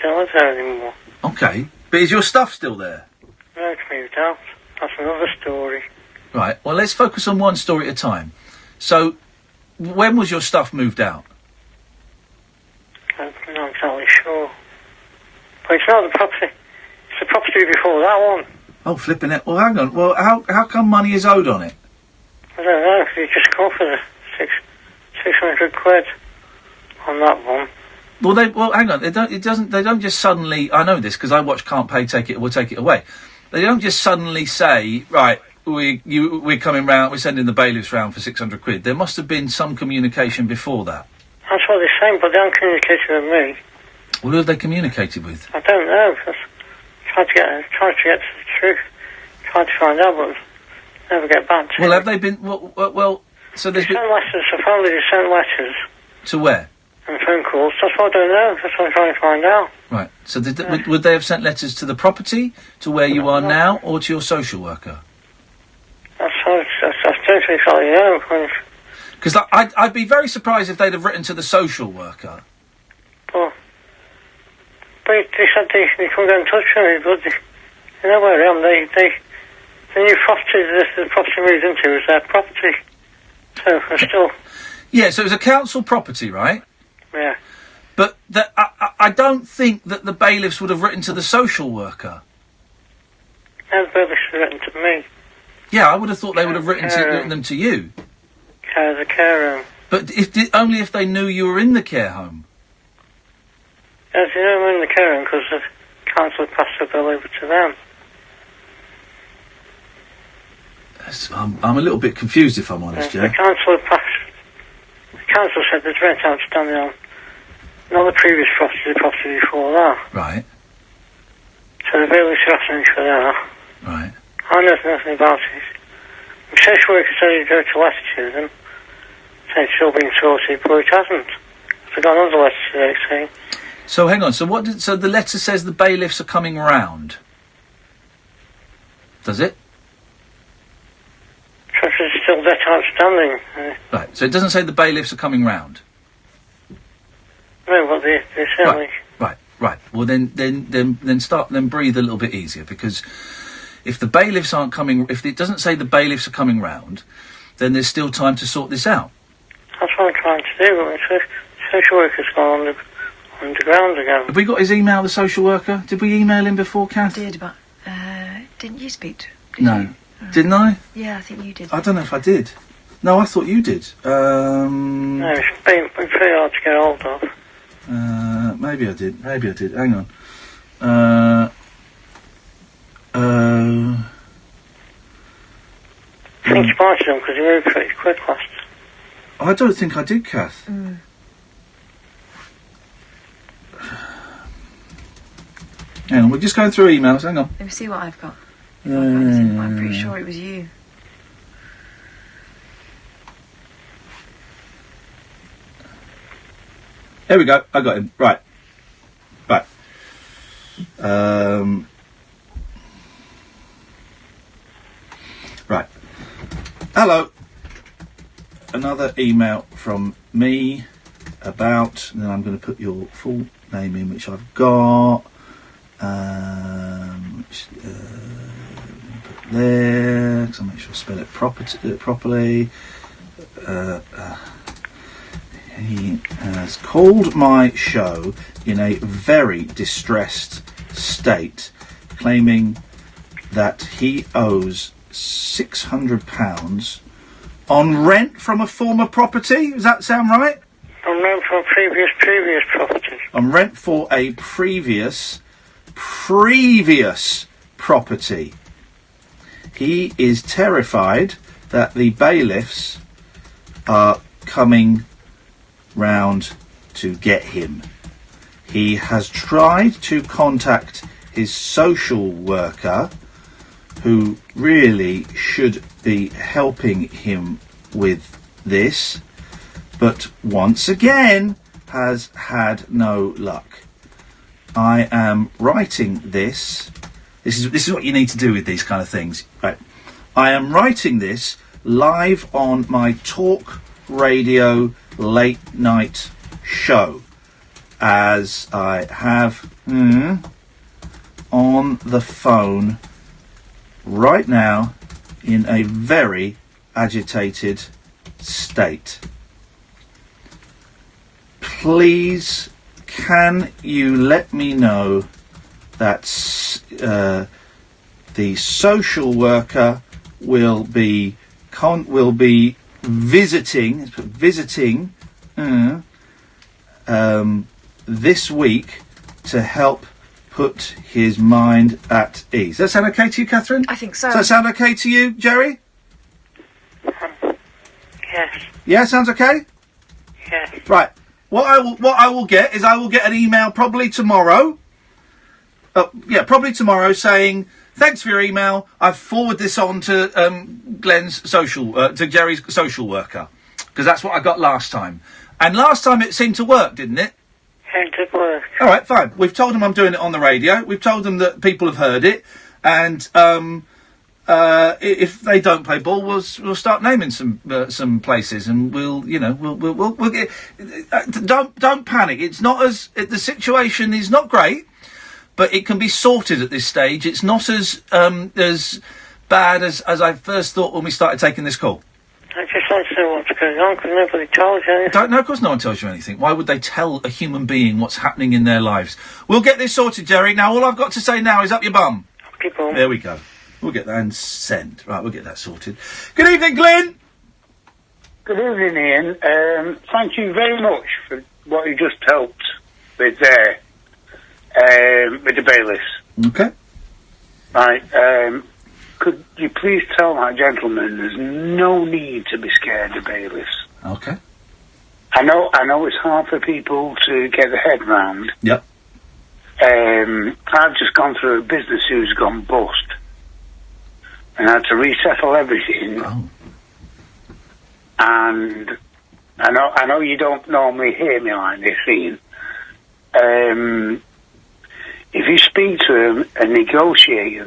don't live there anymore. Okay. But is your stuff still there? moved out. That's another story. Right. Well, let's focus on one story at a time. So, when was your stuff moved out? I'm not exactly sure. But it's not the property. It's the property before that one. Oh, flipping it. Well, hang on. Well, how come money is owed on it? I don't know. You just call for the 600 quid on that one. Well, hang on. They don't just suddenly. I know this because I watch Can't Pay, Take It, We'll Take It Away. They don't just suddenly say, right, we're coming round, we're sending the bailiffs round for 600 quid. There must have been some communication before that. That's what they're saying, but they haven't communicated with me. Well, who have they communicated with? I don't know. Tried to get to the truth. Tried to find out, but never get back to Well, me. have they been? Well, so there's They sent letters. Apparently they sent letters to where? and phone calls. That's what I don't know. That's what I'm trying to find out. Right. So would they have sent letters to the property, to where you are now, or to your social worker? I don't think I know. Because I'd be very surprised if they'd have written to the social worker. But they said they couldn't get in touch with me, but they know where I am. The new property the property moved into is their property. So I still... Yeah, so it was a council property, right? Yeah. But I don't think that the bailiffs would have written to the social worker. Everybody should have written to me. Yeah, I would have thought they would have written them to you. The care home. But only if they knew you were in the care home. As you know, I'm in the care home because the council passed the bill over to them. I'm a little bit confused, if I'm honest, The council said there's rent outstanding on not the previous property, the property before that. Right. So the bailiffs are asking me for that. Right. I know nothing about it. The social worker said he'd go to letter to them. Said it's all been sorted, but it hasn't. I've got another letter today saying... So hang on, so the letter says the bailiffs are coming round? Does it? There's still debt outstanding. Right, so it doesn't say the bailiffs are coming round? No, but they certainly... Right. Well, then breathe a little bit easier, because if the bailiffs aren't coming, if it doesn't say the bailiffs are coming round, then there's still time to sort this out. That's what I'm trying to do, but the social worker's gone underground again. Have we got his email, the social worker? Did we email him before, Kath? I did, but didn't you speak to him? No. Didn't I? Yeah, I think you did. I don't know if I did. No, I thought you did. No, it's been pretty hard to get hold of. Maybe I did. Hang on. I think you might have done because you moved pretty quick last. I don't think I did, Kath. Hang on, we're just going through emails. Hang on. Let me see what I've got. I'm pretty sure it was you. Here we go. I got him. Right. Right. Hello. Another email from me about, and then I'm going to put your full name in, which I've got. Put there, because I'll make sure I spell it properly. He has called my show in a very distressed state, claiming that he owes £600 on rent from a former property. Does that sound right? On rent for a previous property. On rent for a previous property. He is terrified that the bailiffs are coming round to get him. He has tried to contact his social worker, who really should be helping him with this, but once again has had no luck. I am writing this. This is what you need to do with these kind of things. Right. I am writing this live on my talkRADIO late night show, as I have on the phone right now in a very agitated state. Please, can you let me know that the social worker will be visiting this week to help put his mind at ease. Does that sound okay to you, Catherine? I think so. Does that sound okay to you, Jerry? Yes. Yeah, sounds okay? Yes. Right. What I will get is an email probably tomorrow. Probably tomorrow saying, thanks for your email. I've forwarded this on to to Jerry's social worker. Because that's what I got last time. And last time it seemed to work, didn't it? It did work. All right, fine. We've told them I'm doing it on the radio. We've told them that people have heard it. And if they don't play ball, we'll start naming some places, and we'll get. Don't panic. It's not the situation is not great, but it can be sorted at this stage. It's not as bad as I first thought when we started taking this call. I just want to know what's going on, because nobody tells you anything. Don't know, of course no one tells you anything. Why would they tell a human being what's happening in their lives? We'll get this sorted, Jerry. Now, all I've got to say now is up your bum. People. There we go. We'll get that and send. Right, we'll get that sorted. Good evening, Glenn. Good evening, Ian. Thank you very much for what you just helped with there, with the bailiffs. Okay. Right, could you please tell that gentleman there's no need to be scared of bailiffs. Okay. I know it's hard for people to get their head round. Yep. I've just gone through a business who's gone bust. And I had to resettle everything. Oh. And I know you don't normally hear me like this, Ian. If you speak to them and negotiate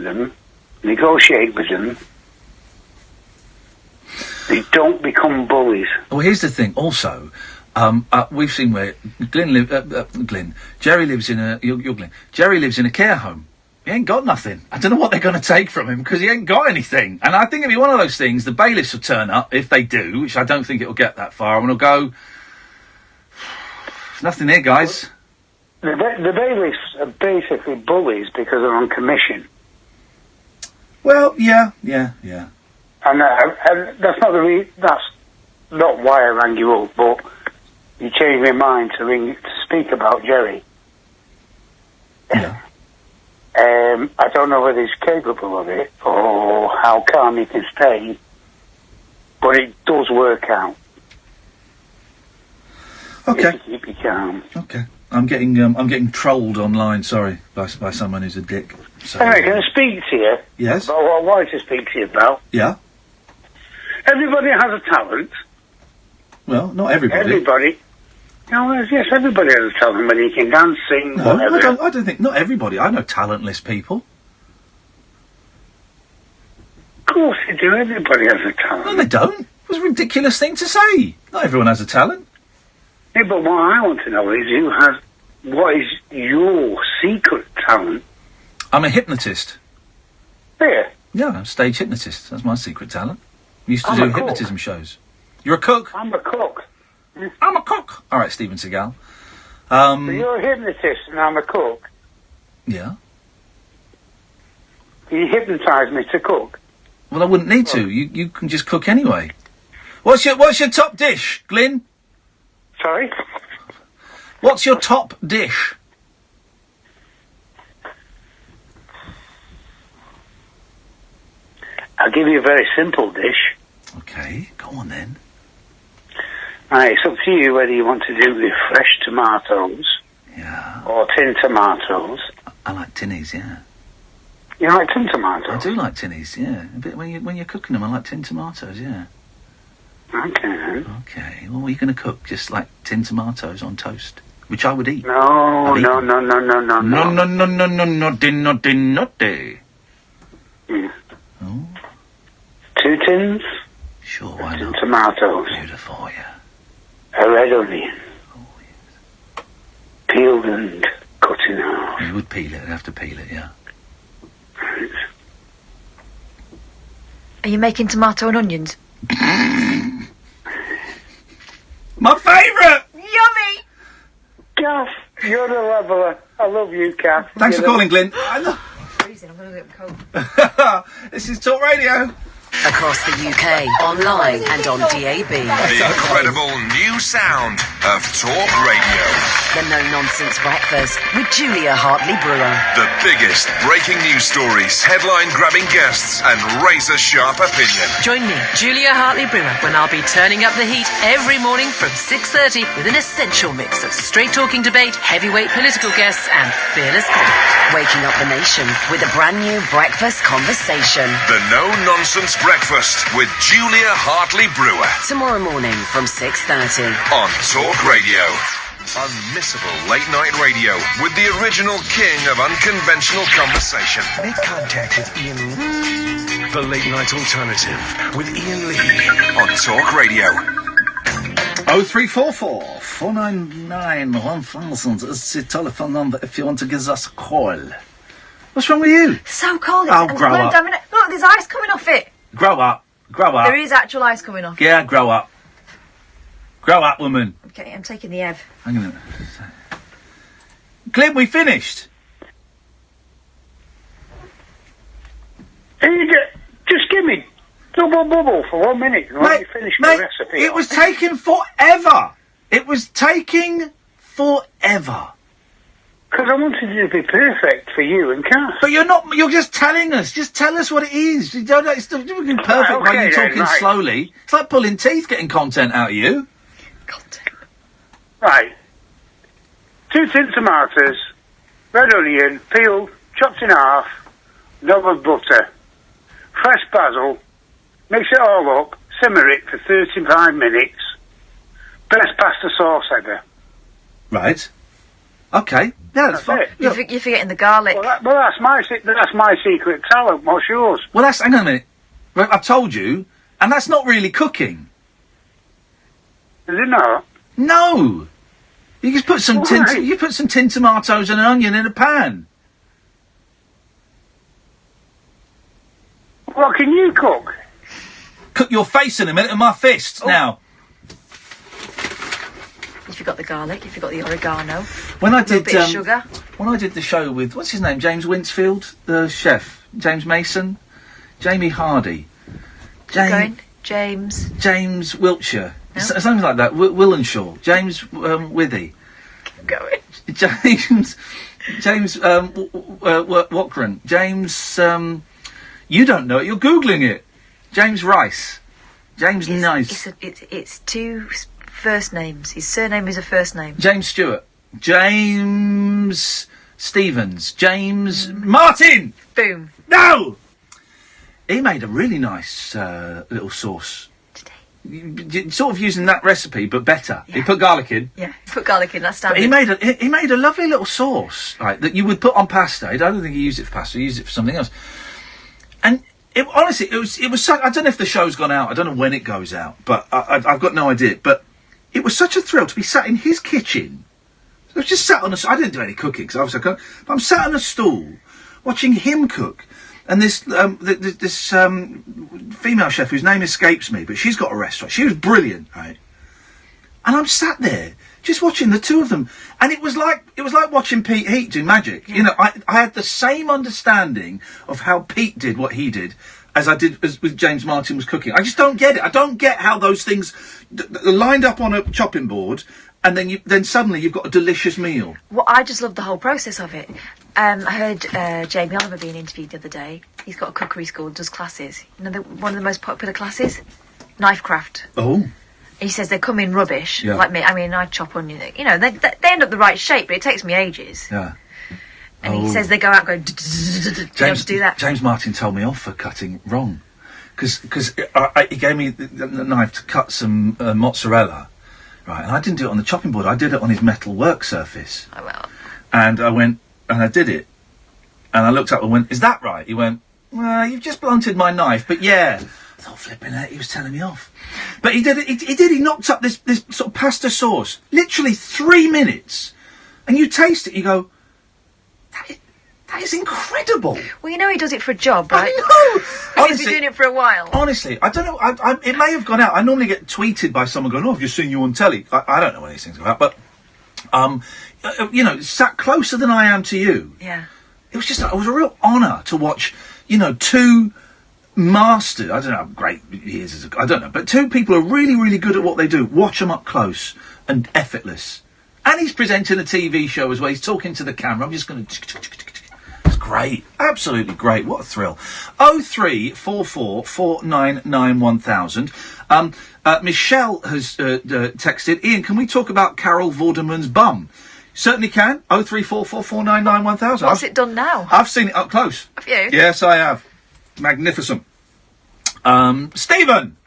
with them, they don't become bullies. Well, here's the thing. Also, we've seen where Jerry lives in a. You're Glenn. Jerry lives in a care home. He ain't got nothing. I don't know what they're going to take from him because he ain't got anything. And I think it'll be one of those things. The bailiffs will turn up if they do, which I don't think it'll get that far. And we'll go. There's nothing here, guys. The bailiffs are basically bullies because they're on commission. Well, yeah. And that's not why I rang you up, but you changed my mind to speak about Jerry. Yeah. I don't know whether he's capable of it or how calm he can stay, but it does work out. Okay. Keep you calm. Okay. I'm getting trolled online. Sorry, by someone who's a dick. So, Anyway, can I speak to you? Yes. About what I wanted to speak to you about. Yeah. Everybody has a talent. Well, not everybody. Everybody. No, yes, everybody has a talent when you can dance, sing, No, whatever. I don't think. Not everybody. I know talentless people. Of course they do. Everybody has a talent. No, they don't. It was a ridiculous thing to say. Not everyone has a talent. Yeah, but what I want to know is what is your secret talent? I'm a hypnotist. Yeah. Yeah, I'm a stage hypnotist. That's my secret talent. I used to I'm do a cook. hypnotism shows. You're a cook? I'm a cook. I'm a cook. All right, Steven Seagal. So you're a hypnotist and I'm a cook. Yeah. You hypnotise me to cook. Well, I wouldn't need to. You can just cook anyway. What's your top dish, Glyn? Sorry? What's your top dish? I'll give you a very simple dish. Okay, go on then. Right, it's up to you whether you want to do with fresh tomatoes. Yeah. Or tin tomatoes. I like tinnies, yeah. You like tin tomatoes? I do like tinnies, yeah. A bit when you're cooking them, I like tin tomatoes, yeah. Okay then. Okay, well, what are you going to cook? Just like tin tomatoes on toast, which I would eat. No. Naughty, naughty. Yeah. Oh. 2 tins? Sure, why tin not? Tomatoes. Beautiful, yeah. A red onion. Oh, yes. Peeled and cut in half. You would peel it, I'd have to peel it, yeah. Right. Are you making tomato and onions? My favourite! Yummy! Kath, you're the leveller. I love you, Kath. Thanks for calling, Glyn. Freezing, I'm going to get cold. This is Talk Radio. Across the UK, online and on DAB. The incredible new sound of Talk Radio. The No Nonsense Breakfast with Julia Hartley-Brewer. The biggest breaking news stories, headline-grabbing guests, and razor-sharp opinion. Join me, Julia Hartley-Brewer, when I'll be turning up the heat every morning from 6:30 with an essential mix of straight-talking debate, heavyweight political guests, and fearless comment. Waking up the nation with a brand new breakfast conversation. The No Nonsense Breakfast with Julia Hartley-Brewer. Tomorrow morning from 6:30 on Talk Radio. Unmissable late-night radio with the original king of unconventional conversation. Make contact with Iain Lee. The late-night alternative with Iain Lee on Talk Radio. 0344 499 1000 is the telephone number if you want to give us a call. What's wrong with you? So cold. Oh, grow up. Look, there's ice coming off it. Grow up. Grow up. There is actual ice coming off. Yeah, grow up. Grow up, woman. Okay, I'm taking the Ev. Hang on a minute. Glyn, we finished. Just give me double bubble for 1 minute and let me finish the recipe. It was taking forever. It was taking forever. Because I wanted it to be perfect for you and Kath. But you're not. You're just telling us. Just tell us what it is. You don't. It's not perfect while you're talking slowly. It's like pulling teeth, getting content out of you. Right. 2 tin tomatoes, red onion, peeled, chopped in half, knob of butter, fresh basil, mix it all up, simmer it for 35 minutes. Best pasta sauce ever. Right. Okay. Yeah, that's fine. You're forgetting the garlic. Well, that's my secret talent. What's yours? Well, hang on a minute. Right, I've told you, and that's not really cooking. Is it not? No. You just put some tin tomatoes and an onion in a pan. What can you cook? Cook your face in a minute and my fists now. You forgot the garlic. You forgot the oregano. When I a did bit of sugar. When I did the show with what's his name, James Winsfield, the chef, James Mason, Jamie Hardy, James Wiltshire. No? Something like that. Willenshaw. James Withy. Keep going. James Watgren. James. You don't know it. You're googling it. James Rice. James Nice. It's 2 first names. His surname is a first name. James Stewart. James Stevens. James Martin. Boom. No. He made a really nice little sauce. Sort of using that recipe, but better. Yeah. He put garlic in. Yeah, put garlic in. That's standard. He made a lovely little sauce, right, that you would put on pasta. I don't think he used it for pasta. He used it for something else. And honestly, it was. I don't know if the show's gone out. I don't know when it goes out, but I've got no idea. But it was such a thrill to be sat in his kitchen. I was just sat on I didn't do any cooking because obviously I couldn't. But I'm sat on a stool watching him cook. And this female chef whose name escapes me, but she's got a restaurant. She was brilliant, right? And I'm sat there just watching the two of them, and it was like watching Pete Heat do magic. Yeah. You know, I had the same understanding of how Pete did what he did as I did with James Martin was cooking. I just don't get it. I don't get how those things lined up on a chopping board. And then suddenly you've got a delicious meal. Well, I just love the whole process of it. I heard Jamie Oliver being interviewed the other day. He's got a cookery school, does classes. You know, one of the most popular classes? Knife craft. Oh. He says they come in rubbish, yeah. like me. I mean, I chop onion. You know, they end up the right shape, but it takes me ages. Yeah. And he says they go out going... James do that. James Martin told me off for cutting wrong. Because he gave me the knife to cut some mozzarella. Right, and I didn't do it on the chopping board. I did it on his metal work surface. Oh, well. And I went, and I did it. And I looked up and went, is that right? He went, well, you've just blunted my knife, but yeah. I thought, flipping out, he was telling me off. But he did it, he knocked up this sort of pasta sauce. Literally 3 minutes. And you taste it, you go, That is incredible. Well, you know he does it for a job, right? I know. He's been doing it for a while. Honestly, I don't know. It may have gone out. I normally get tweeted by someone going, "Oh, I've just seen you on telly." I don't know what these things are about, but you know, sat closer than I am to you. Yeah. It was a real honour to watch. You know, two masters. I don't know how great he is. I don't know, but two people are really, really good at what they do. Watch them up close and effortless. And he's presenting a TV show as well. He's talking to the camera. I'm just going to. It's great. Absolutely great. What a thrill. 0344 499 1000. Michelle has texted, Ian, can we talk about Carol Vorderman's bum? Certainly can. 0344 499 1000. What's it done now? I've seen it up close. Have you? Yes, I have. Magnificent. Stephen!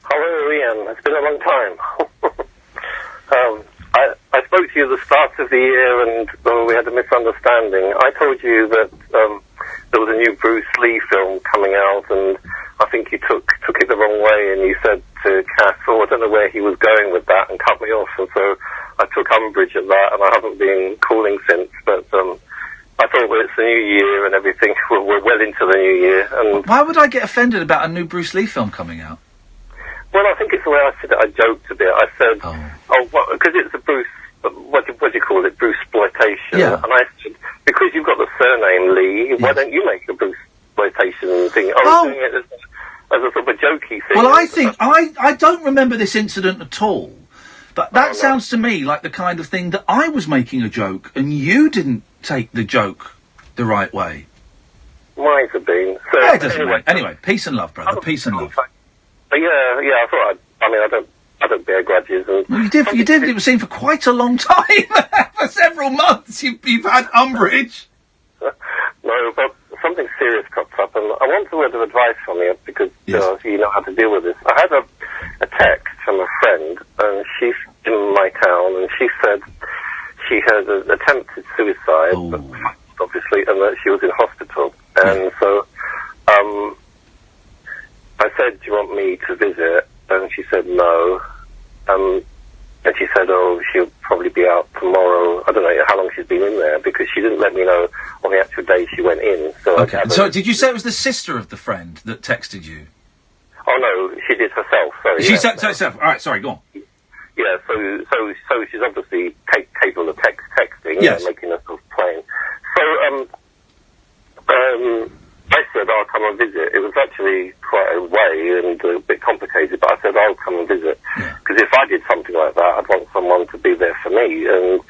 Hello, Ian. It's been a long time. I spoke to you at the start of the year and we had a misunderstanding. I told you that there was a new Bruce Lee film coming out and I think you took it the wrong way and you said to Kath, I don't know where he was going with that and cut me off. And so I took umbrage at that and I haven't been calling since. But I thought, well, it's the new year and everything. We're well into the new year. And why would I get offended about a new Bruce Lee film coming out? Well, I think it's the way I said it. I joked a bit. I said, because it's a Bruce, what do you call it, Bruce-sploitation. Yeah. And I said, because you've got the surname Lee, why don't you make a Bruce-sploitation thing? I was doing it as a sort of a jokey thing. Well, I think, I don't remember this incident at all, but that sounds to me like the kind of thing that I was making a joke and you didn't take the joke the right way. Might have been. So, yeah, it doesn't matter. Anyway, peace and love, brother. Peace and love. But yeah, I thought I don't bear grudges. And well, you did. It was seen for quite a long time. For several months, you've had umbrage. No, but something serious cropped up, and I want a word of advice from you because you know how to deal with this. I had a text from a friend, and she's in my town, and she said she had attempted suicide, but obviously, and that she was in hospital, and so I said, do you want me to visit? And she said no. And she said, she'll probably be out tomorrow. I don't know how long she's been in there because she didn't let me know on the actual day she went in. So okay. So did you say it was the sister of the friend that texted you? Oh no, she did herself. Sorry. She said herself. All right. Sorry. Go on. Yeah. So she's obviously capable of texting. Yes. Making a sort of plane. So I said I'll come and visit. It was actually quite a way and a bit complicated, but I said I'll come and visit because if I did something like that, I'd want someone to be there for me. And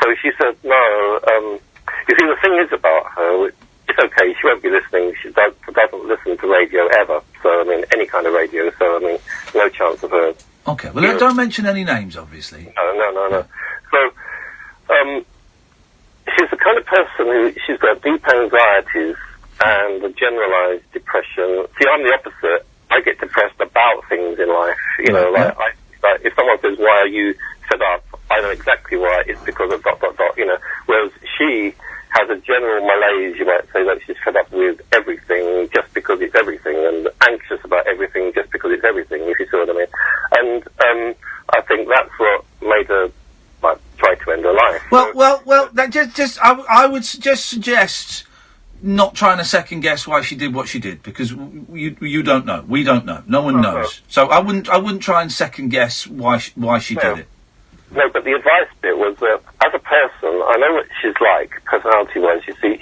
so she said no. You see, the thing is about her, it's okay. She won't be listening. She doesn't listen to radio ever. So I mean, any kind of radio. So I mean, no chance of her. Okay. Well, don't mention any names, obviously. No. So she's the kind of person who she's got deep anxieties and a generalised depression. See, I'm the opposite. I get depressed about things in life. You know, like if someone says, "Why are you fed up?" I know exactly why. It's because of ... You know, whereas she has a general malaise. You might say that she's fed up with everything just because it's everything, and anxious about everything just because it's everything. If you see what I mean. And I think that's what made her try to end her life. Well. That I would just suggest not trying to second guess why she did what she did because you don't know. We don't know. No one knows. So I wouldn't try and second guess why she did it. No, but the advice bit was that as a person, I know what she's like personality-wise. You see,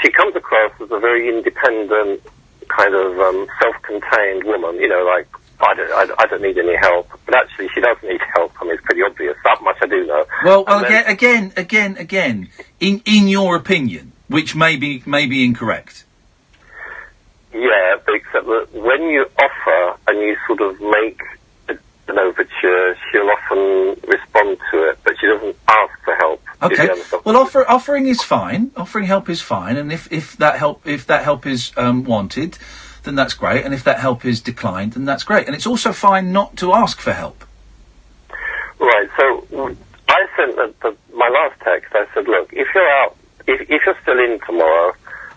she comes across as a very independent, kind of self-contained woman. You know, like I don't need any help, but actually she does need help. I mean, it's pretty obvious. That much I do know. Well, again, in your opinion, which may be incorrect. Yeah, but except that when you offer and you sort of make an overture, she'll often respond to it, but she doesn't ask for help. Okay. Well, offering is fine. Offering help is fine, and if that help is wanted, then that's great. And if that help is declined, then that's great. And it's also fine not to ask for help. Right. So I sent my last text. I said, look, if you're out, if you're still in tomorrow,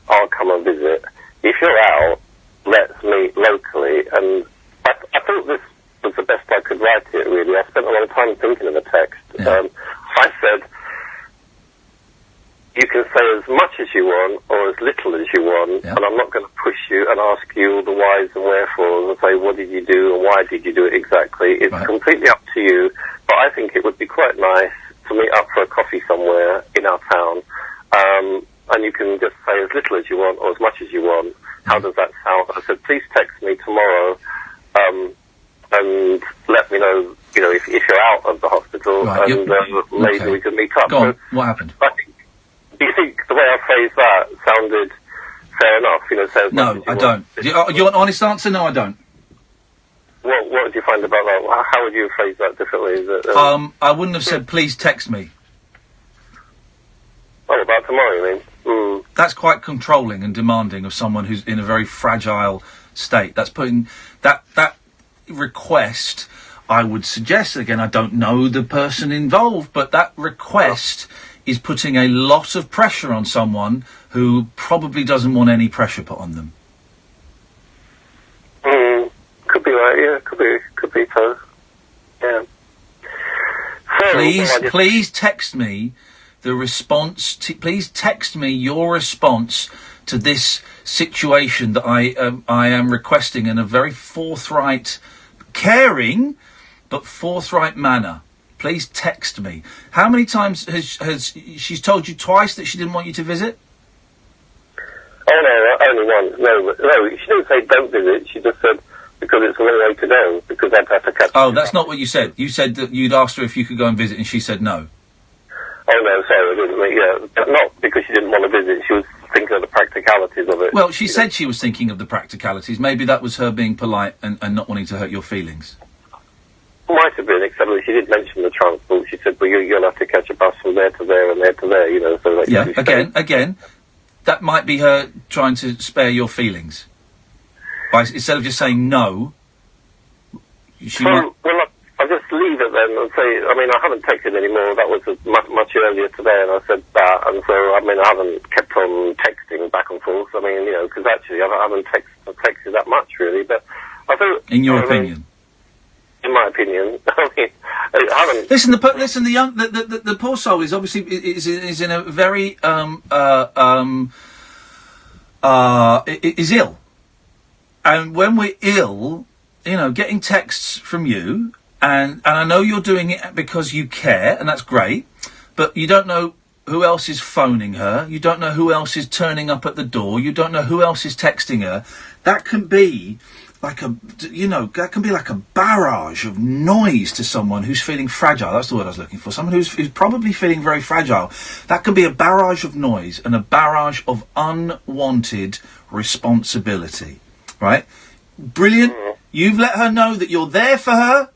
I'll come and visit. If you're out, let's meet locally. And I thought this was the best I could write it, really. I spent a lot of time thinking of the text. I said, you can say as much as you want or as little as you want, and I'm not going to push you and ask you all the whys and wherefores and say, what did you do and why did you do it exactly? It's completely up to you, but I think it would be quite nice to meet up for a coffee somewhere in our town, and you can just say as little as you want or as much as you want. How does that sound? I said, please text me tomorrow, and let me know, if you're out of the hospital, and maybe we can meet up. Go on. What happened? Do you think the way I phrased that sounded fair enough? No, I don't. Do you want an honest answer? No, I don't. What did you find about that? How would you phrase that differently? Is it, I wouldn't have said, please text me. Oh, about tomorrow, you mean? Mm. That's quite controlling and demanding of someone who's in a very fragile state. That's putting that request. I would suggest, again, I don't know the person involved, but that request is putting a lot of pressure on someone who probably doesn't want any pressure put on them. Could be right, yeah, could be so. Yeah. Please text me the response. Please text me your response to this situation that I am requesting in a very forthright, caring, but forthright manner. Please text me. How many times has she's told you twice that she didn't want you to visit? Oh no, only once. No, she didn't say don't visit. She just said because it's a long way to go, because I'd have to catch. Oh, that's not what you said. You said that you'd asked her if you could go and visit, and she said no. Oh no, sorry, I didn't. Yeah, not because she didn't want to visit. She was thinking of the practicalities of it. Well, she said she was thinking of the practicalities. Maybe that was her being polite and not wanting to hurt your feelings. Might have been, except that she did mention the transport. She said, well, you'll have to catch a bus from there to there and there to there, so... Like, yeah, again, that might be her trying to spare your feelings. Instead of just saying no, she might... Well, I'll just leave it then and say, I haven't texted anymore. That was much earlier today, and I said that, and so, I haven't kept on texting back and forth. Because actually, I haven't texted that much, really, but I thought... In your opinion? In my opinion, I haven't. Listen, the poor soul is obviously is in a very is ill, and when we're ill, getting texts from you, and I know you're doing it because you care, and that's great, but you don't know who else is phoning her, you don't know who else is turning up at the door, you don't know who else is texting her. That can be that can be like a barrage of noise to someone who's feeling fragile. That's the word I was looking for. Someone who's probably feeling very fragile. That can be a barrage of noise and a barrage of unwanted responsibility. Right? Brilliant. You've let her know that you're there for her.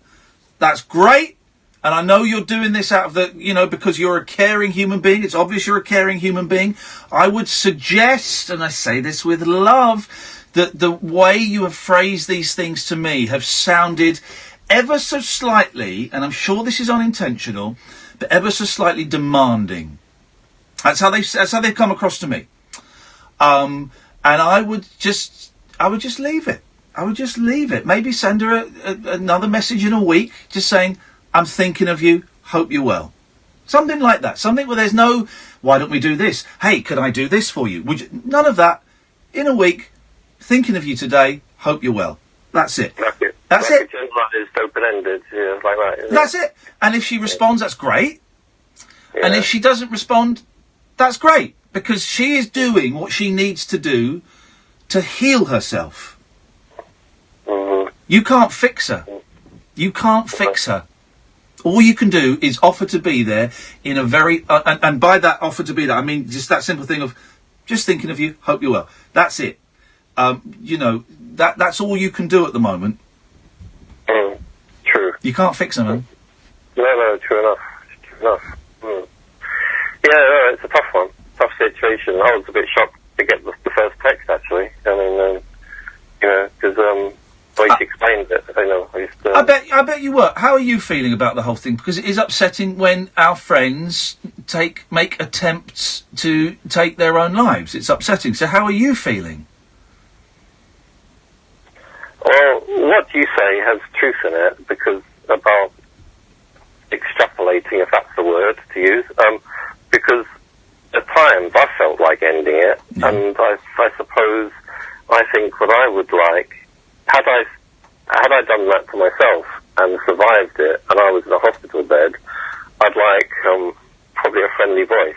That's great. And I know you're doing this out of because you're a caring human being. It's obvious you're a caring human being. I would suggest, and I say this with love, that the way you have phrased these things to me have sounded ever so slightly, and I'm sure this is unintentional, but ever so slightly demanding. That's how they've come across to me. And I would just leave it. I would just leave it. Maybe send her another message in a week, just saying, I'm thinking of you, hope you're well. Something like that. Something where there's no, why don't we do this? Hey, could I do this for you? None of that. In a week, thinking of you today, hope you're well. That's it. That's it. It's open-ended, like that. That's it. And if she responds, that's great. Yeah. And if she doesn't respond, that's great. Because she is doing what she needs to do to heal herself. Mm-hmm. You can't fix her. You can't fix her. All you can do is offer to be there in a very... and by that offer to be there, I mean just that simple thing of just thinking of you, hope you're well. That's it. That's all you can do at the moment. True. You can't fix her, man. No, true enough. Yeah, no, it's a tough one. Tough situation. I was a bit shocked to get the first text, actually. Because the way she explained it, I bet you were. How are you feeling about the whole thing? Because it is upsetting when our friends make attempts to take their own lives. It's upsetting. So how are you feeling? Well, what you say has truth in it, because about extrapolating, if that's the word to use, because at times I felt like ending it, and I suppose I think what I would like, had I done that to myself and survived it, and I was in a hospital bed, I'd like probably a friendly voice.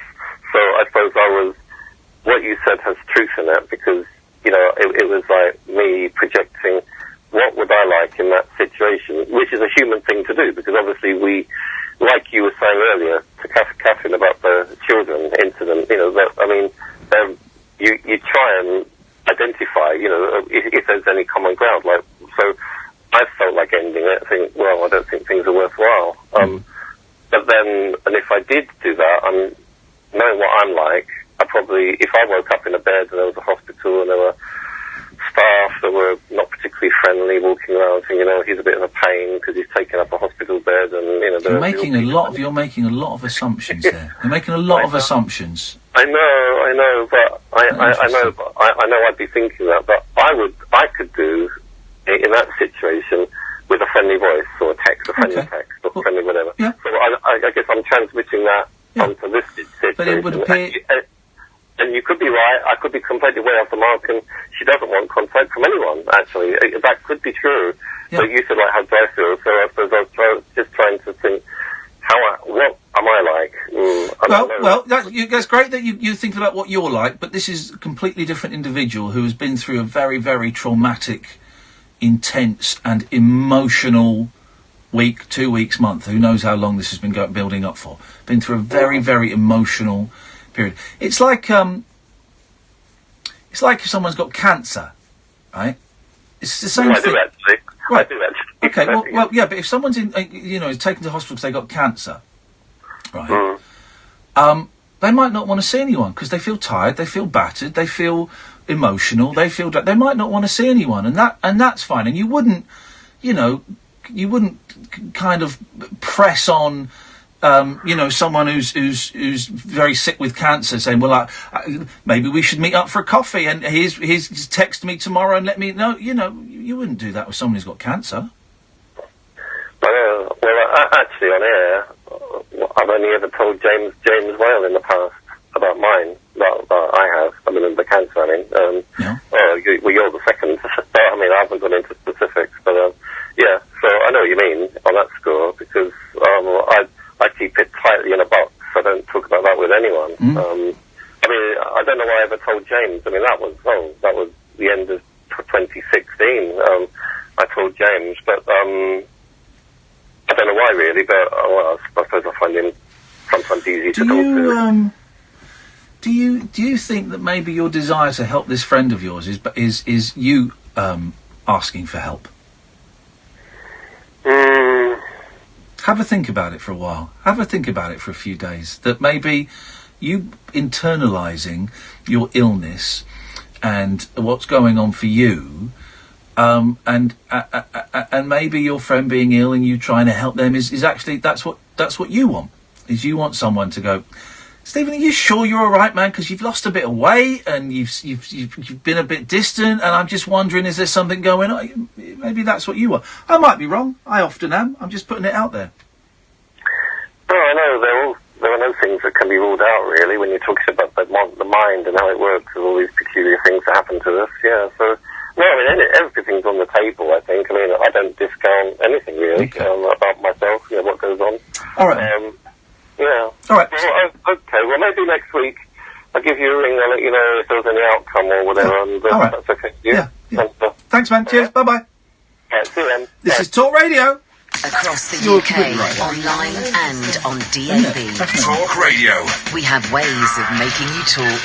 So I suppose what you said has truth in it, because, you know, it was like me projecting what would I like in that situation, which is a human thing to do, because obviously we, like you were saying earlier to Catherine about the children incident, you know, that, I mean, you try and identify, you know, if there's any common ground, like, so I felt like ending it, think, well, I don't think things are worthwhile. But then, and if I did do that, knowing what I'm like, I probably, if I woke up in a bed and there was a hospital and there were staff that were not particularly friendly walking around saying, you know, he's a bit of a pain because he's taken up a hospital bed, and, you know... You're making a lot of assumptions there. You're making a lot of assumptions. I know, but I know I'd be thinking that, but I could do, in that situation, with a friendly voice, or a friendly text, or friendly whatever. Yeah. So I guess I'm transmitting that onto this situation. But it would appear... And you could be right, I could be completely way off the mark, and she doesn't want contact from anyone, actually. That could be true. Yeah. But you said, like, how do I feel? So I suppose I was just trying to think, what am I like? That's great that you're thinking about what you're like, but this is a completely different individual who has been through a very, very traumatic, intense and emotional week, 2 weeks, month. Who knows how long this has been building up for. Been through a very, very emotional period. It's like if someone's got cancer, right? It's the same thing. Right. I do actually. Okay, well, yeah, but if someone's is taken to hospital because they got cancer, right? They might not want to see anyone because they feel tired, they feel battered, they feel emotional, they might not want to see anyone, and that's fine. And you wouldn't kind of press on. Someone who's very sick with cancer, saying, "Well, maybe we should meet up for a coffee." And he's text me tomorrow and let me know. You wouldn't do that with someone who's got cancer. Well, actually, on air, I've only ever told James Whale in the past about mine. That I have. I mean, the cancer. You're the second. I haven't gone into specifics, but yeah. So I know what you mean on that score, because I keep it tightly in a box. I don't talk about that with anyone. I don't know why I ever told James. I mean, that was the end of 2016. I told James, but I don't know why really. But I suppose I find him sometimes easy to talk to. Do you think that maybe your desire to help this friend of yours is you asking for help? Have a think about it for a while. Have a think about it for a few days. That maybe you internalising your illness and what's going on for you, and maybe your friend being ill and you trying to help them is actually that's what you want. Is you want someone to go, Stephen, are you sure you're all right, man? Because you've lost a bit of weight and you've been a bit distant, and I'm just wondering, is there something going on? Maybe that's what you want. I might be wrong. I often am. I'm just putting it out there. No, I know. There are no things that can be ruled out, really, when you're talking about the mind and how it works and all these peculiar things that happen to us. Yeah, so, no, I mean, everything's on the table, I think. I mean, I don't discount anything, really, about myself, what goes on. All right. Yeah. All right. Well, okay, well, maybe next week I'll give you a ring. I'll let you know if there's any outcome or whatever. Yeah. And all right. That's okay. Yeah. Thanks, man. Cheers. Bye-bye. All right, see you then. This is Talk Radio. Across the UK, online and on DAB. Talk Radio. We have ways of making you talk.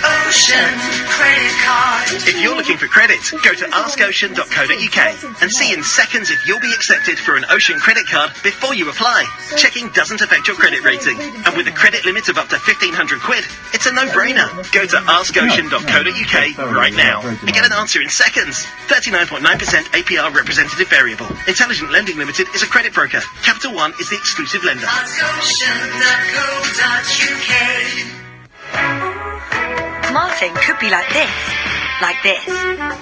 Ocean Credit Card. If you're looking for credit, go to askocean.co.uk and see in seconds if you'll be accepted for an Ocean credit card before you apply. Checking doesn't affect your credit rating. And with a credit limit of up to £1,500, it's a no-brainer. Go to askocean.co.uk right now and get an answer in seconds. 39.9% APR representative variable. Intelligent Lending Limited is a credit broker. Capital One is the exclusive lender. askocean.co.uk. Martin could be like this,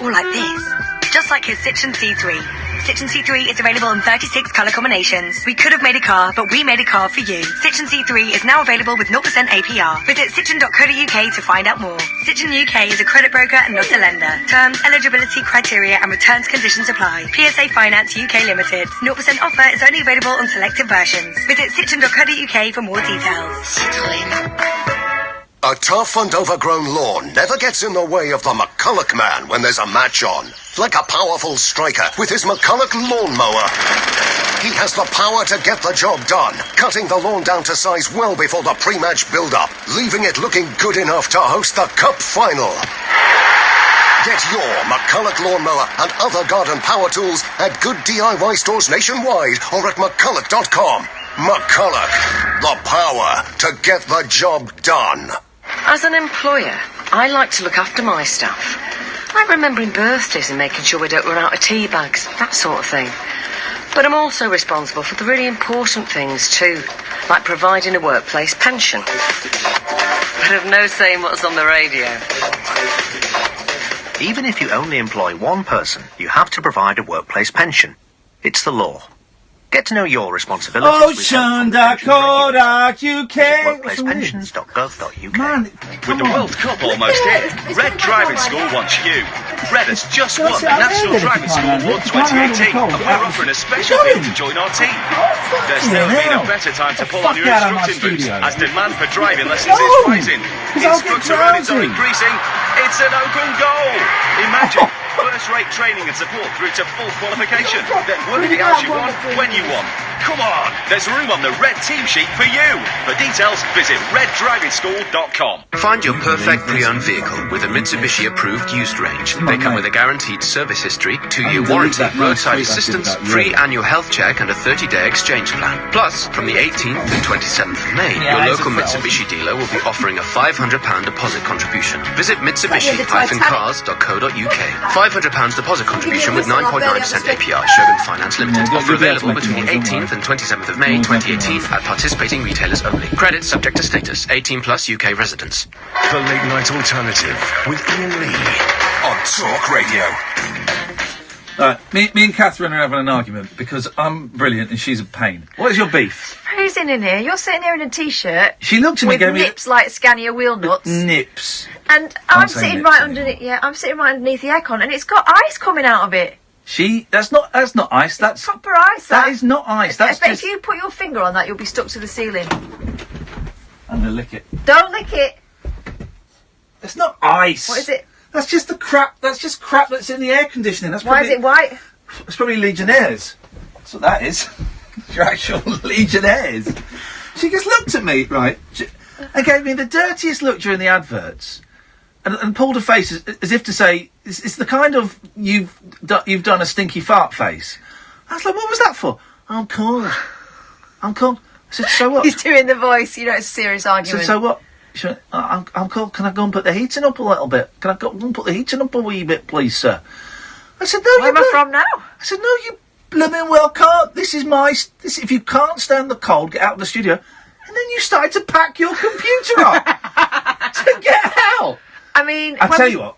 or like this. just like his Citroen C3. Citroen C3 is available in 36 colour combinations. We could have made a car, but we made a car for you. Citroen C3 is now available with 0% APR. Visit citroen.co.uk to find out more. Citroen UK is a credit broker and not a lender. Terms, eligibility criteria and returns conditions apply. PSA Finance UK Limited. 0% offer is only available on selected versions. Visit citroen.co.uk for more details. Citroen. A tough and overgrown lawn never gets in the way of the McCulloch man when there's a match on. Like a powerful striker with his McCulloch lawnmower. He has the power to get the job done, cutting the lawn down to size well before the pre-match build-up, leaving it looking good enough to host the Cup final. Get your McCulloch lawnmower and other garden power tools at good DIY stores nationwide or at McCulloch.com. McCulloch, the power to get the job done. As an employer, I like to look after my staff. Like remembering birthdays and making sure we don't run out of tea bags, that sort of thing. But I'm also responsible for the really important things too, like providing a workplace pension. But I've no say in what's on the radio. Even if you only employ one person, you have to provide a workplace pension. It's the law. Get to know your responsibilities. Ocean.co.uk. Workplacepensions.gov.uk. Man, with the World Cup almost here, Red Driving School wants you. Red has just won the National Driving School Award 2018, and we're offering a special deal to join our team. There's never been a better time to pull on your instructing boots, as demand for driving lessons is rising. Instructor earnings are increasing. It's an open goal. Imagine first-rate training and support through to full qualification. Then work the hours you want when you want. Come on, there's room on the Red team sheet for you. For details, visit reddrivingschool.com. Find your perfect pre-owned vehicle with a Mitsubishi approved used range. They come with a guaranteed service history, 2-year warranty, roadside assistance, free annual health check and a 30-day exchange plan. Plus, from the 18th to 27th of May, your local Mitsubishi dealer will be offering a £500 deposit contribution. Visit Mitsubishi-cars.co.uk. £500 deposit contribution with 9.9% APR. Shogun Finance Limited. Offer available between the 18th and 27th of May 2018 at participating retailers only. Credit subject to status. 18 plus UK residents. The Late Night Alternative with Iain Lee on Talk Radio. Me and Catherine are having an argument because I'm brilliant and she's a pain. What is your beef? Freezing in here. You're sitting here in a t-shirt. She looked at me, with gave me nips like Scania wheel nuts. Nips. And I'm sitting right underneath. Yeah, I'm sitting right underneath the aircon, and it's got ice coming out of it. That's not ice. That's proper ice. That is not ice. That's but just. If you put your finger on that, you'll be stuck to the ceiling. I'm gonna lick it. Don't lick it. It's not ice. What is it? That's just the crap. That's just crap that's in the air conditioning. That's Why is it white? It's probably Legionnaires. That's what that is. Your actual Legionnaires. She just looked at me, right, and gave me the dirtiest look during the adverts, and pulled a face as if to say, "It's the kind of you've done a stinky fart face." I was like, "What was that for?" "I'm cold. I'm cold." I said, "So what?" He's doing the voice. You know, it's a serious argument. I said, "So what?" She went, I'm cold. Can I go and put the heating up a little bit? Can I go and put the heating up a wee bit, please, sir? I said, "No, Where am I from now?" I said, "No, you blooming well can't. This is if you can't stand the cold, get out of the studio." And then you started to pack your computer up to get out. I mean, I tell you what.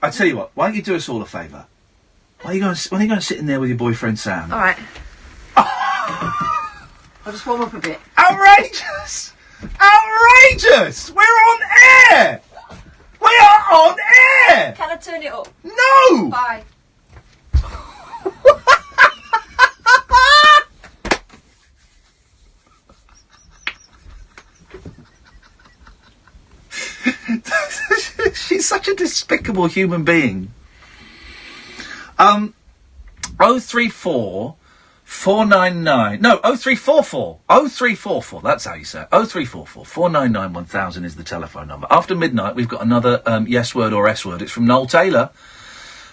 Why don't you do us all a favour? Why are you going to sit in there with your boyfriend Sam? All right. I'll just warm up a bit. Outrageous! Outrageous! We're on air. We are on air. Can I turn it up? No. Bye. She's such a despicable human being. 034 499. No, 0344. 0344. That's how you say it. 0344 499 1000 is the telephone number. After midnight, we've got another yes word or S word. It's from Noel Taylor.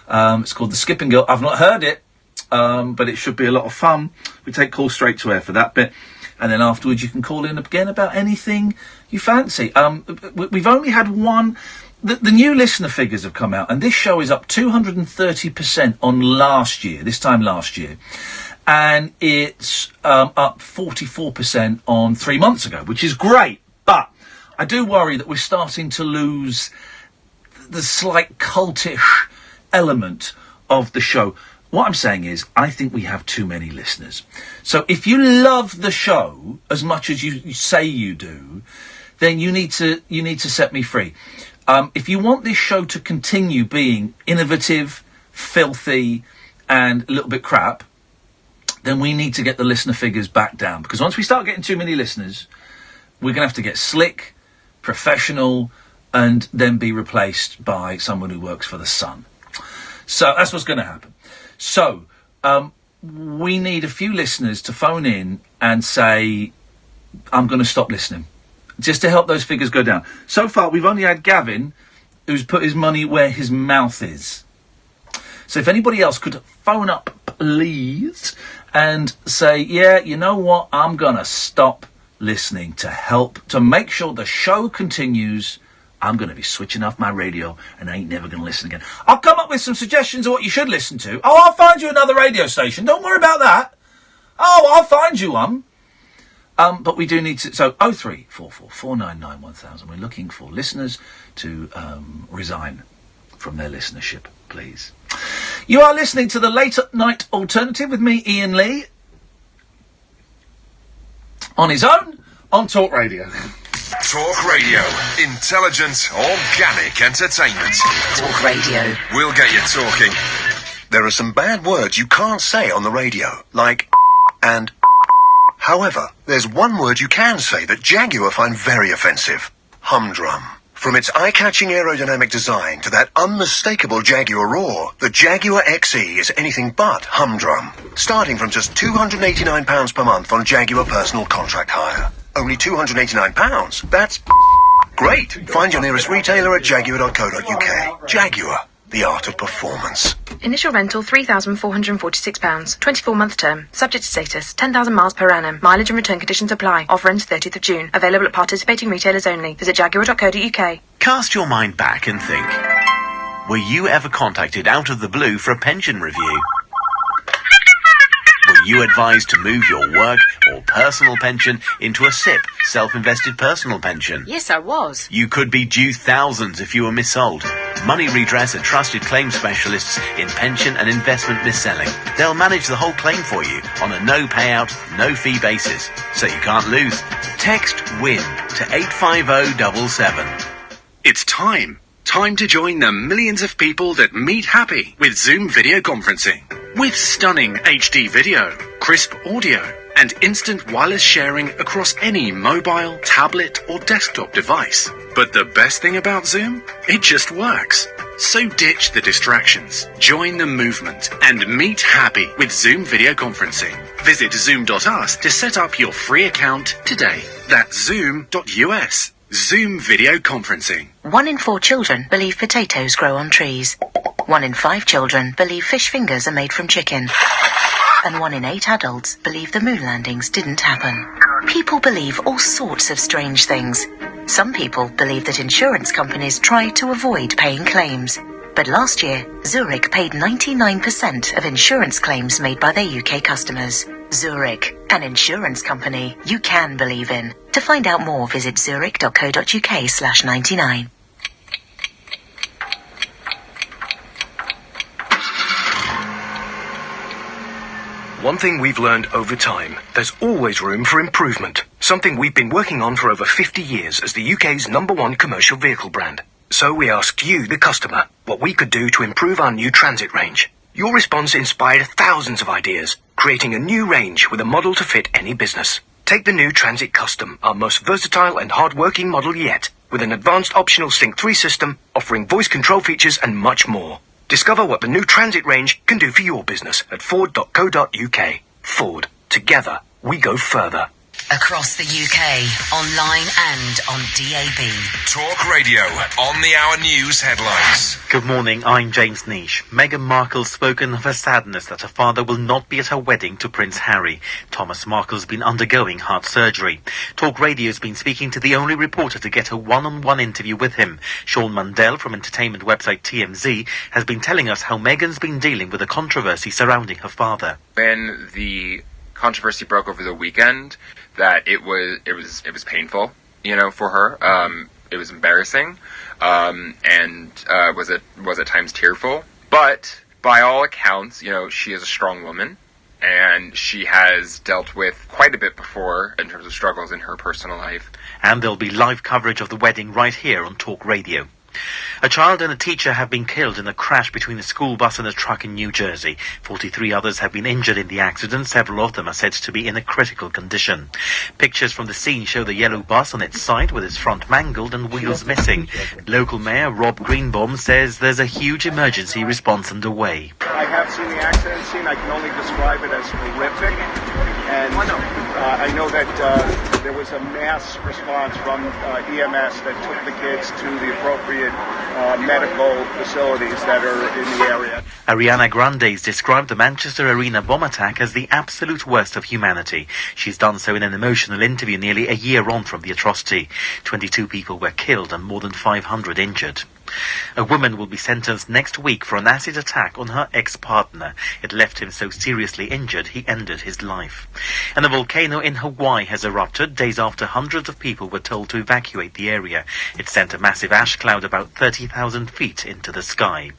It's called The Skipping Girl. I've not heard it, but it should be a lot of fun. We take calls straight to air for that bit. And then afterwards, you can call in again about anything you fancy. We've only had one. The new listener figures have come out, and this show is up 230% on this time last year. And it's up 44% on 3 months ago, which is great. But I do worry that we're starting to lose the slight cultish element of the show. what I'm saying is, I think we have too many listeners. So if you love the show as much as you say you do, then you need to set me free. If you want this show to continue being innovative, filthy, and a little bit crap, then we need to get the listener figures back down. Because once we start getting too many listeners, we're going to have to get slick, professional, and then be replaced by someone who works for the Sun. So that's what's going to happen. So we need a few listeners to phone in and say, I'm going to stop listening, just to help those figures go down. So far, we've only had Gavin, who's put his money where his mouth is. So if anybody else could phone up, please, and say, yeah, you know what, I'm going to stop listening to help, to make sure the show continues. I'm going to be switching off my radio and I ain't never going to listen again. I'll come up with some suggestions of what you should listen to. Oh, I'll find you another radio station. Don't worry about that. Oh, I'll find you one. But we do need to... So, 0344 499 1000. We're looking for listeners to resign from their listenership, please. You are listening to the Late at Night Alternative with me, Iain Lee. On his own, on Talk Radio. Talk Radio. Intelligent, organic entertainment. Talk Radio. We'll get you talking. There are some bad words you can't say on the radio, like and. However, there's one word you can say that Jaguar find very offensive. Humdrum. From its eye-catching aerodynamic design to that unmistakable Jaguar roar, the Jaguar XE is anything but humdrum. Starting from just £289 per month on Jaguar personal contract hire. Only £289? That's great. Find your nearest retailer at jaguar.co.uk. Jaguar, the art of performance. Initial rental £3,446. 24-month term. Subject to status. 10,000 miles per annum. Mileage and return conditions apply. Offer ends 30th of June. Available at participating retailers only. Visit jaguar.co.uk. Cast your mind back and think. Were you ever contacted out of the blue for a pension review? Were you advised to move your work or personal pension into a SIP, self-invested personal pension? Yes, I was. You could be due thousands if you were missold. Money Redress are trusted claim specialists in pension and investment mis-selling. They'll manage the whole claim for you on a no payout, no fee basis, so you can't lose. Text WIN to 85077. It's time. Time to join the millions of people that meet happy with Zoom video conferencing. With stunning HD video, crisp audio, and instant wireless sharing across any mobile, tablet, or desktop device. But the best thing about Zoom? It just works. So ditch the distractions, join the movement, and meet happy with Zoom video conferencing. Visit zoom.us to set up your free account today. That's zoom.us. Zoom video conferencing. 1 in 4 children believe potatoes grow on trees. 1 in 5 children believe fish fingers are made from chicken. And 1 in 8 adults believe the moon landings didn't happen. People believe all sorts of strange things. Some people believe that insurance companies try to avoid paying claims. But last year, Zurich paid 99% of insurance claims made by their UK customers. Zurich, an insurance company you can believe in. To find out more, visit zurich.co.uk/99. One thing we've learned over time, there's always room for improvement. Something we've been working on for over 50 years as the UK's #1 commercial vehicle brand. So we asked you, the customer, what we could do to improve our new Transit range. Your response inspired thousands of ideas, creating a new range with a model to fit any business. Take the new Transit Custom, our most versatile and hard-working model yet, with an advanced optional Sync 3 system, offering voice control features and much more. Discover what the new Transit range can do for your business at ford.co.uk. Ford. Together, we go further. Across the UK, online and on DAB. Talk Radio, on the hour news headlines. Good morning, I'm James Niche. Meghan Markle's spoken of her sadness that her father will not be at her wedding to Prince Harry. Thomas Markle's been undergoing heart surgery. Talk Radio's been speaking to the only reporter to get a one-on-one interview with him. Sean Mundell from entertainment website TMZ has been telling us how Meghan's been dealing with the controversy surrounding her father. When the controversy broke over the weekend, that it was painful, for her. It was embarrassing, and was at times tearful. But by all accounts, she is a strong woman, and she has dealt with quite a bit before in terms of struggles in her personal life. And there'll be live coverage of the wedding right here on Talk Radio. A child and a teacher have been killed in a crash between a school bus and a truck in New Jersey. 43 others have been injured in the accident. Several of them are said to be in a critical condition. Pictures from the scene show the yellow bus on its side with its front mangled and wheels missing. Local Mayor Rob Greenbaum says there's a huge emergency response underway. I have seen the accident scene. I can only describe it as horrific. And I know that there was a mass response from EMS that took the kids to the appropriate medical facilities that are in the area. Ariana Grande's described the Manchester Arena bomb attack as the absolute worst of humanity. She's done so in an emotional interview nearly a year on from the atrocity. 22 people were killed and more than 500 injured. A woman will be sentenced next week for an acid attack on her ex-partner. It left him so seriously injured he ended his life. And a volcano in Hawaii has erupted days after hundreds of people were told to evacuate the area. It sent a massive ash cloud about 30,000 feet into the sky.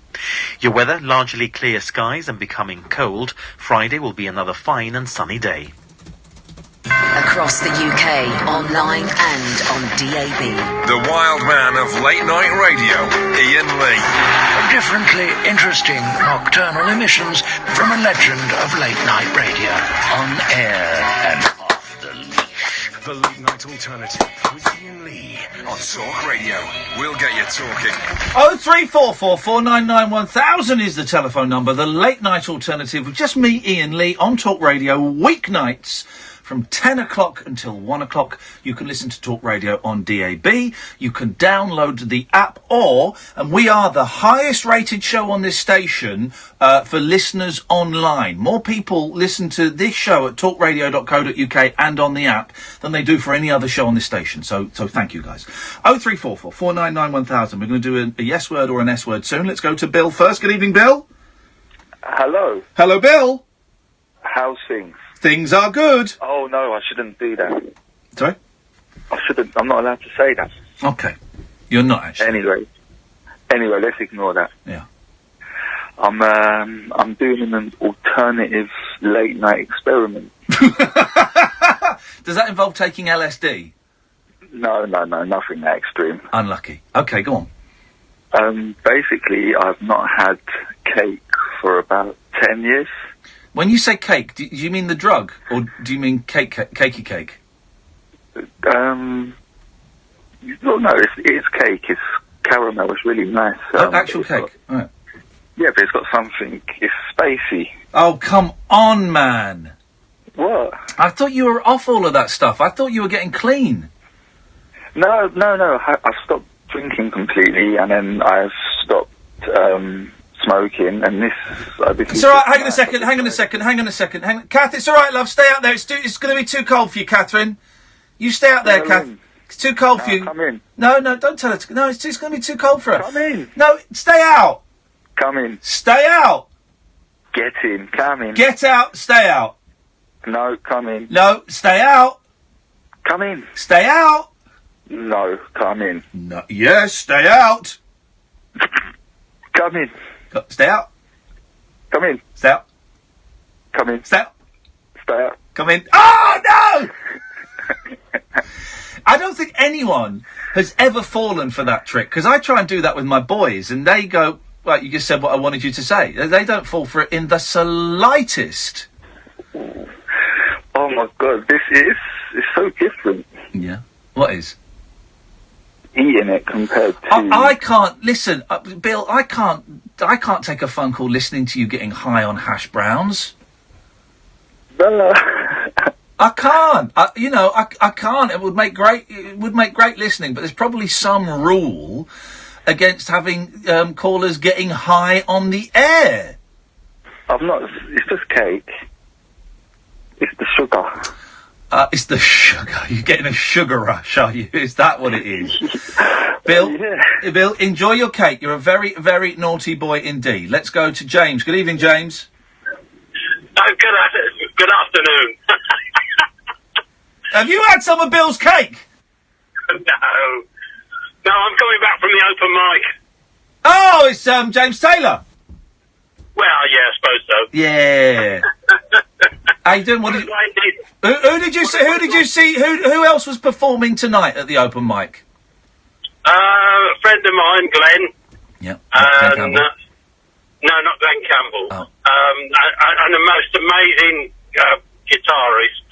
Your weather, largely clear skies and becoming cold. Friday will be another fine and sunny day. Across the UK, online and on DAB. The wild man of late night radio, Iain Lee. Differently interesting nocturnal emissions from a legend of late night radio. On air and off the leash. The late night alternative with Iain Lee on Talk Radio. We'll get you talking. 0344 499 1000 is the telephone number. The late night alternative with just me, Iain Lee, on Talk Radio, weeknights. From 10 o'clock until 1 o'clock, you can listen to Talk Radio on DAB. You can download the app and we are the highest rated show on this station for listeners online. More people listen to this show at talkradio.co.uk and on the app than they do for any other show on this station. So thank you guys. 0344 499 1000. We're going to do a yes word or an S word soon. Let's go to Bill first. Good evening, Bill. Hello. Hello, Bill. How's things? Things are good. Oh, no, I shouldn't do that. Sorry? I'm not allowed to say that. Okay. You're not, actually. Anyway, let's ignore that. Yeah. I'm doing an alternative late night experiment. Does that involve taking LSD? No, nothing that extreme. Unlucky. Okay, go on. Basically, I've not had cake for about 10 years. When you say cake, do you mean the drug, or do you mean cakey cake? Well, no, it's cake. It's caramel. It's really nice. Actual cake. All right. Yeah, but it's got something. It's spacey. Oh, come on, man. What? I thought you were off all of that stuff. I thought you were getting clean. No. I've stopped drinking completely, and then I've stopped smoking, and this it's all right. Hang on a second. Kath, it's all right, love. Stay out there. It's going to be too cold for you, Catherine. You stay out there, Kath. It's too cold for you. Come in. No, don't tell her to. No, it's going to be too cold for her. Come in. No, stay out. Come in. Stay out. Get in. Come in. Get out. Stay out. No, come in. No, stay out. Come in. Stay out. No, come in. No. Yes, stay out. Come in. Stay out. Come in. Stay out. Come in. Stay out. Stay out. Come in. Oh, no! I don't think anyone has ever fallen for that trick, because I try and do that with my boys, and they go, well, you just said what I wanted you to say. They don't fall for it in the slightest. Oh, my God. It's so different. Yeah. What is? Eating it compared to... I can't, listen, Bill, I can't take a phone call listening to you getting high on hash browns. I can't. I can't. It would make great listening, but there's probably some rule against having callers getting high on the air. It's just cake. It's the sugar. It's the sugar. You're getting a sugar rush, are you? Is that what it is? Bill, yeah. Bill, enjoy your cake. You're a very, very naughty boy indeed. Let's go to James. Good evening, James. Good afternoon. Have you had some of Bill's cake? No, I'm coming back from the open mic. Oh, it's James Taylor. Well, so. Yeah. How you doing? What did you, who did you see? Who did you see? Who else was performing tonight at the open mic? A friend of mine, Glenn. Yeah. And, no, not Glenn Campbell. Oh. And the most amazing guitarist.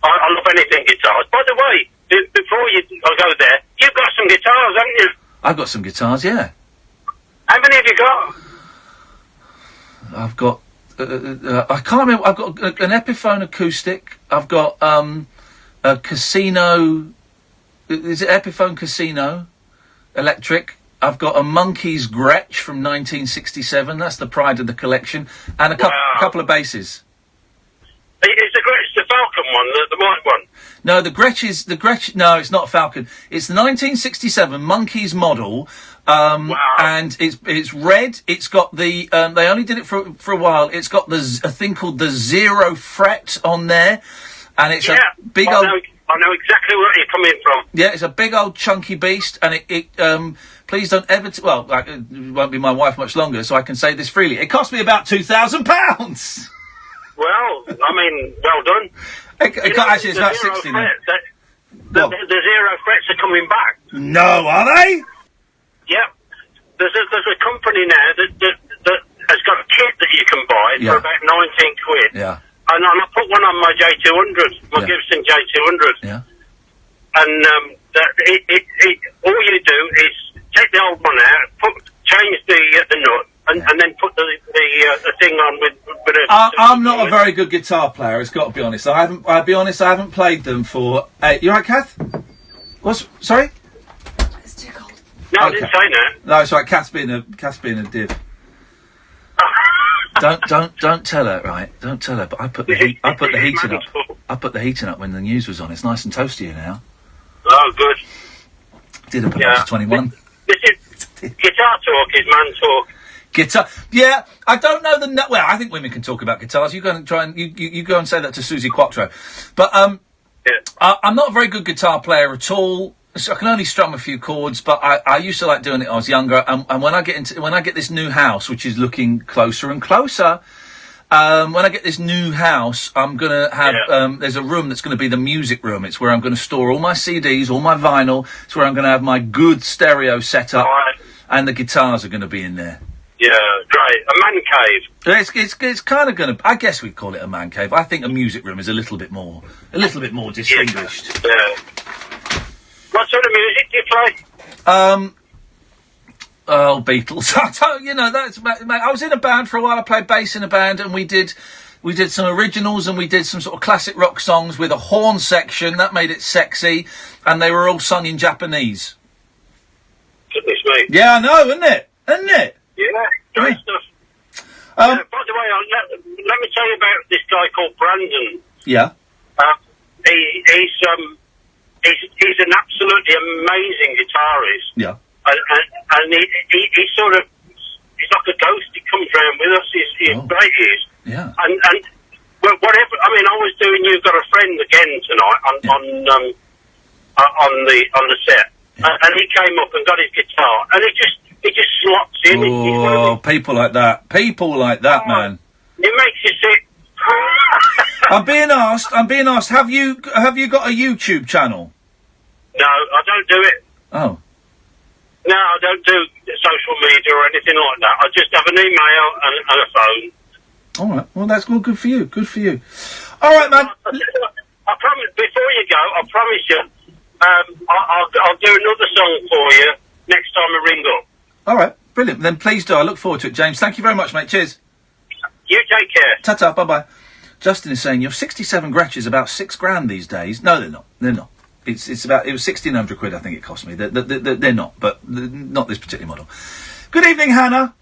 I love anything guitars. By the way, before I go there, you've got some guitars, haven't you? I've got some guitars, yeah. How many have you got? I've got. I can't remember. I've got an Epiphone acoustic. I've got a Casino. Is it Epiphone Casino electric? I've got a Monkey's Gretsch from 1967. That's the pride of the collection, and a couple of basses. Is the Gretsch the Falcon one, the white one? No, the Gretsch. No, it's not Falcon. It's the 1967 Monkey's model. And it's red. It's got the. They only did it for a while. It's got a thing called the Zero Fret on there, and it's a big old. I know exactly where you're coming from. Yeah, it's a big old chunky beast, and it please don't ever. It won't be my wife much longer, so I can say this freely. It cost me about £2,000. Well, I mean, well done. Actually, it's about 60 now. The Zero Frets are coming back. No, are they? Yeah. There's a company now that has got a kit that you can buy for about 19 quid. Yeah. And I put one on my J200, my Gibson J200. Yeah. And all you do is take the old one out, change the nut, and then put the thing on with a... I'm not a very good guitar player, it's got to be honest. I'll be honest, I haven't played them for... you right, Kath? Sorry? It's too cold. No, I didn't say that. No, it's right, Kath's being a div. Don't tell her, right? Don't tell her. But I put the heating up. I put the heating up when the news was on. It's nice and toasty here now. Oh, good. Did it when I was 21. Guitar talk is man talk. Guitar, yeah. I don't know well, I think women can talk about guitars. You go and try and you go and say that to Susie Quattro. But I'm not a very good guitar player at all. So I can only strum a few chords, but I used to like doing it when I was younger. And when I get this new house, which is looking closer and closer, when I get this new house, I'm gonna have there's a room that's going to be the music room. It's where I'm going to store all my CDs, all my vinyl. It's where I'm going to have my good stereo set up, and the guitars are going to be in there. Yeah, great. A man cave. It's kind of going to. I guess we'd call it a man cave. I think a music room is a little bit more distinguished. Yeah. What sort of music do you play? Beatles. I was in a band for a while. I played bass in a band, and we did some originals, and we did some sort of classic rock songs with a horn section that made it sexy, and they were all sung in Japanese. Goodness me. Yeah, I know, isn't it? Yeah, great stuff. By the way, let me tell you about this guy called Brandon. Yeah. He's an absolutely amazing guitarist. Yeah. And he sort of, he's like a ghost. He comes round with us. He's great. He is. Yeah. And whatever. I mean, I was doing You've Got a Friend again tonight on the set, and he came up and got his guitar, and he just slots in. Oh, people like that, man. It makes you sick. I'm being asked. Have you got a YouTube channel? No, I don't do it. Oh. No, I don't do social media or anything like that. I just have an email and a phone. All right. Well, that's good for you. Good for you. All right, man. I promise. Before you go, I promise you, I'll do another song for you next time I ring up. All right. Brilliant. Then please do. I look forward to it, James. Thank you very much, mate. Cheers. You take care. Ta-ta. Bye-bye. Justin is saying your 67 Gretches about £6,000 these days. No, they're not. They're not. It was 1,600 quid. I think it cost me. They're not, but not this particular model. Good evening, Hannah.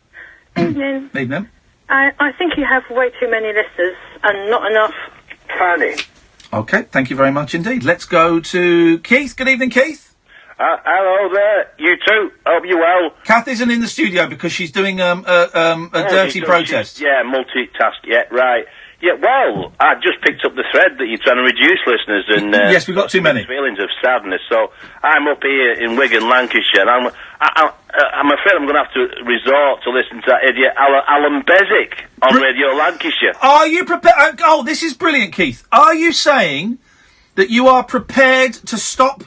Evening. Evening. I think you have way too many listeners and not enough planning. Okay, thank you very much indeed. Let's go to Keith. Good evening, Keith. Hello there, you two. Hope you're well. Kath isn't in the studio because she's doing a dirty protest. Yeah, multitask. Yeah, right. Yeah, well, I just picked up the thread that you're trying to reduce listeners, and yes, we've got too many feelings of sadness. So I'm up here in Wigan, Lancashire, and I'm afraid I'm going to have to resort to listen to that idiot Alan Bezic on Radio Lancashire. Are you prepared? Oh, this is brilliant, Keith. Are you saying that you are prepared to stop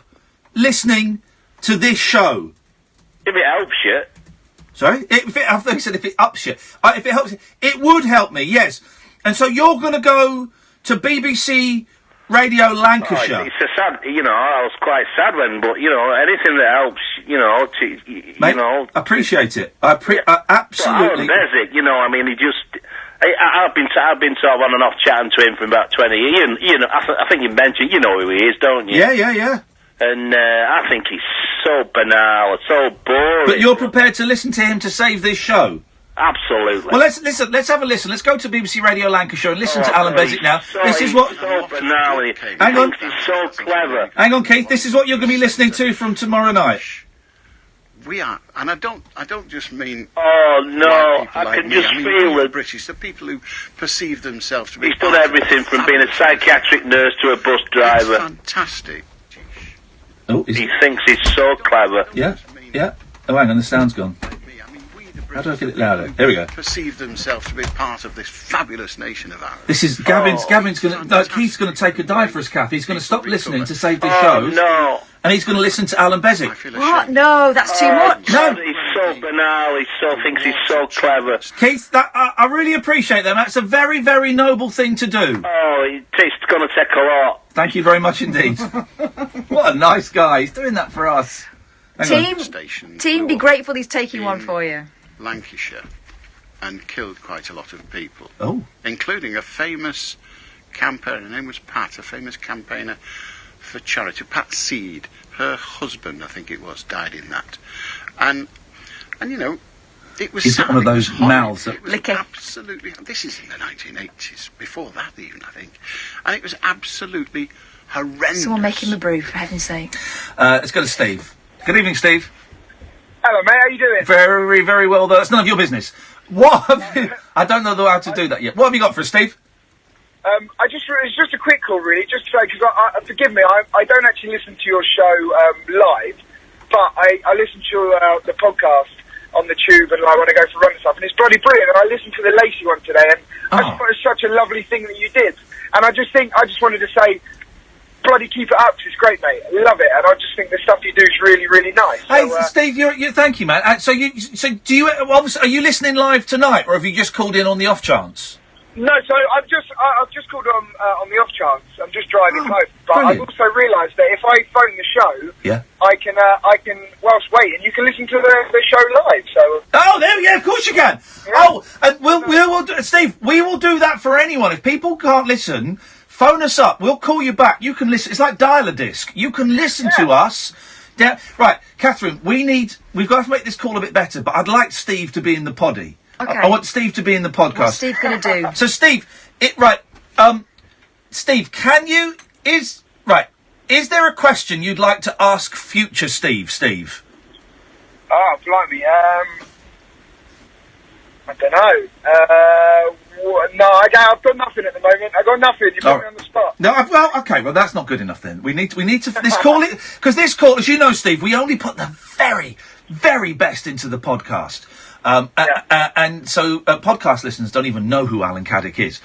listening to this show? If it helps you. Sorry? I thought you said if it ups you. If it helps you. It would help me, yes. And so you're going to go to BBC Radio Lancashire. Oh, it's a sad, I was quite sad when, but, anything that helps, Mate, appreciate it. Absolutely. Alan Bezic, he just... I've been sort of on and off chatting to him for about 20 years. I think you mentioned, you know who he is, don't you? Yeah. And I think he's so banal, so boring. But you're prepared to listen to him to save this show? Absolutely. Well, let's have a listen. Let's go to BBC Radio Lancashire and listen to Alan Bezic now. This is what... so banal. Hang on. He's so clever. Hang on, Keith. This is what you're going to be listening to from tomorrow night. We are, and I don't just mean. Oh no! I like can me. just feel the it. British, the people who perceive themselves to be. He's done everything from being a psychiatric nurse to a bus driver. It's fantastic. Oh, he thinks he's so clever. Yeah. Oh, hang on, the sound's gone. How do I get it louder? Here we go. Perceive themselves to be part of this fabulous nation of ours. This is Gavin's going to... No, Keith's going to take a dive for us, Kath. He's going to stop listening to save this show. No. And he's going to listen to Alan Bezic. What? No, that's too much. No. He's so banal. He thinks he's so clever. Keith, I really appreciate that. That's a very, very noble thing to do. Oh, it's going to take a lot. Thank you very much indeed. What a nice guy. He's doing that for us. Team, be grateful he's taking one for you. Lancashire, and killed quite a lot of people. Oh. Including a famous campaigner, her name was Pat, a famous campaigner for charity, Pat Seed. Her husband, I think it was, died in that. And it was... He's got one of those mouths that... It was absolutely... This is in the 1980s, before that even, I think. And it was absolutely horrendous. Someone make him a brew, for heaven's sake. Let's go to Steve. Good evening, Steve. Hello, mate. How you doing? Very, very well. That's none of your business. What have you... I don't know how to do that yet. What have you got for us, Steve? It's just a quick call, really, just to say, because forgive me, I don't actually listen to your show live, but I listen to the podcast on the tube and when I go for run and stuff, and it's bloody brilliant. And I listened to the Lacey one today, and I just thought it was such a lovely thing that you did. And I just wanted to say, bloody keep it up, 'cause it's great, mate. I love it, and I just think the stuff you do is really, really nice. Hey, Steve, thank you, man. So do you? Obviously, are you listening live tonight, or have you just called in on the off chance? No, so I've just called on the off chance. I'm just driving home, but brilliant. I've also realised that if I phone the show, yeah, I can whilst waiting, you can listen to the show live. So of course you can. Yeah. Oh, and we'll do, Steve, we will do that for anyone. If people can't listen, phone us up. We'll call you back. You can listen. It's like dial-a-disc. You can listen to us. Right, Catherine, we've got to make this call a bit better, but I'd like Steve to be in the poddy. Okay. I want Steve to be in the podcast. What's Steve going to do? So, Steve, Steve, is there a question you'd like to ask future Steve? Oh, blimey, I don't know. No, I've got nothing at the moment. I've got nothing. You put me on the spot. No, well, that's not good enough then. We need to this call it, because this call, as you know, Steve, we only put the very, very best into the podcast. And so podcast listeners don't even know who Alan Caddick is.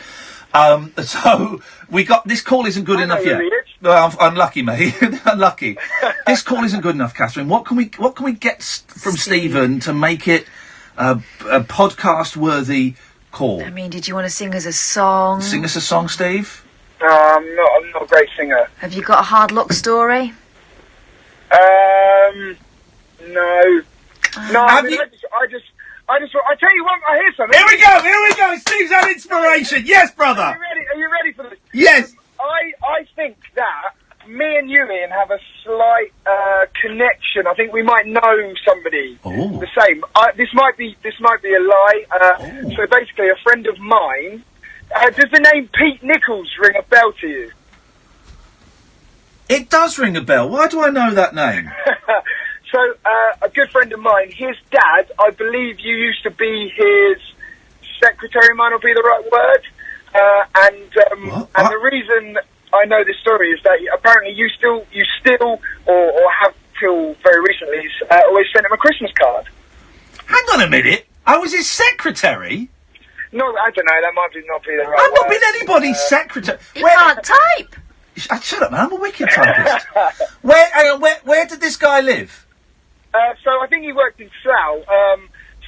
So we got this call isn't good enough yet. Well, I'm unlucky, mate. Unlucky. This call isn't good enough, Catherine. What can we get from Stephen to make it a podcast worthy call? I mean, did you want to sing us a song? Sing us a song, Steve. I'm not a great singer. Have you got a hard luck story? No. I tell you what, I hear something. Here we go. Steve's had inspiration. Yes, brother. Are you ready for this? Yes. I think that me and you, Ian, have a slight connection. I think we might know somebody the same. This might be a lie. So basically, a friend of mine. Does the name Pete Nichols ring a bell to you? It does ring a bell. Why do I know that name? So, a good friend of mine, his dad, I believe you used to be his secretary, might not be the right word. And the reason I know this story is that apparently you still or have till very recently always sent him a Christmas card. Hang on a minute. I was his secretary? No, I don't know. That might not be the right I've not word. been anybody's secretary. You can't type. Shut up, man. I'm a wicked typist. Where did this guy live? So I think he worked in Slough.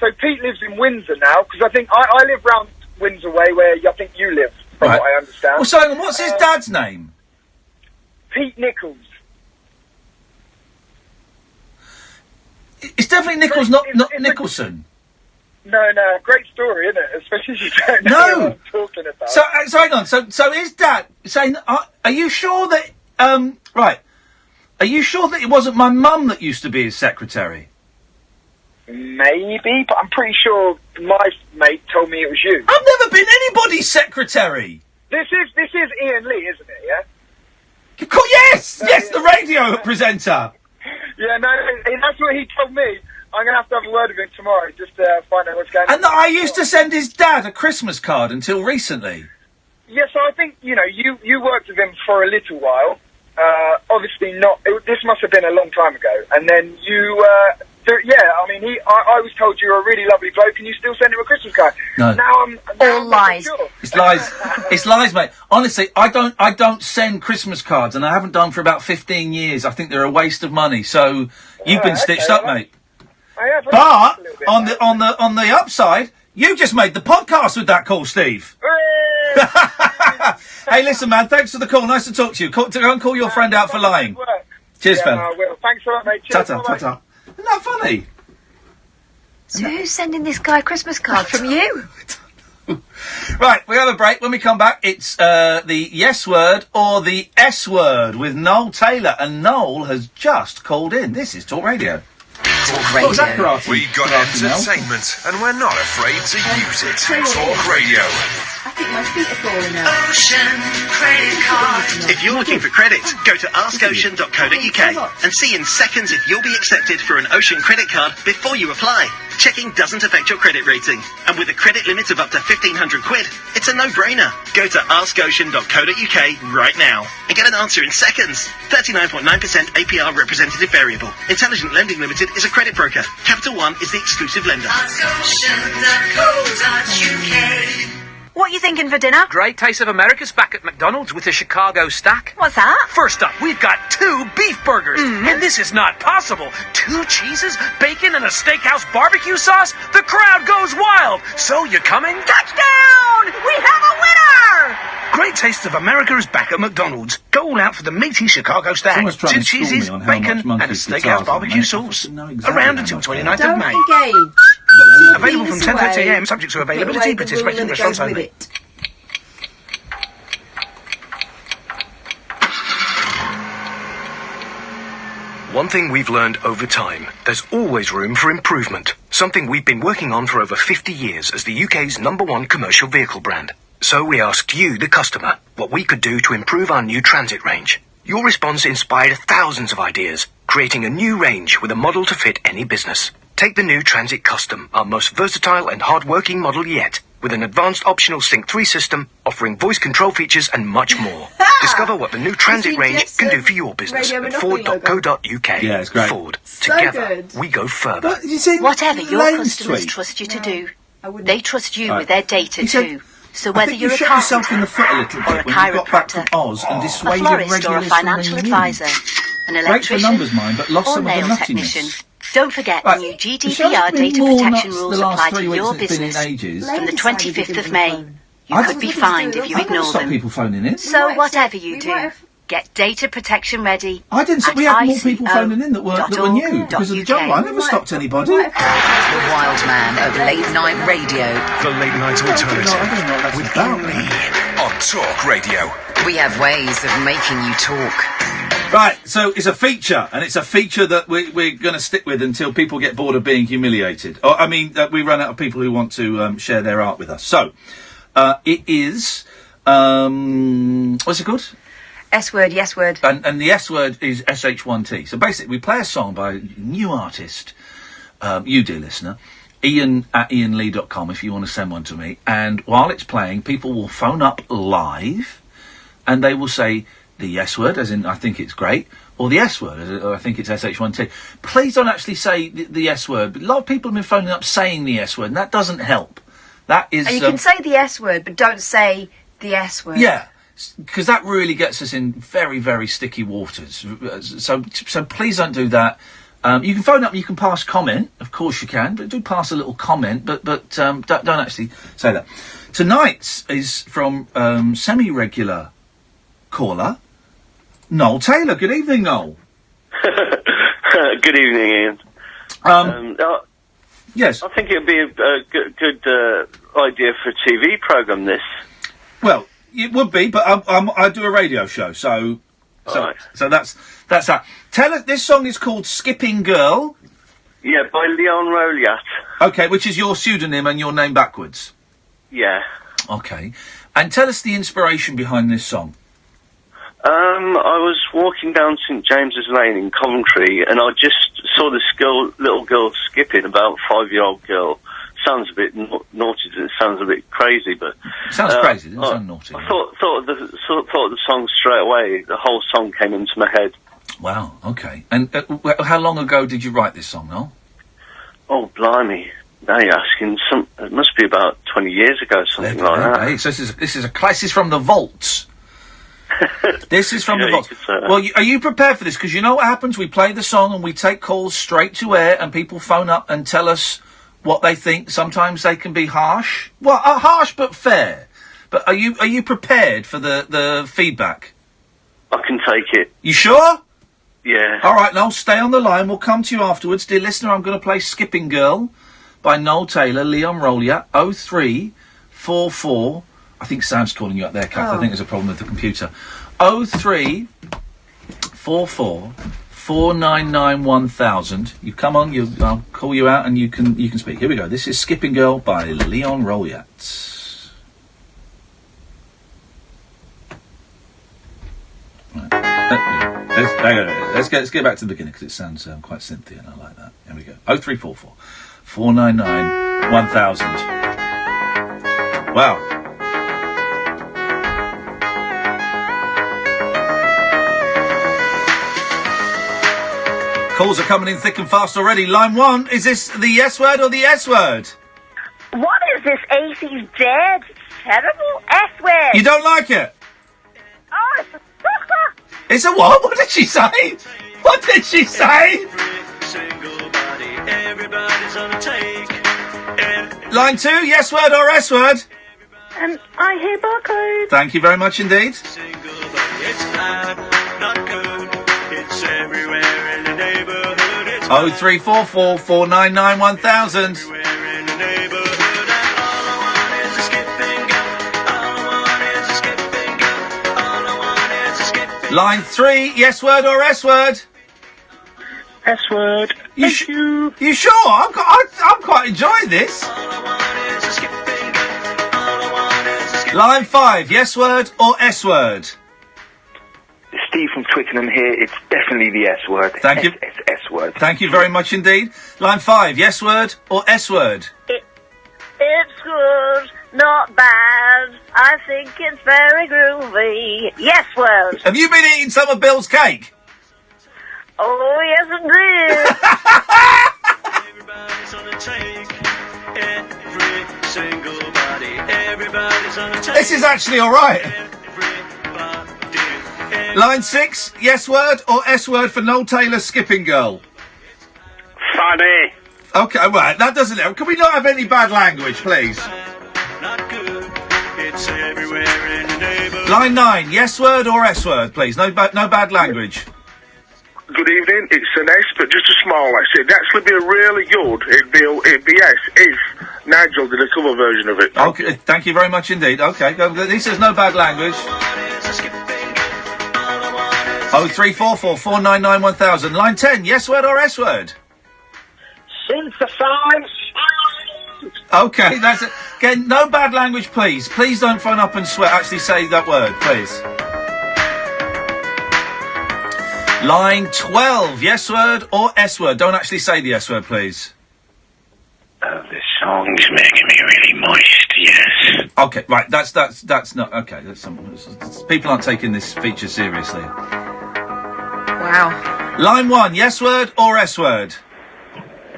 So Pete lives in Windsor now, because I think I live round Windsor way, where I think you live, from what I understand. Well, so what's his dad's name? Pete Nichols. It's definitely Nichols, not Nicholson. No, great story, isn't it? Especially if you don't know No. what I'm talking about. So hang on. So his dad saying, "Are you sure that right? Are you sure that it wasn't my mum that used to be his secretary?" Maybe, but I'm pretty sure my mate told me it was you. I've never been anybody's secretary. This is Iain Lee, isn't it? Yeah. Yes, the radio presenter. Yeah, no, that's what he told me. I'm going to have a word with him tomorrow, just to find out what's going on. And that I used to send his dad a Christmas card until recently. Yeah, so I think, you worked with him for a little while. Obviously not, this must have been a long time ago. And then you, I was told you were a really lovely bloke and you still send him a Christmas card. No. Now I'm lies. Sure. It's lies. It's lies, mate. Honestly, I don't send Christmas cards, and I haven't done for about 15 years. I think they're a waste of money. So you've been stitched up, mate. But on the upside, you just made the podcast with that call, Steve. Hey, listen, man. Thanks for the call. Nice to talk to you. Go and call your friend out for lying. Cheers, fella. I will. Thanks a lot, mate. Cheers. Ta-ta, ta-ta. Isn't that funny? So who's sending this guy a Christmas card from you? Right, we have a break. When we come back, it's the yes word or the S word with Noel Taylor. And Noel has just called in. This is Talk Radio. Talk What was that, karate? We got Karate, Mel? entertainment, and we're not afraid to use it. Talk Radio. I think my feet are falling out. Ocean Credit Card. If you're looking for credit, go to askocean.co.uk and see in seconds if you'll be accepted for an Ocean credit card before you apply. Checking doesn't affect your credit rating. And with a credit limit of up to £1,500, it's a no-brainer. Go to askocean.co.uk right now and get an answer in seconds. 39.9% APR representative variable. Intelligent Lending Limited is a credit broker. Capital One is the exclusive lender. askocean.co.uk. What are you thinking for dinner? Great Taste of America's back at McDonald's with a Chicago stack. What's that? First up, we've got 2 beef burgers. And this is not possible. 2 cheeses, bacon, and a steakhouse barbecue sauce? The crowd goes wild. So you coming? Touchdown! We have a winner! Great Taste of America is back at McDonald's. Go all out for the meaty Chicago stack. Someone's trying 2 to school me cheeses, on how bacon, much and a Monkey's steakhouse guitars are, barbecue mate. sauce. I know exactly Around how until much 29th of Don't May. again. Available from Penis 10:30 away. a.m. subject to availability. Take away the Participating ruler that restaurants goes with only. it. One thing we've learned over time, there's always room for improvement. Something we've been working on for over 50 years as the UK's #1 commercial vehicle brand. So we asked you, the customer, what we could do to improve our new Transit range. Your response inspired thousands of ideas, creating a new range with a model to fit any business. Take the new Transit Custom, our most versatile and hard-working model yet, with an advanced optional Sync 3 system, offering voice control features and much more. Discover what the new Transit range can do for your business at ford.co.uk. Yeah, it's great. Ford. So Together, good. we go further. Whatever your Lane's customers tweet? trust you to do, they trust you Right. with their data He said, too. So I whether think you're you a shot yourself in carpenter, the foot a little or bit a when you got back from chiropractor, Oz and a dissuaded florist or a regulars from financial ringing in. advisor, an Great for electrician, numbers, mind, but lost or some of the nail nuttiness. technician, don't forget Right, the new the show's GDPR been data more protection nuts rules the last apply 3 to weeks your than it's been in business ages. from the 25th of May. You I- could be fined if you I'm gonna ignore stop them. people phoning in. So whatever you do, get data protection ready. I didn't say at we had more people phoning in that were new because of the jungle. I never stopped anybody. The wild man of late night radio. The late night alternative with Iain Lee on Talk Radio. We have ways of making you talk. Right, so it's a feature, and it's a feature that we're going to stick with until people get bored of being humiliated. Or, I mean, we run out of people who want to share their art with us. So, it is, what's it called? S word, yes word. And the S word is SH1T. So basically, we play a song by a new artist, you dear listener, Ian@iainlee.com if you want to send one to me. And while it's playing, people will phone up live and they will say the S word, as in I think it's great, or the S word, as in, I think it's SH1T. Please don't actually say the S word. But a lot of people have been phoning up saying the S word, and that doesn't help. That is... And you can say the S word, but don't say the S word. Yeah, because that really gets us in very, very sticky waters. So please don't do that. You can phone up, you can pass comment, of course you can, but do pass a little comment, but don't actually say that. Tonight's is from semi-regular caller, Noel Taylor. Good evening, Noel. Good evening, Ian. Yes. I think it would be a good idea for a TV programme, this. Well, it would be, but I do a radio show, so that's that. Tell us, this song is called Skipping Girl. Yeah, by Leon Roliat. Okay, which is your pseudonym and your name backwards. Yeah. Okay. And tell us the inspiration behind this song. I was walking down St James's Lane in Coventry, and I just saw this little girl skipping, about 5-year-old girl. Sounds a bit naughty, it sounds a bit crazy, but... Sounds crazy, doesn't sound naughty. I thought of the song straight away. The whole song came into my head. Wow, okay. And how long ago did you write this song, Noel? Oh, blimey. Now you're asking. It must be about 20 years ago, something like that. Okay, so this is a crisis from the vaults. This is from the vaults. Well, are you prepared for this? Because you know what happens? We play the song and we take calls straight to air, and people phone up and tell us what they think. Sometimes they can be harsh. Well, harsh but fair. But are you prepared for the feedback? I can take it. You sure? Yeah. All right, Noel, stay on the line. We'll come to you afterwards. Dear listener, I'm going to play Skipping Girl by Noel Taylor, Leon Roliat, 0344. I think Sam's calling you up there, Kath. I think there's a problem with the computer. 0344 499 1000. You come on, I'll call you out and you can speak. Here we go. This is Skipping Girl by Leon Roliat. Let's get back to the beginning because it sounds quite synthy and I like that. Here we go. 0344 499 1000. Wow. Calls are coming in thick and fast already. Line 1, is this the yes word or the S word? What is this 80s dead, terrible S word? You don't like it? Oh, it's a sucker! It's a what? What did she say? What did she say? Line 2, yes word or S word? I hear barcode. Thank you very much indeed. It's bad, not good. It's everywhere in the neighborhood. 0344 499 1000. Line 3, yes word or S word? S word. You sure? I'm quite enjoying this. Line 5, yes word or S word? Steve from Twickenham here. It's definitely the S word. Thank you. S word. Thank you very much indeed. Line 5, yes word or S word? It's good, not bad. I think it's very groovy. Yes word. Have you been eating some of Bill's cake? Oh, yes indeed. Everybody's on the take. Every single body. Everybody's on the take. This is actually all right. Line 6, yes word or S word for Noel Taylor, Skipping Girl? Funny. Okay, right, that doesn't help. Can we not have any bad language, please? Not good. It's everywhere in the neighborhood. Line 9, yes word or S word, please? No bad language. Good evening, it's an S, but just a small S. It'd actually be a really good, it'd be S if Nigel did a cover version of it. Okay, thank you very much indeed. Okay, he says no bad language. 0344 499 1000. Line 10, yes word or S word? Synthesize. Okay, that's it. Again, no bad language, please. Please don't phone up and swear. Actually say that word, please. Line 12, yes word or S word? Don't actually say the S word, please. The song's making me really moist, yes. Okay, right, that's not... Okay, people aren't taking this feature seriously. Wow. Line 1, yes word or S word?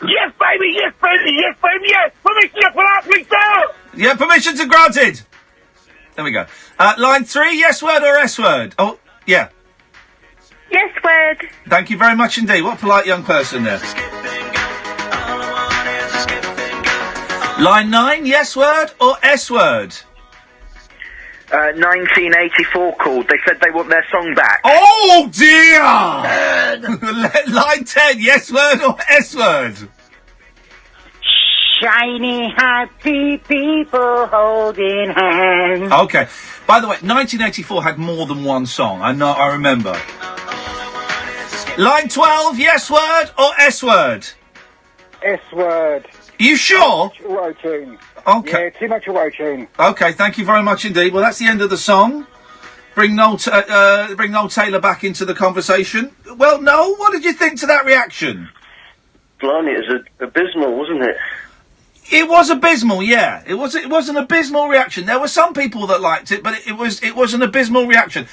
Yes, baby, yes, baby, yes, baby, yes! Permission to pull out, please, sir! Yeah, permissions are granted! There we go. Line 3, yes word or S word? Oh, yeah. Yes, word. Thank you very much indeed. What a polite young person there. Line 9, yes word or S word? 1984 called. They said they want their song back. Oh dear! Line 10, yes word or S word? Shiny, happy people holding hands. Okay. By the way, 1984 had more than one song. I remember. Line 12, yes word or S word? S word. You sure? Auto-tune. Okay. Yeah, too much auto-tune. Okay, thank you very much indeed. Well, that's the end of the song. Bring Noel Taylor back into the conversation. Well, Noel, what did you think to that reaction? Blimey, it was abysmal, wasn't it? It was abysmal, yeah. It was an abysmal reaction. There were some people that liked it, but it was an abysmal reaction.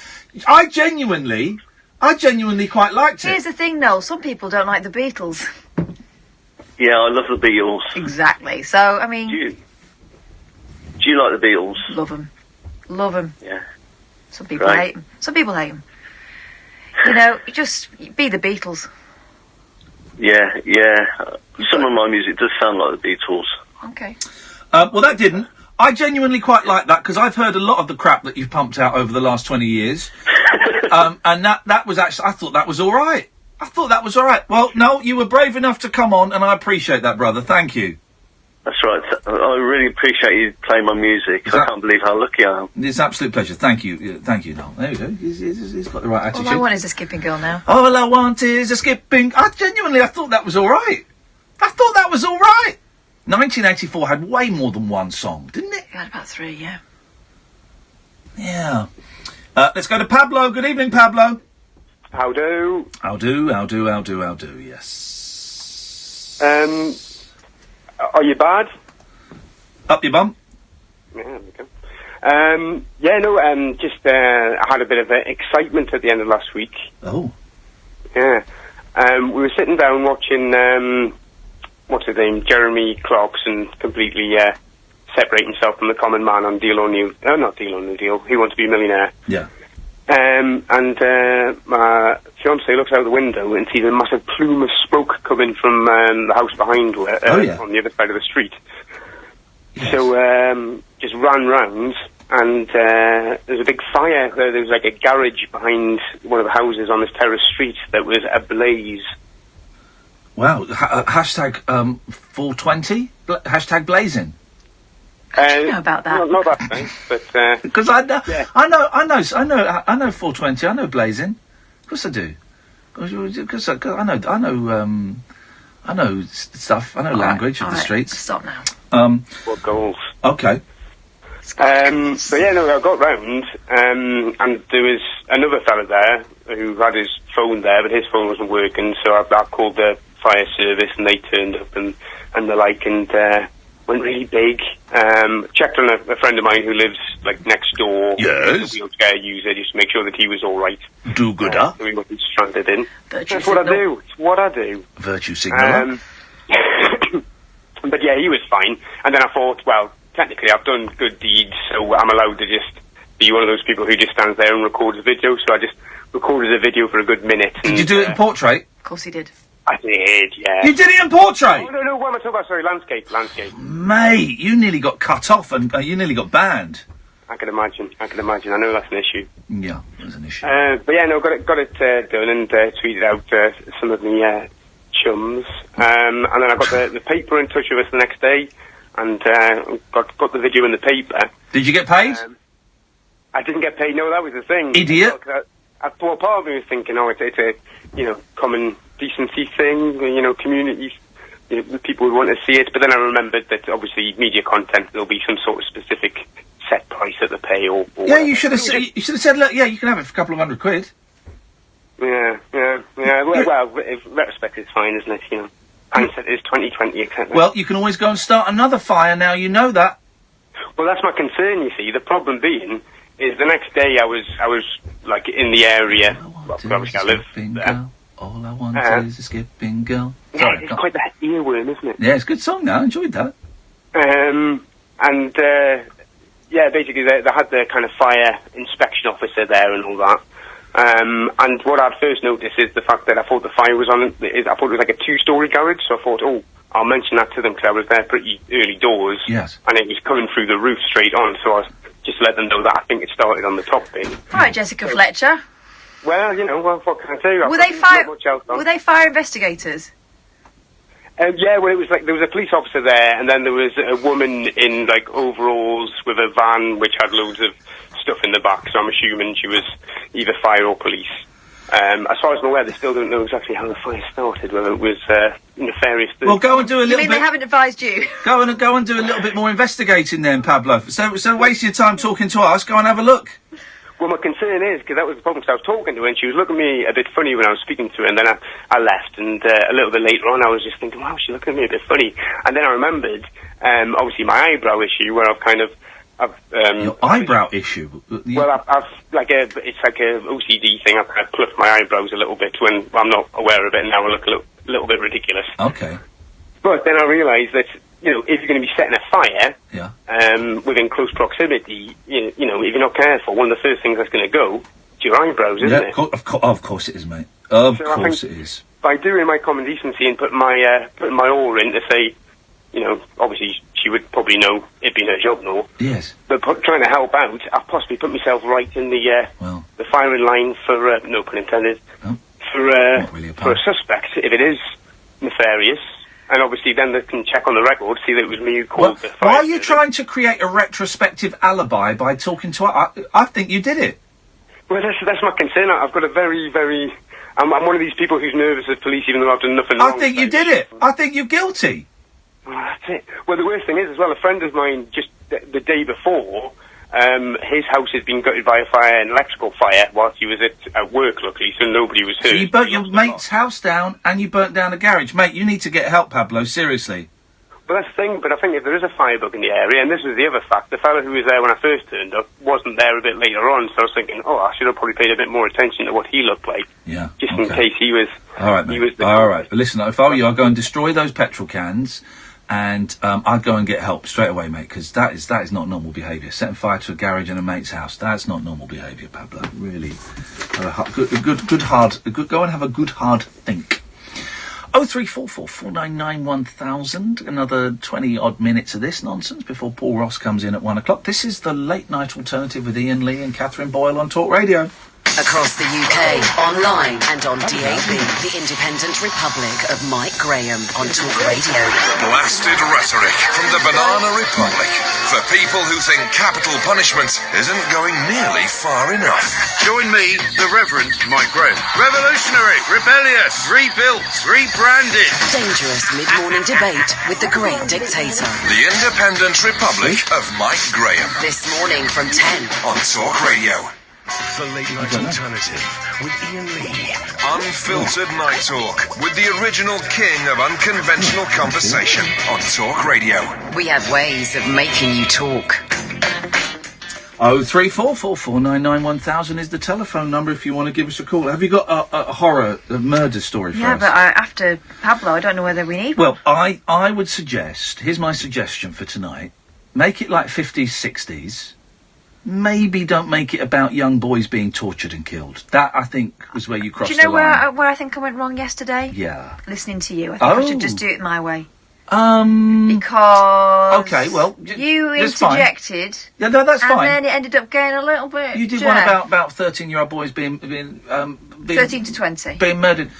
I genuinely quite liked it. Here's the thing, Noel. Some people don't like the Beatles. Yeah, I love the Beatles. Exactly. So, I mean... Do you like the Beatles? Love them. Love them. Yeah. Some people hate them. Some people hate them. You know, just be the Beatles. Yeah. Some of my music does sound like the Beatles. Okay. Well, that didn't. I genuinely quite like that, because I've heard a lot of the crap that you've pumped out over the last 20 years. And that was actually... I thought that was all right. Well, no, you were brave enough to come on, and I appreciate that, brother. Thank you. That's right. I really appreciate you playing my music. I can't believe how lucky I am. It's an absolute pleasure. Thank you. Thank you, Noel. There you go. He's got the right attitude. All I want is a skipping girl now. All I want is a skipping... I thought that was all right. 1984 had way more than one song, didn't it? It had about 3, yeah. Yeah. Let's go to Pablo. Good evening, Pablo. How do? Yes. Are you bad? Up your bum. Yeah, there we go. Just I had a bit of excitement at the end of last week. Oh. Yeah. We were sitting down watching, what's his name, Jeremy Clarkson completely separate himself from the common man on Deal or No Deal. He Wants to Be a Millionaire. Yeah. And my fiancée looks out the window and sees a massive plume of smoke coming from the house behind her, on the other side of the street. Yes. So just ran round, and there's a big fire. There was like a garage behind one of the houses on this terrace street that was ablaze. Wow. Hashtag 420? Hashtag blazing. How do you know about that? Not that thing, but because I know, yeah. I know 420. I know blazing. Of course I do. Because I know stuff. I know language of the streets. Stop now. What goals? Okay. I got round, and there was another fella there who had his phone there, but his phone wasn't working. So I called the fire service, and they turned up and the like, and went really big. Checked on a friend of mine who lives like next door. Yes. A wheelchair user, just to make sure that he was all right. Do gooder. So he wasn't stranded in. Virtue That's signal. what I do. It's what I do. Virtue signal. But yeah, he was fine. And then I thought, well, technically I've done good deeds, so I'm allowed to just be one of those people who just stands there and records a video. So I just recorded a video for a good minute. Did you do it in portrait? Of course he did. I did, yeah. You did it in portrait? Oh, no, what am I talking about? Sorry, landscape. Mate, you nearly got cut off and you nearly got banned. I can imagine. I know that's an issue. Yeah, there's an issue. But yeah, no, got it done and tweeted out some of the chums. And then I got the paper in touch with us the next day and got the video in the paper. Did you get paid? I didn't get paid. No, that was the thing. Idiot. I thought part of me was thinking, it's a common decency thing, communities, the people would want to see it. But then I remembered that obviously media content, there'll be some sort of specific set price at the pay or yeah, you should have said, look, yeah, you can have it for a couple of £100. Yeah. Well, in retrospect, it's fine, isn't it? Hindsight is 20/20, etc. Well, you can always go and start another fire now. You know that. Well, that's my concern. You see, the problem being is the next day I was like in the area. Obviously, I live there. All I want is a skipping girl. Yeah, Sorry, it's quite the earworm, isn't it? Yeah, it's a good song. Now, I enjoyed that. Yeah, basically they had the kind of fire inspection officer there and all that. And what I'd first noticed is the fact that I thought the fire was on. I thought it was like a 2-story garage, so I thought, I'll mention that to them because I was there pretty early doors. Yes. And it was coming through the roof straight on, so I just let them know that I think it started on the top bit. All right, Jessica Fletcher. Well, what can I tell you? Were they fire investigators? Yeah, well, it was like there was a police officer there, and then there was a woman in like overalls with a van which had loads of stuff in the back. So I'm assuming she was either fire or police. As far as I'm aware, they still don't know exactly how the fire started, whether it was nefarious. Well, go and do a little You mean bit. they haven't advised you? Go and do a little bit more investigating then, Pablo. So waste your time talking to us. Go and have a look. Well, my concern is, because that was the problem, because I was talking to her, and she was looking at me a bit funny when I was speaking to her, and then I left, and a little bit later on, I was just thinking, wow, she's looking at me a bit funny. And then I remembered, obviously, my eyebrow issue, where I've kind of... Your eyebrow issue? Well, it's like a OCD thing. I've kind of plucked my eyebrows a little bit when I'm not aware of it, and now I look a little bit ridiculous. Okay. But then I realised that, if you're going to be setting a fire within close proximity, if you're not careful, one of the first things that's going to go is your eyebrows, isn't it? Of course it is, mate. Of course it is. By doing my common decency and putting my oar in to say, obviously she would probably know it'd been her job, no? Yes. But trying to help out, I've possibly put myself right in the firing line for, no pun intended, for a suspect, if it is nefarious. And obviously then they can check on the record, see that it was me who called the fire. Why are you trying to create a retrospective alibi by talking to her? I think you did it. Well, that's my concern. I've got a very, very... I'm one of these people who's nervous of police even though I've done nothing wrong. I think you did it. I think you're guilty. Well, that's it. Well, the worst thing is, as well, a friend of mine, just the day before, his house had been gutted by an electrical fire whilst he was at work, luckily, so nobody was hurt. So you burnt your mate's house down and you burnt down a garage. Mate, you need to get help, Pablo, seriously. Well, that's the thing, but I think if there is a firebug in the area, and this was the other fact, the fellow who was there when I first turned up wasn't there a bit later on, so I was thinking, I should have probably paid a bit more attention to what he looked like. Yeah. Just in case he was... All right, mate. All right. Listen, if I were you, I'd go and destroy those petrol cans, and I'd go and get help straight away, mate, because that is not normal behaviour. Setting fire to a garage in a mate's house, that's not normal behaviour, Pablo. Really. Go and have a good hard think. 0344 499 1000. Another 20-odd minutes of this nonsense before Paul Ross comes in at 1 o'clock. This is the Late Night Alternative with Iain Lee and Katherine Boyle on Talk Radio. Across the UK, online and on DAB, the Independent Republic of Mike Graham on Talk Radio. Blasted rhetoric from the Banana Republic for people who think capital punishment isn't going nearly far enough. Join me, the Reverend Mike Graham. Revolutionary, rebellious, rebuilt, rebranded. Dangerous mid-morning debate with the great dictator. The Independent Republic of Mike Graham. This morning from 10 on Talk Radio. The Late Night Alternative with Iain Lee. Unfiltered night talk with the original king of unconventional conversation on Talk Radio. We have ways of making you talk. 0344 499 1000 is the telephone number if you want to give us a call. Have you got a horror, a murder story for us? Yeah, but after Pablo, I don't know whether we need one. Well, I would suggest, here's my suggestion for tonight, make it like 50s, 60s. Maybe don't make it about young boys being tortured and killed. That, I think, was where you crossed the line. Do you know where I think I went wrong yesterday? Yeah. Listening to you. I think I should just do it my way. Because... Okay, well... You interjected. Fine. Yeah, no, that's fine. And then it ended up getting a little bit... You did one about 13-year-old boys being 13 to 20. Being murdered.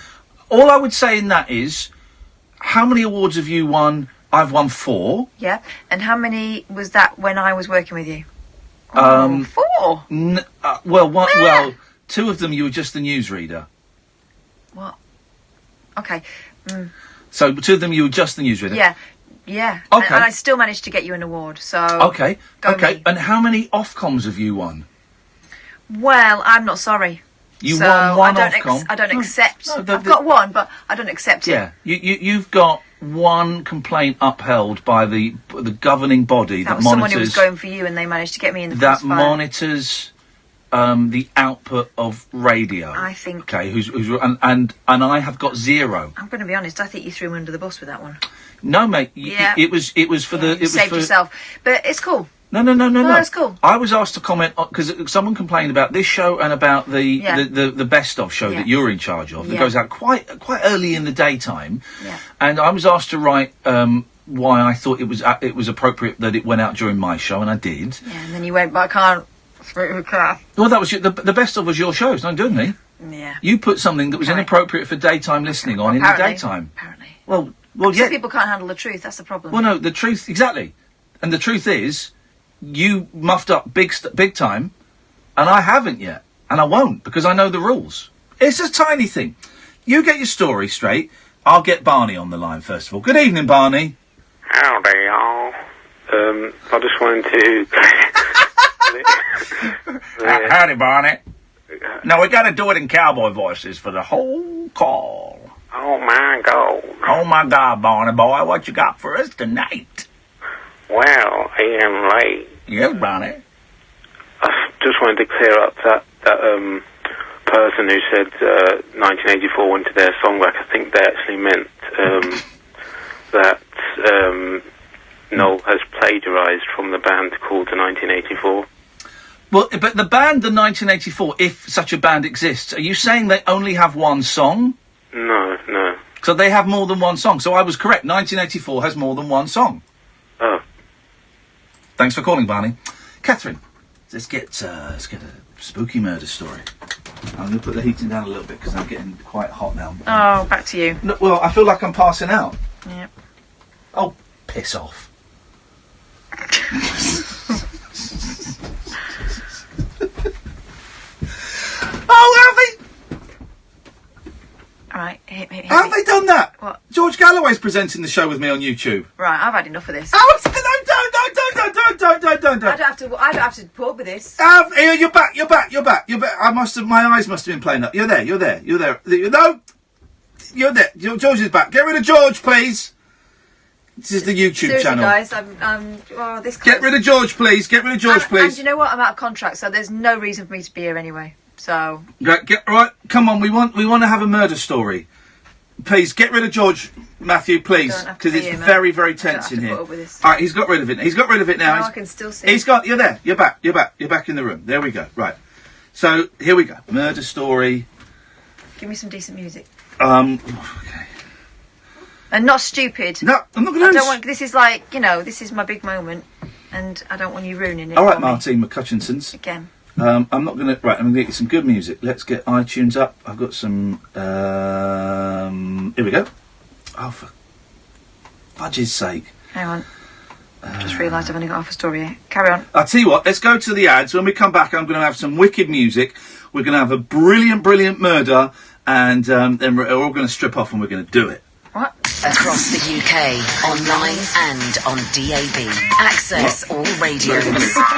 All I would say in that is, how many awards have you won? I've won 4. Yeah. And how many was that when I was working with you? 4? Well, 2 of them you were just the newsreader. What? Okay. So 2 of them you were just the newsreader. Yeah. Okay. And I still managed to get you an award. So. Okay. Okay. And how many Ofcoms have you won? Well, I'm not sorry. You won one Ofcom. I don't accept. No, I've got one, but I don't accept it. Yeah, you've got one complaint upheld by the governing body that was monitors. Someone who was going for you, and they managed to get me in the that crossfire. monitors the output of radio. I think. Okay, and I have got 0. I'm going to be honest. I think you threw me under the bus with that one. No, mate. Yeah. It was for the. It You was saved for, yourself, but it's cool. No, it's cool. I was asked to comment because someone complained about this show and about the best of show that you're in charge of. That goes out quite early in the daytime. Yeah. And I was asked to write why I thought it was appropriate that it went out during my show, and I did. Yeah, and then you went, but I can't. Well, that was the best of was your show. It's not doing me. Yeah. You put something that was inappropriate for daytime listening on in the daytime. Apparently. Well, Some yeah. people can't handle the truth. That's the problem. Well, no, the truth exactly, and the truth is, you muffed up big time, and I haven't yet, and I won't because I know the rules. It's a tiny thing. You get your story straight. I'll get Barney on the line first of all. Good evening, Barney. Howdy, y'all. I just wanted to... Howdy, Barney. No, we got to do it in cowboy voices for the whole call. Oh, my God. Oh, my God, Barney boy, what you got for us tonight? Well, Iain Lee. Yes, Barney. I just wanted to clear up that person who said 1984 wanted their song back. I think they actually meant that Noel has plagiarised from the band called the 1984. Well, but the band, the 1984, if such a band exists, are you saying they only have one song? No. So they have more than one song. So I was correct. 1984 has more than one song. Oh. Thanks for calling, Barney. Catherine, let's get a spooky murder story. I'm going to put the heating down a little bit because I'm getting quite hot now. Oh, back to you. No, well, I feel like I'm passing out. Yep. Oh, piss off. Oh, have they? Right, hit me. Have they done that? What? George Galloway's presenting the show with me on YouTube. Right, I've had enough of this. Oh, don't. I don't have to put up with this. Here, you're back. My eyes must have been playing up. You're there. No! You're there. George is back. Get rid of George, please. This is the YouTube Seriously, channel. guys, this. Get rid of George, please. And you know what? I'm out of contract, so there's no reason for me to be here anyway. So. Right, come on. We want to have a murder story. Please get rid of George, Matthew, please, because it's very, very tense in here. All right, he's got rid of it. He's got rid of it now. No, I can still see. You're there. You're back in the room. There we go. Right. So here we go. Murder story. Give me some decent music. Okay. And not stupid. No, I'm not going to. I don't want. This is like, this is my big moment, and I don't want you ruining it. All right, Martine McCutchinsons. Again. I'm not going to... Right, I'm going to get you some good music. Let's get iTunes up. I've got some... here we go. Oh, for fudge's sake. Hang on. Just realised I've only got half a story here. Carry on. I'll tell you what, let's go to the ads. When we come back, I'm going to have some wicked music. We're going to have a brilliant, brilliant murder, and then we're all going to strip off and we're going to do it. What? Across the UK, online and on DAB. Access all radios.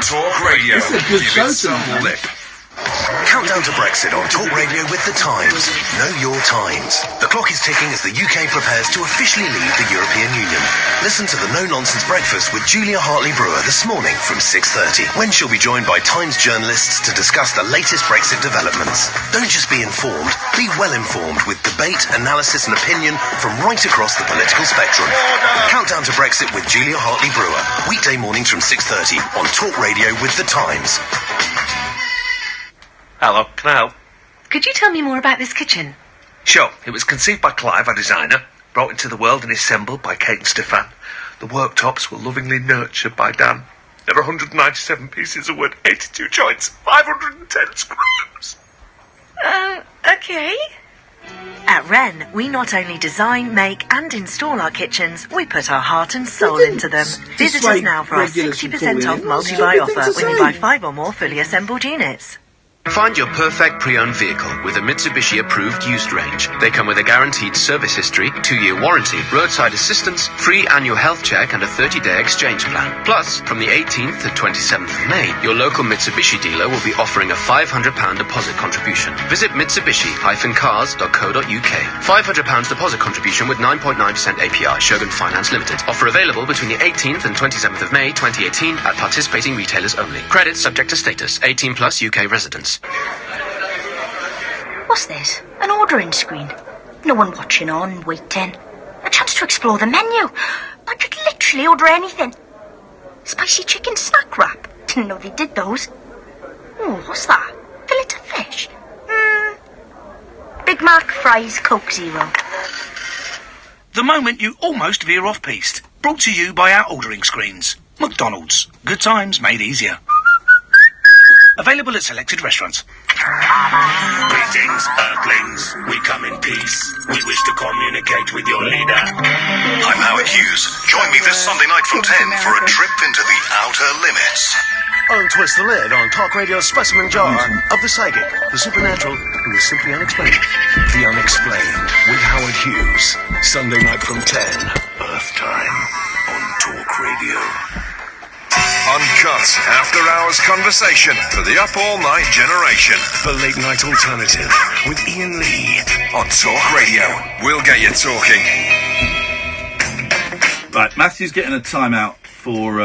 Talk Radio. This is a good show some lip. Countdown to Brexit on Talk Radio with The Times. Know your times. The clock is ticking as the UK prepares to officially leave the European Union. Listen to the No Nonsense Breakfast with Julia Hartley-Brewer this morning from 6:30, when she'll be joined by Times journalists to discuss the latest Brexit developments. Don't just be informed, be well informed with debate, analysis and opinion from right across the political spectrum. Countdown to Brexit with Julia Hartley-Brewer. Weekday mornings from 6:30 on Talk Radio with The Times. Hello, can I help? Could you tell me more about this kitchen? Sure. It was conceived by Clive, our designer, brought into the world and assembled by Kate and Stefan. The worktops were lovingly nurtured by Dan. There are 197 pieces of wood, 82 joints, 510 screws. Okay. At Wren, we not only design, make and install our kitchens, we put our heart and soul into them. Visit us now for our 60% off multi-buy offer when you buy 5 or more fully assembled units. Find your perfect pre-owned vehicle with a Mitsubishi-approved used range. They come with a guaranteed service history, 2-year warranty, roadside assistance, free annual health check and a 30-day exchange plan. Plus, from the 18th to 27th of May, your local Mitsubishi dealer will be offering a £500 deposit contribution. Visit Mitsubishi-cars.co.uk. £500 deposit contribution with 9.9% APR. Shogun Finance Limited. Offer available between the 18th and 27th of May 2018 at participating retailers only. Credit subject to status. 18 plus UK residents. What's this? An ordering screen? No one watching on, waiting. A chance to explore the menu. I could literally order anything. Spicy chicken snack wrap. Didn't know they did those. Oh, what's that? Fillet of fish? Big Mac, fries, Coke Zero. The moment you almost veer off piste. Brought to you by our ordering screens. McDonald's. Good times made easier. Available at selected restaurants. Greetings, Earthlings. We come in peace. We wish to communicate with your leader. I'm Howard Hughes. Join me this Sunday night from 10 for a trip into the outer limits. Untwist the lid on Talk Radio's specimen jar of the psychic, the supernatural, and the simply unexplained. The Unexplained with Howard Hughes. Sunday night from 10. Earth time on Talk Radio. Uncut after-hours conversation for the up-all-night generation. The Late Night Alternative with Iain Lee on Talk Radio. We'll get you talking. Right, Matthew's getting a timeout for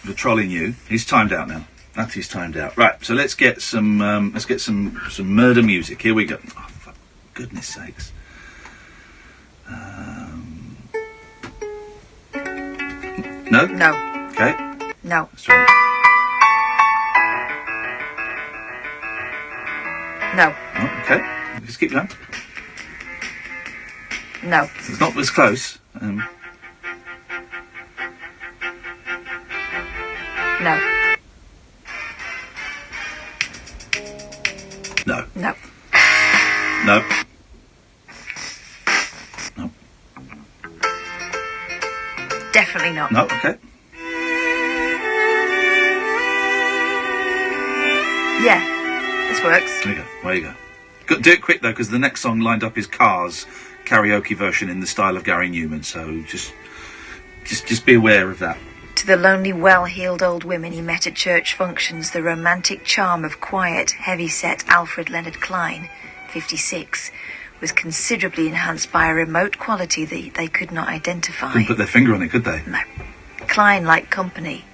the trolley new. He's timed out now. Matthew's timed out. Right, so let's get some murder music. Here we go. Oh, for goodness sakes. No? No. Okay. No. That's right. No. Oh, okay. Just keep going. No. It's not as close. No. No. No. No. No. Definitely not. No, okay. Yeah. This works. There you go. There you go. Do it quick though, because the next song lined up is Cars karaoke version in the style of Gary Newman. So just be aware of that. To the lonely, well-heeled old women he met at church functions, the romantic charm of quiet, heavy-set Alfred Leonard Klein, 56, was considerably enhanced by a remote quality that they could not identify. Couldn't put their finger on it, could they? No. Klein liked company,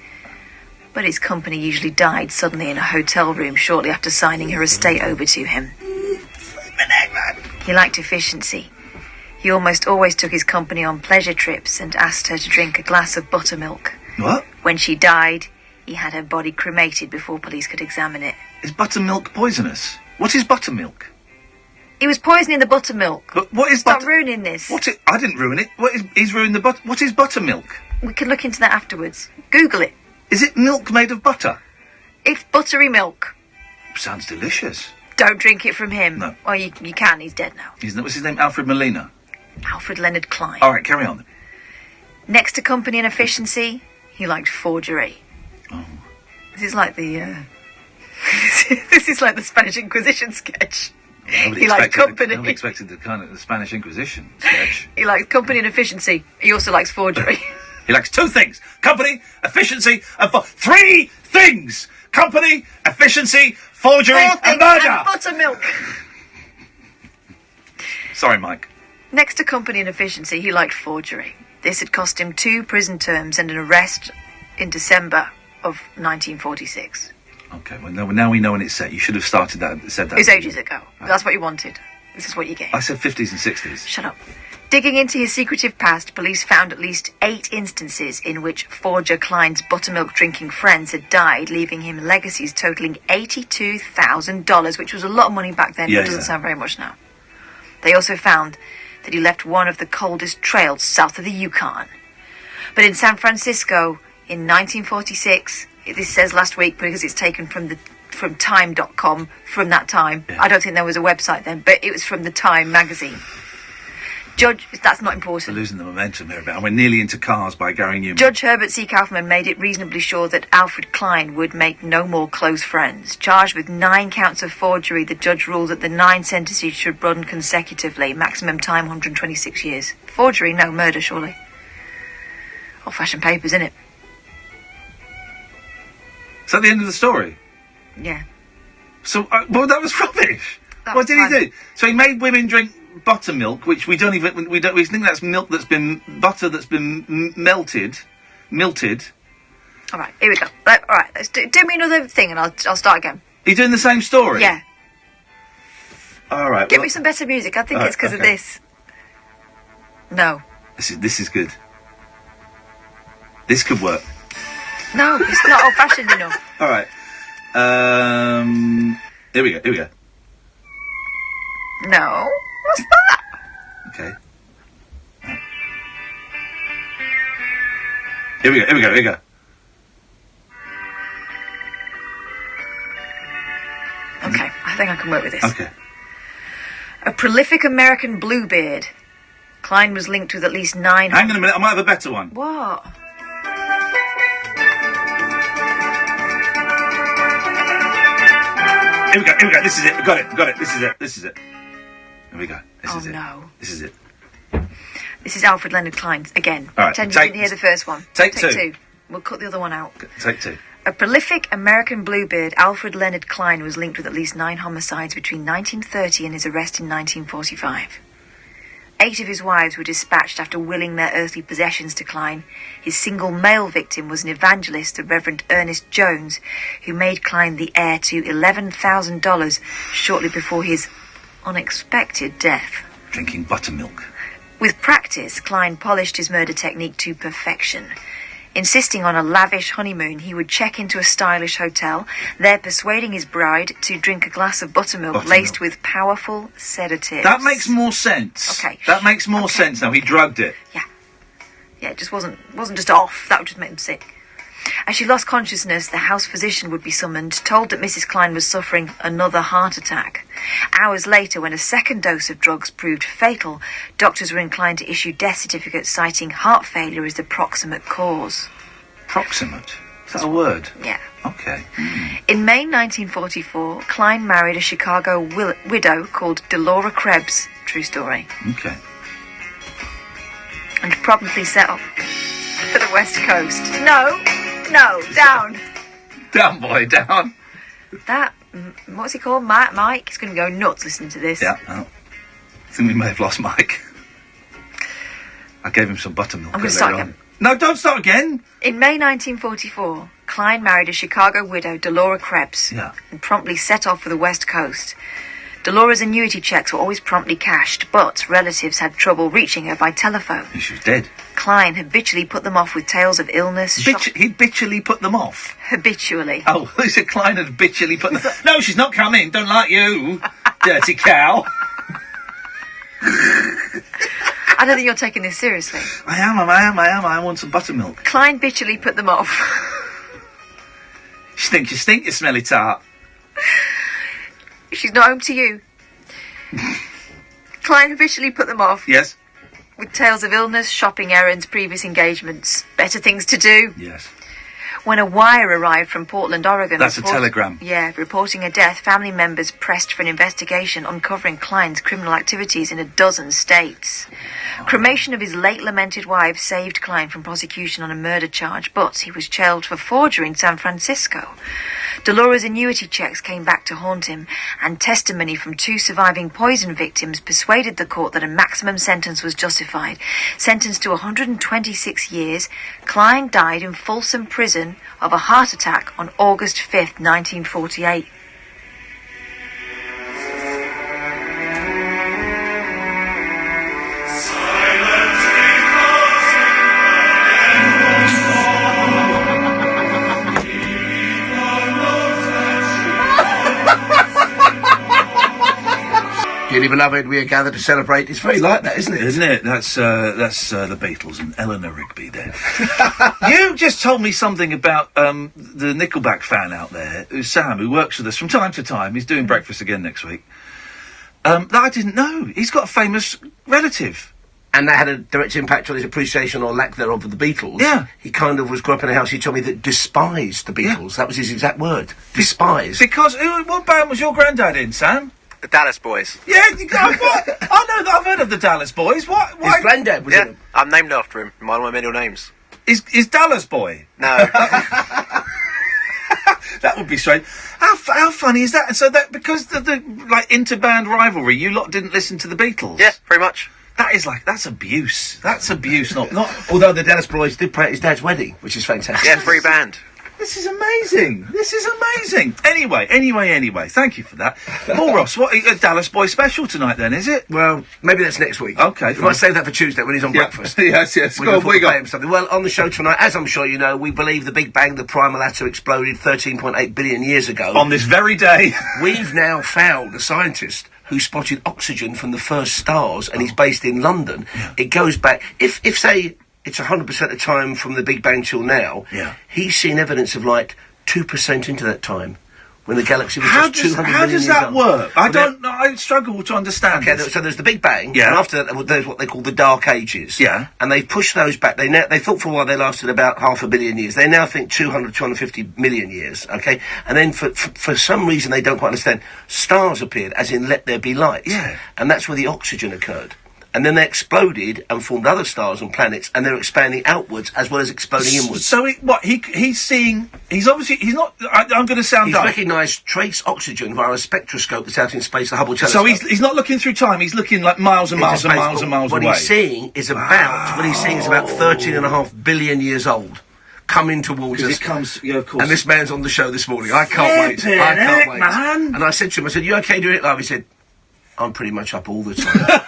but his company usually died suddenly in a hotel room shortly after signing her estate over to him. He liked efficiency. He almost always took his company on pleasure trips and asked her to drink a glass of buttermilk. What? When she died, he had her body cremated before police could examine it. Is buttermilk poisonous? What is buttermilk? He was poisoning the buttermilk. But what is Stop ruining this. I didn't ruin it. He's ruined the What is buttermilk? We can look into that afterwards. Google it. Is it milk made of butter? It's buttery milk. Sounds delicious. Don't drink it from him. No. Well, you can. He's dead now. What's his name? Alfred Molina? Alfred Leonard Klein. All right, carry on. Next to company and efficiency, he liked forgery. Oh. This is like the this is like the Spanish Inquisition sketch. He likes company. Nobody expected the kind of the Spanish Inquisition sketch. He likes company and efficiency. He also likes forgery. He likes two things: company, efficiency, and 3 things: company, efficiency, forgery, and murder. And buttermilk. Sorry, Mike. Next to company and efficiency, he liked forgery. This had cost him 2 prison terms and an arrest in December of 1946. Okay, well, now we know when it's set. You should have said that. It's ages ago. That's what you wanted. This is what you get. I said 50s and 60s. Shut up. Digging into his secretive past, police found at least 8 instances in which forger Klein's buttermilk drinking friends had died, leaving him legacies totaling $82,000, which was a lot of money back then, but it doesn't sound very much now. They also found that he left one of the coldest trails south of the Yukon. But in San Francisco, in 1946, this says last week because it's taken from time.com from that time. Yeah. I don't think there was a website then, but it was from the Time magazine. That's not We're important. losing the momentum here a bit. And we're nearly into Cars by Gary Newman. Judge Herbert C. Kaufman made it reasonably sure that Alfred Klein would make no more close friends. Charged with 9 counts of forgery, the judge ruled that the 9 sentences should run consecutively. Maximum time, 126 years. Forgery? No. Murder, surely. Old-fashioned papers, innit? Is that the end of the story? Yeah. So, well, that was rubbish. What did he do? So he made women drink buttermilk, which we think that's milk that's been butter that's been melted. All right, here we go. All right, let's do me another thing, and I'll start again. Are you doing the same story? Yeah. All right. Give me some better music. I think it's because of this. No. This is good. This could work. No, it's not old-fashioned enough. All right. Here we go. No. What's that? Okay. Here we go. Okay, I think I can work with this. Okay. A prolific American bluebeard. Klein was linked with at least 9... Hang on a minute, I might have a better one. What? Here we go. This is it. Got it. This is it. Here we go. This is it. No. This is it. This is Alfred Leonard Klein again. All right. Pretend you didn't hear the first one. Take two. We'll cut the other one out. Take 2. A prolific American bluebeard, Alfred Leonard Klein, was linked with at least 9 homicides between 1930 and his arrest in 1945. 8 of his wives were dispatched after willing their earthly possessions to Klein. His single male victim was an evangelist, the Reverend Ernest Jones, who made Klein the heir to $11,000 shortly before his unexpected death. Drinking buttermilk. With practice, Klein polished his murder technique to perfection. Insisting on a lavish honeymoon, he would check into a stylish hotel, there persuading his bride to drink a glass of buttermilk laced with powerful sedatives. That makes more sense. Okay. That makes more sense now. He drugged it. Yeah, it just wasn't just off. That would just make him sick. As she lost consciousness, the house physician would be summoned, told that Mrs. Klein was suffering another heart attack. Hours later, when a second dose of drugs proved fatal, doctors were inclined to issue death certificates citing heart failure as the proximate cause. Proximate? Is that a word? Yeah. Okay. In May 1944, Klein married a Chicago widow called Delora Krebs. True story. Okay. And promptly set off for the West Coast. No, down. Down, boy, down. That, what's he called? Mike? He's going to go nuts listening to this. Yeah, I think we may have lost Mike. I gave him some buttermilk. I'm going to start again. No, don't start again. In May 1944, Klein married a Chicago widow, Delora Krebs, and promptly set off for the West Coast. Delora's annuity checks were always promptly cashed, but relatives had trouble reaching her by telephone. She was dead. Klein habitually put them off with tales of illness. He'd habitually put them off? Habitually. Oh, he said Klein had habitually put them... No, she's not coming. Don't like you, dirty cow. I don't think you're taking this seriously. I am. I want some buttermilk. Klein habitually put them off. You stink, you smelly tart. She's not home to you. Klein habitually put them off. Yes. With tales of illness, shopping errands, previous engagements, better things to do. Yes. When a wire arrived from Portland, Oregon... That's a telegram. Yeah, reporting a death, family members pressed for an investigation uncovering Klein's criminal activities in a dozen states. Cremation of his late lamented wife saved Klein from prosecution on a murder charge, but he was jailed for forgery in San Francisco. Delora's annuity checks came back to haunt him, and testimony from 2 surviving poison victims persuaded the court that a maximum sentence was justified. Sentenced to 126 years, Klein died in Folsom Prison of a heart attack on August 5th, 1948. Dearly beloved, we are gathered to celebrate. It's very like that, isn't it? Isn't it? That's the Beatles and Eleanor Rigby there. You just told me something about the Nickelback fan out there, who's Sam, who works with us from time to time. He's doing breakfast again next week. That I didn't know. He's got a famous relative and that had a direct impact on his appreciation or lack thereof of the Beatles. Yeah. He kind of grew up in a house, he told me, that despised the Beatles. That was his exact word. Despised. Because, what band was your granddad in, Sam? The Dallas Boys. Yeah, what? I know that I've heard of the Dallas Boys. What? His granddad was in them. I'm named after him. One of my middle names. Is Dallas Boy? No. That would be strange. How funny is that? And so that, because the like, inter-band rivalry, you lot didn't listen to the Beatles? Yeah, pretty much. That's abuse. That's abuse, not... Although the Dallas Boys did play at his dad's wedding, which is fantastic. Yeah, free band. This is amazing. Anyway. Thank you for that. Paul Ross, what, a Dallas Boy special tonight then, is it? Well, maybe that's next week. Okay. We might save that for Tuesday when he's on breakfast. Yes. Go on, what you got? Something. Well, on the show tonight, as I'm sure you know, we believe the Big Bang, the primal atom, exploded 13.8 billion years ago. On this very day. We've now found a scientist who spotted oxygen from the first stars, and he's based in London. Yeah. It goes back... If say... It's 100% of time from the Big Bang till now. Yeah. He's seen evidence of like 2% into that time, when the galaxy was just 200 million How does years that old. work? I don't know. I struggle to understand. Okay, this. so there's the Big Bang. Yeah. And after that, there's what they call the Dark Ages. Yeah. And they pushed those back. They thought for a while they lasted about 500 million years. They now think 250 million years. Okay. And then for some reason they don't quite understand, stars appeared, as in let there be light. Yeah. And that's where the oxygen occurred. And then they exploded and formed other stars and planets, and they're expanding outwards as well as exploding inwards. So he's seeing... He's obviously... He's not... I'm going to sound He's dumb. recognised trace oxygen via a spectroscope that's out in space, the Hubble telescope. So he's not looking through time, he's looking like miles and miles and miles and miles away. What he's seeing is about 13.5 billion years old. Coming towards us. It comes, yeah, of course. And this man's on the show this morning. I can't wait. I can't wait. Man. And I said to him, you okay doing it live? He said, I'm pretty much up all the time.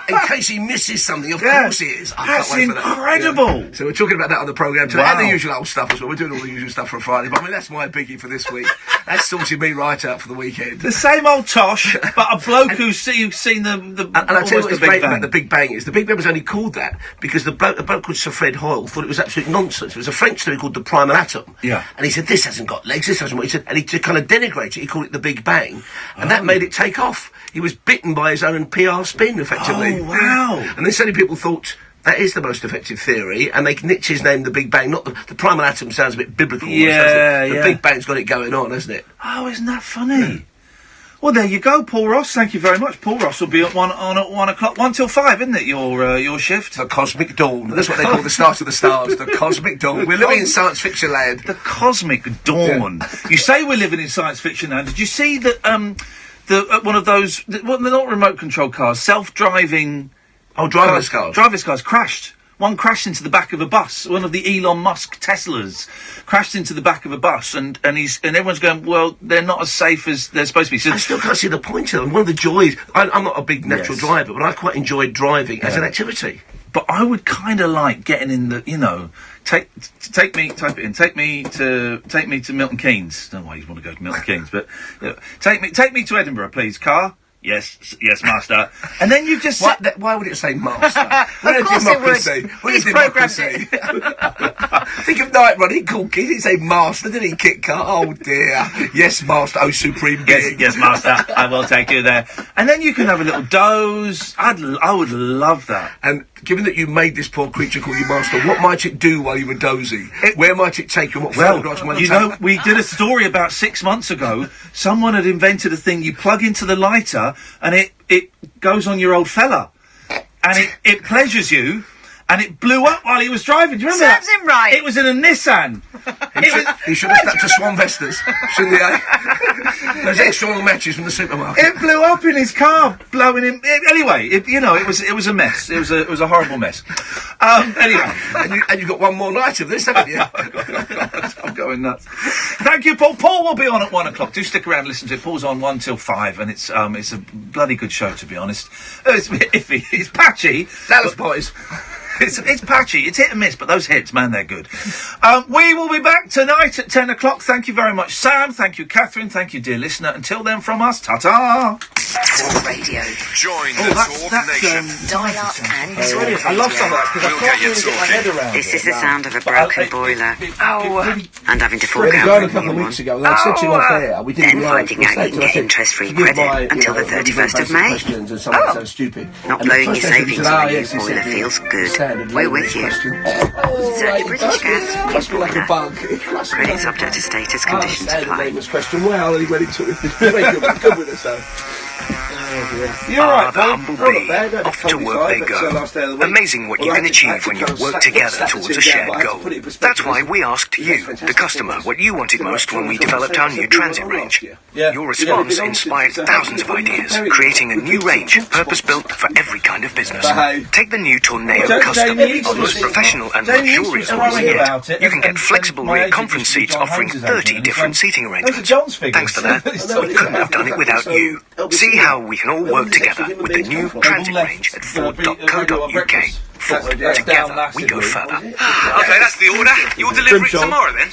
In case he misses something, of course he is. That's incredible. Yeah. So we're talking about that on the programme today. Wow. And the usual old stuff as well. We're doing all the usual stuff for a Friday. But I mean, that's my biggie for this week. That's sorted me right out for the weekend. The same old tosh, but a bloke who's seen the and I tell you what's great Bang. about the Big Bang is the Big Bang was only called that because the bloke called Sir Fred Hoyle thought it was absolute nonsense. It was a French theory called the primal atom. Yeah. And he said, this hasn't got legs, this hasn't... He said, and he to kind of denigrate it, he called it the Big Bang. And that made it take off. He was bitten by his own PR spin, effectively. Oh, wow. And then so many people thought... That is the most effective theory, and they nicked his name the Big Bang. Not the primal atom sounds a bit biblical. Yeah, The Big Bang's got it going on, hasn't it? Oh, isn't that funny? Well, there you go, Paul Ross. Thank you very much. Paul Ross will be at 1 o'clock, 1 till 5, isn't it? Your shift. The Cosmic Dawn. That's what they call the start of the stars. The Cosmic Dawn. We're living in science fiction land. The Cosmic Dawn. Yeah. You say we're living in science fiction land. Did you see that? One of those. They're not remote control cars. Self-driving. Oh, driverless cars. Driverless cars crashed. One crashed into the back of a bus. One of the Elon Musk Teslas crashed into the back of a bus, and everyone's going, well, they're not as safe as they're supposed to be. So I still can't see the point of them. One of the joys... I'm not a big natural driver, but I quite enjoyed driving as an activity. But I would kind of like getting in the, type it in, take me to Milton Keynes. I don't know why you want to go to Milton Keynes, but take me to Edinburgh, please, car. Yes, master. And then you just... Why would it say master? Of course it would. Where's democracy? Think of Night Running, Cool Kid. He'd say master, didn't he, Kit Kat? Oh, dear. Yes, master. Oh, supreme being. Yes, master. I will take you there. And then you can have a little doze. I would love that. And given that you made this poor creature call you master, what might it do while you were dozing? Where might it take you? What photographs might it take? We did a story about 6 months ago. Someone had invented a thing you plug into the lighter and it goes on your old fella. And it pleasures you. And it blew up while he was driving. Do you remember Serves that? him right. It was in a Nissan. He should have stuck to Swan Vestas, shouldn't he? Those extra oil matches from the supermarket. It blew up in his car, blowing him. Anyway, it was a mess. It was a horrible mess. Anyway, and you've got one more night of this, haven't you? I'm going nuts. Thank you, Paul. Paul will be on at 1 o'clock. Do stick around and listen to it. Paul's on 1 till 5, and it's a bloody good show, to be honest. It's a bit iffy. It's patchy. Dallas Boys. It's patchy. It's hit and miss, but those hits, man, they're good. We will be back tonight at 10 o'clock. Thank you very much, Sam. Thank you, Catherine. Thank you, dear listener. Until then, from us, ta-ta. Talk Radio. Join the Talk Nation. Dial up and I love some of that because I can't really get my head around This it. is the sound of a broken boiler. And having to We fork had a out guy for a couple a of new weeks one. ago, and I said to him off air, we didn't Then realise finding out you can get interest-free credit until the 31st of May. Not blowing your savings on a new boiler feels good. We're with you. Search British Gas. Credit subject to status, conditions apply. Question well, and he went into it. Very good with us, though. You're right, the humble bee. Off to work they go. Amazing what you can achieve when you work together towards a shared goal. That's why we asked you, the customer, what you wanted most when we developed our new transit range. Your response inspired thousands of ideas, creating a new range purpose-built for every kind of business. Take the new Tornado Custom, our most professional and luxurious model yet. You can get flexible rear conference seats offering 30 different seating arrangements. Thanks for that. We couldn't have done it without you. See how we can all work together with the new transit range at Ford.co.uk. Ford, together we go further. Okay, that's the order. You'll deliver it tomorrow then?